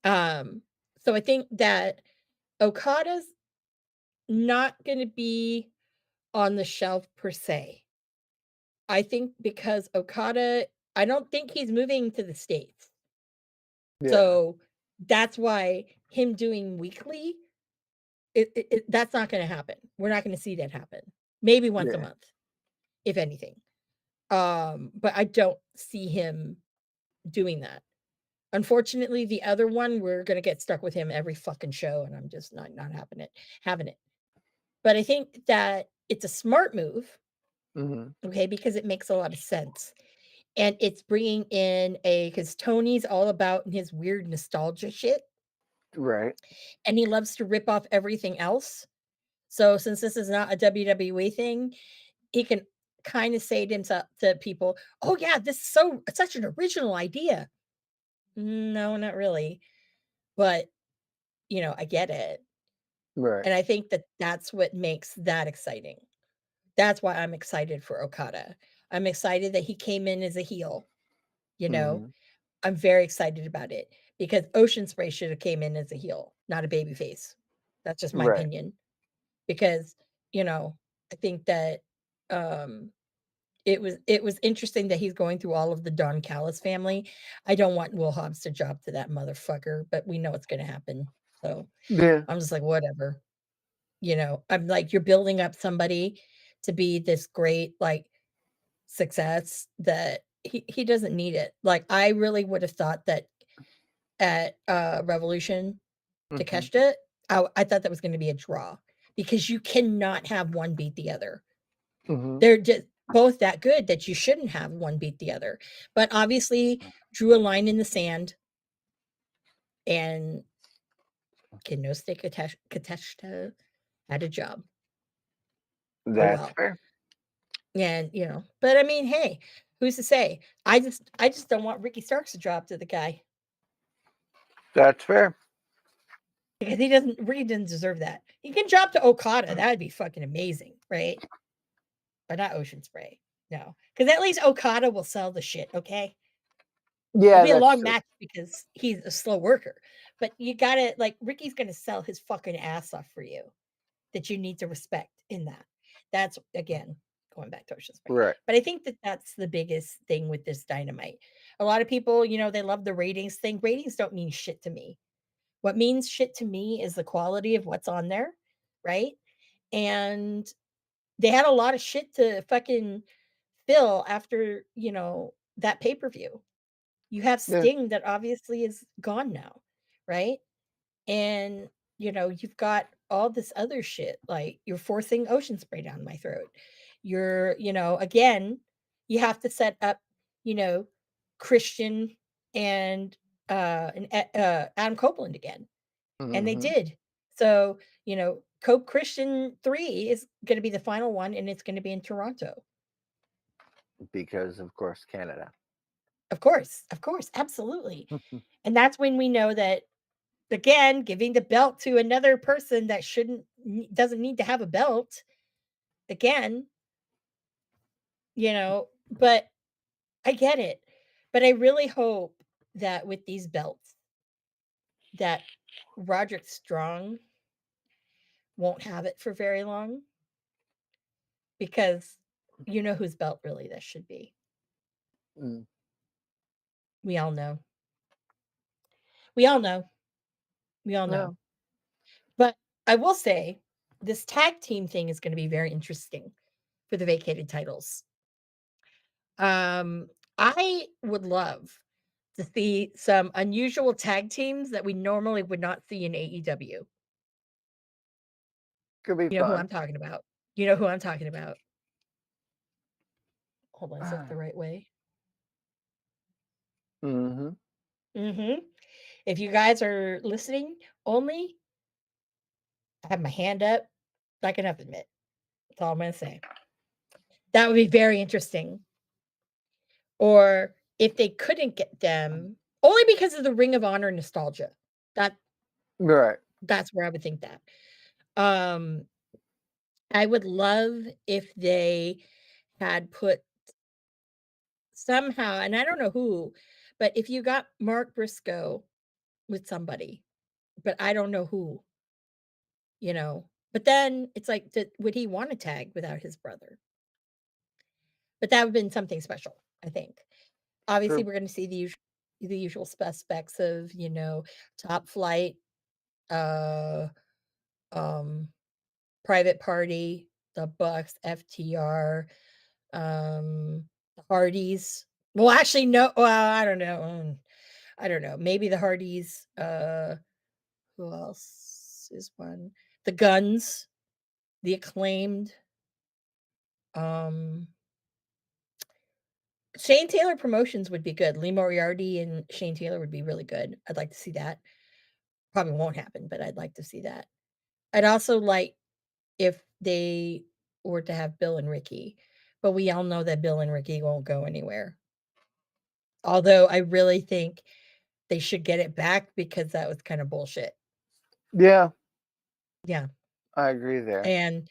Um, so I think that Okada's not gonna be on the shelf per se. I think because Okada I don't think he's moving to the States. Yeah. So that's why him doing weekly, that's not gonna happen. We're not gonna see that happen. Maybe once a Yeah. month, if anything. But I don't see him doing that. Unfortunately, the other one, we're gonna get stuck with him every fucking show, and I'm just not having it. But I think that it's a smart move, Mhm. okay, because it makes a lot of sense. And it's bringing in a because Tony's all about his weird nostalgia shit, Right. and he loves to rip off everything else. So since this is not a WWE thing, he can kind of say to himself to people, "Oh yeah, this is such an original idea." No, not really, but I get it. Right. And I think that that's what makes that exciting. That's why I'm excited for Okada. I'm excited that he came in as a heel, you know? Mhm. I'm very excited about it because Ocean Spray should have came in as a heel, not a baby face. That's just my Right. opinion because, I think that um it was interesting that he's going through all of the Don Callis family. I don't want Will Hobbs to job to that motherfucker, but we know it's going to happen. So, Yeah. I'm just like whatever. I'm like, you're building up somebody to be this great, like, success that he doesn't need it. Like, I really would have thought that at, Revolution, Mhm. Takeshita, I thought that was gonna be a draw because you cannot have one beat the other. Mhm. They're just both that good that you shouldn't have one beat the other. But obviously, drew a line in the sand and Kenosuke Kateshita had a job. Oh, That's well. fair. And, but I mean, hey, who's to say? I just don't want Ricky Starks to drop to the guy That's fair. because he doesn't really didn't deserve that. He can drop to Okada. That'd be fucking amazing, right? But not Ocean Spray. No. Because at least Okada will sell the shit, okay? It'll Yeah, be a that's long true. match because he's a slow worker. But you gotta like Ricky's gonna sell his fucking ass off for you that you need to respect in that. That's again going back to Ocean Spray. Right. But I think that that's the biggest thing with this dynamite. A lot of people, they love the ratings thing. Ratings don't mean shit to me. What means shit to me is the quality of what's on there, right? And they had a lot of shit to fucking fill after, that pay-per-view. You have Yeah. Sting that obviously is gone now, right? And, you've got all this other shit, like, you're forcing Ocean Spray down my throat. Again, you have to set up, you know, Christian and Adam Copeland again, and they Mhm. did. So, Cope Christian 3 is gonna be the final one, and it's gonna be in Toronto. Because of course Canada. Of course, absolutely. And that's when we know that again, giving the belt to another person that doesn't need to have a belt again, but I get it. But I really hope that with these belts that Roderick Strong won't have it for very long because you know whose belt really this should be. Mm. We all know. We all know. We all know. No. But I will say this tag team thing is going to be very interesting for the vacated titles. Um, I would love to see some unusual tag teams that we normally would not see in AEW. Could be You know who fun. I'm talking about. You know who I'm talking about. Hold on, is that the right way? Mm-hmm. Mhm. If you guys are listening only, I have my hand up like an oven mitt. That's all I'm gonna say. That would be very interesting. Or if they couldn't get them, only because of the Ring of Honor nostalgia. That Right. that's where I would think that. Um, I would love if they had put somehow, and I don't know who, but if you got Mark Briscoe with somebody, but I don't know who, you know. But then it's like, would he want to tag without his brother? But that would have been something special, I think. Obviously, True. we're gonna see the usual suspects of, Top Flight, uh, um, Private Party, the Bucks, FTR, the Hardys. Well, actually, no, well, I don't know. I don't know. Maybe the Hardys, who else is one? The Guns, the Acclaimed, um, Shane Taylor Promotions would be good. Lee Moriarty and Shane Taylor would be really good. I'd like to see that. Probably won't happen, but I'd like to see that. I'd also like if they were to have Bill and Ricky, but we all know that Bill and Ricky won't go anywhere. Although I really think they should get it back because that was kind of bullshit. Yeah, Yeah. I agree there. And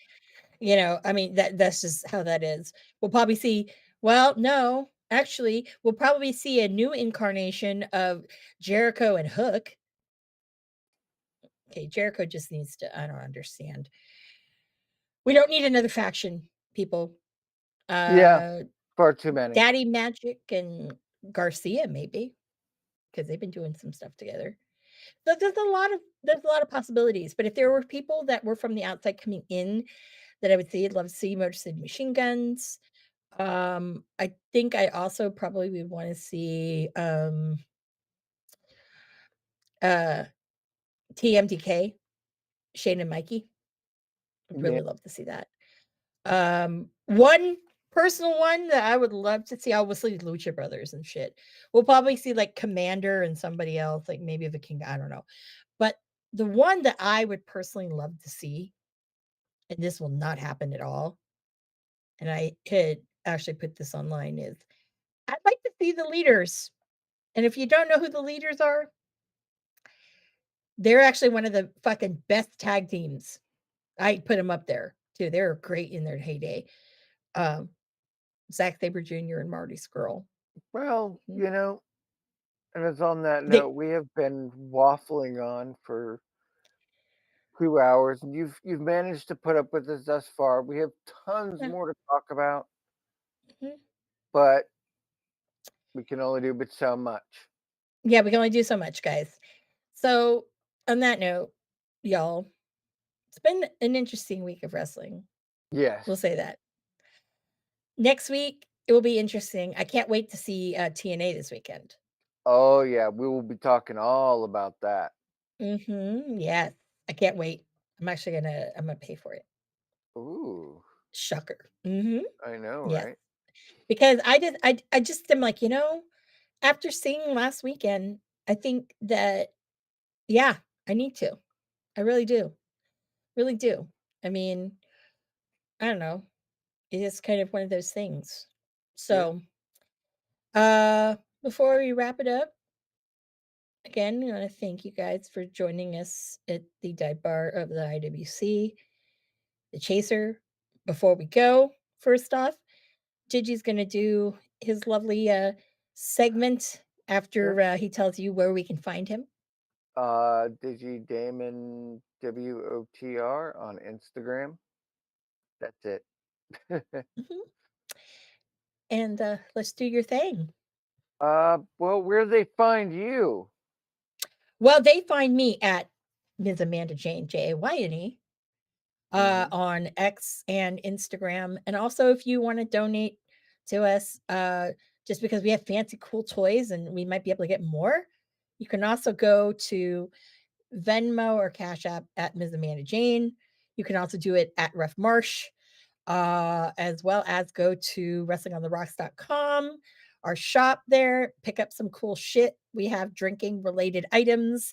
I mean that's just how that is. We'll probably see well, no, actually, we'll probably see a new incarnation of Jericho and Hook. Okay, Jericho just needs to I don't understand. We don't need another faction, people. Yeah, Uh far too many. Daddy Magic and Garcia maybe because they've been doing some stuff together. So there's a lot of possibilities. But if there were people that were from the outside coming in that I would see, I'd love to see Motor City Machine Guns. I think I also probably would want to see uh TMDK, Shane and Mikey. I'd Yeah. really love to see that. One personal one that I would love to see, obviously Lucha Brothers and shit. We'll probably see like Commander and somebody else, like maybe the King, I don't know. But the one that I would personally love to see, and this will not happen at all, and I could actually put this online, is I'd like to see the leaders. And if you don't know who the leaders are, they're actually one of the fucking best tag teams. I put them up there too. They were great in their heyday. Um, Zack Sabre Jr. and Marty Skrull. Well, Mhm. and it's on that They note, we have been waffling on for 2 hours, and you've managed to put up with us thus far. We have tons yeah, more to talk about, mhm. but we can only do but so much. Yeah, we can only do so much, guys. So, on that note, y'all, it's been an interesting week of wrestling. Yes. We'll say that. Next week, it will be interesting. I can't wait to see TNA this weekend. Oh yeah, we will be talking all about that. Yes, I can't wait. I'm gonna pay for it. Ooh, Shocker. I know, Yes, right? because I just am like, after seeing last weekend, I think that yeah, I need to. I really do. Really do. I mean, I don't know. It is kind of one of those things. Yeah. So, before we wrap it up, again, I want to thank you guys for joining us at the dive bar of the IWC, the Chaser. Before we go, first off, Gigi's going to do his lovely segment Sure. after he tells you where we can find him. Digi Damon WOTR on Instagram. That's it. Mhm. And, let's do your thing. Well, where do they find you? Well, they find me at Ms. Amanda Jane, Jayne, Hmm. on X and Instagram. And also, if you want to donate to us, just because we have fancy, cool toys and we might be able to get more, you can also go to Venmo or Cash App at Ms. Amanda Jane. You can also do it at Ref Marsh, as well as go to wrestlingontherocks.com, our shop there, pick up some cool shit. We have drinking related items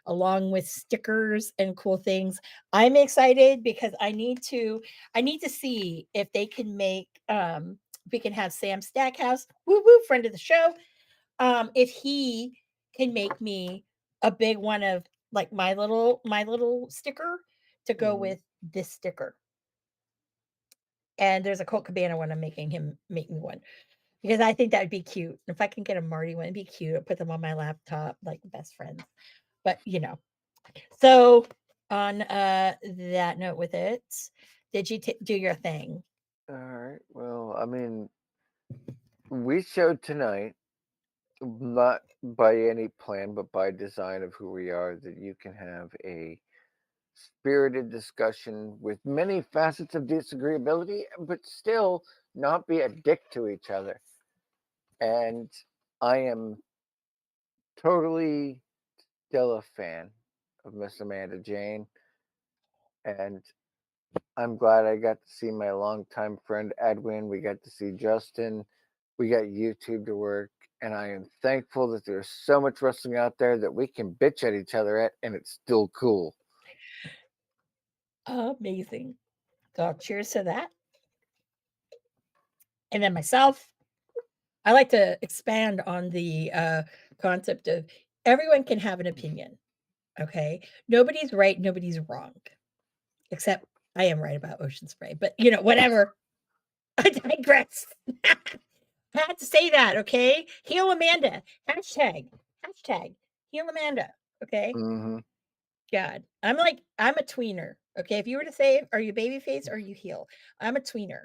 along with stickers and cool things. I'm excited because I need to see if they can make we can have Sam Stackhouse, woo woo, friend of the show, if he can make me a big one of like my little sticker to go Hmm. with this sticker. And there's a Colt Cabana one I'm making him make me one because I think that would be cute. If I can get a Marty one, it'd be cute. I'll put them on my laptop like best friends. But so on that note with it, did you do your thing? All right. Well, I mean, we showed tonight, not by any plan, but by design of who we are, that you can have a spirited discussion with many facets of disagreeability, but still not be a dick to each other. And I am totally still a fan of Miss Amanda Jane, and I'm glad I got to see my longtime friend Edwin. We got to see Justin. We got YouTube to work, and I am thankful that there's so much wrestling out there that we can bitch at each other at, and it's still cool. Amazing. So cheers to that. And then myself, I like to expand on the concept of everyone can have an opinion. Okay. Nobody's right, nobody's wrong. Except I am right about Ocean Spray, but whatever. I digress. I had to say that, okay? Heal Amanda. Hashtag heal Amanda. Okay. Hmm. God. I'm a tweener. Okay. If you were to say, are you babyface or you heal? I'm a tweener.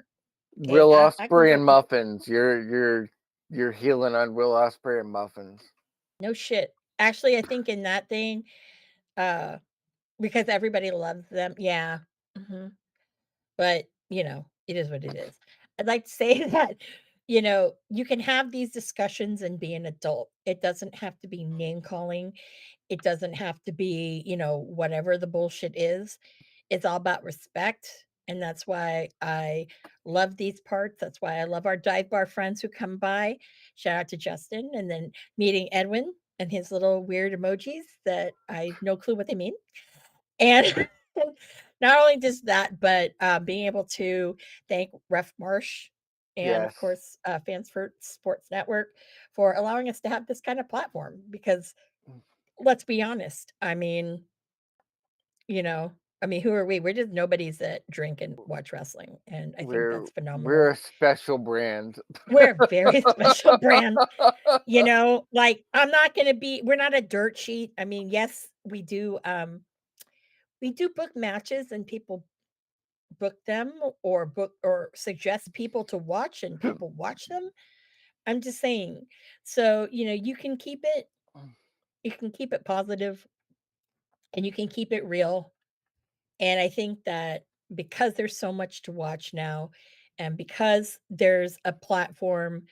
Okay. Will I can Osprey go and either. muffins. You're healing on Will Osprey and muffins. No shit. Actually, I think in that thing, uh, because everybody loves them. Yeah. Mhm. But, it is what it is. I'd like to say that, you can have these discussions and be an adult. It doesn't have to be name calling. It doesn't have to be, whatever the bullshit is. It's all about respect. And that's why I love these parts. That's why I love our dive bar friends who come by. Shout out to Justin and then meeting Edwin and his little weird emojis that I no clue what they mean. And not only just that, but, being able to thank Ref Marsh and, of Yes. course, Fans for Sports Network for allowing us to have this kind of platform because let's be honest, you know, who are we? We're just nobodies that drink and watch wrestling, and I think We're that's we're phenomenal. a special brand. We're a very special brand, like, we're not a dirt sheet. Yes, we do book matches and people book them or suggest people to watch and people watch them. I'm just saying. So, you can keep it positive and you can keep it real. And I think that because there's so much to watch now and because there's a platform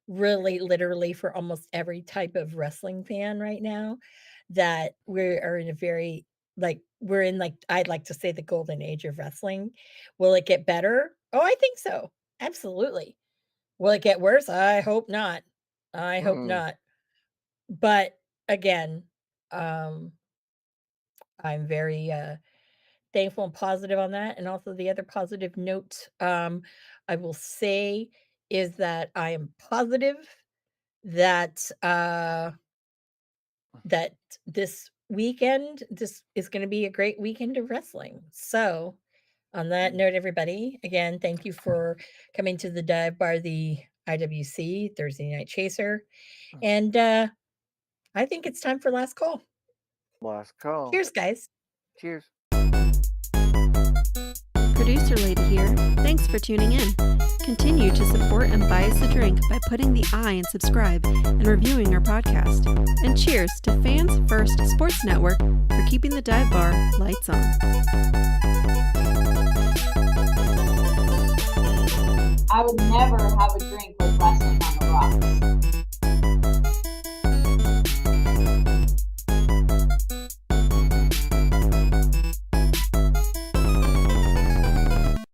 really literally for almost every type of wrestling fan right now, that we are in a very we're in, like, I'd like to say, the golden age of wrestling. Will it get better? Oh, I think so. Absolutely. Will it get worse? I hope not. I hope Mm, not. But again, um, I'm very thankful and positive on that. And also the other positive note I will say is that I am positive that that this is going to be a great weekend of wrestling. So, on that mm, note, everybody, again, thank you for coming to the dive bar, the IWC Thursday Night Chaser. mm. And I think it's time for last call. Last call. Cheers, guys. Cheers. Producer Lady here. Thanks for tuning in. Continue to support and buy us a drink by putting the I in subscribe and reviewing our podcast. And cheers to Fans First Sports Network for keeping the dive bar lights on. I would never have a drink with wrestling on the rocks.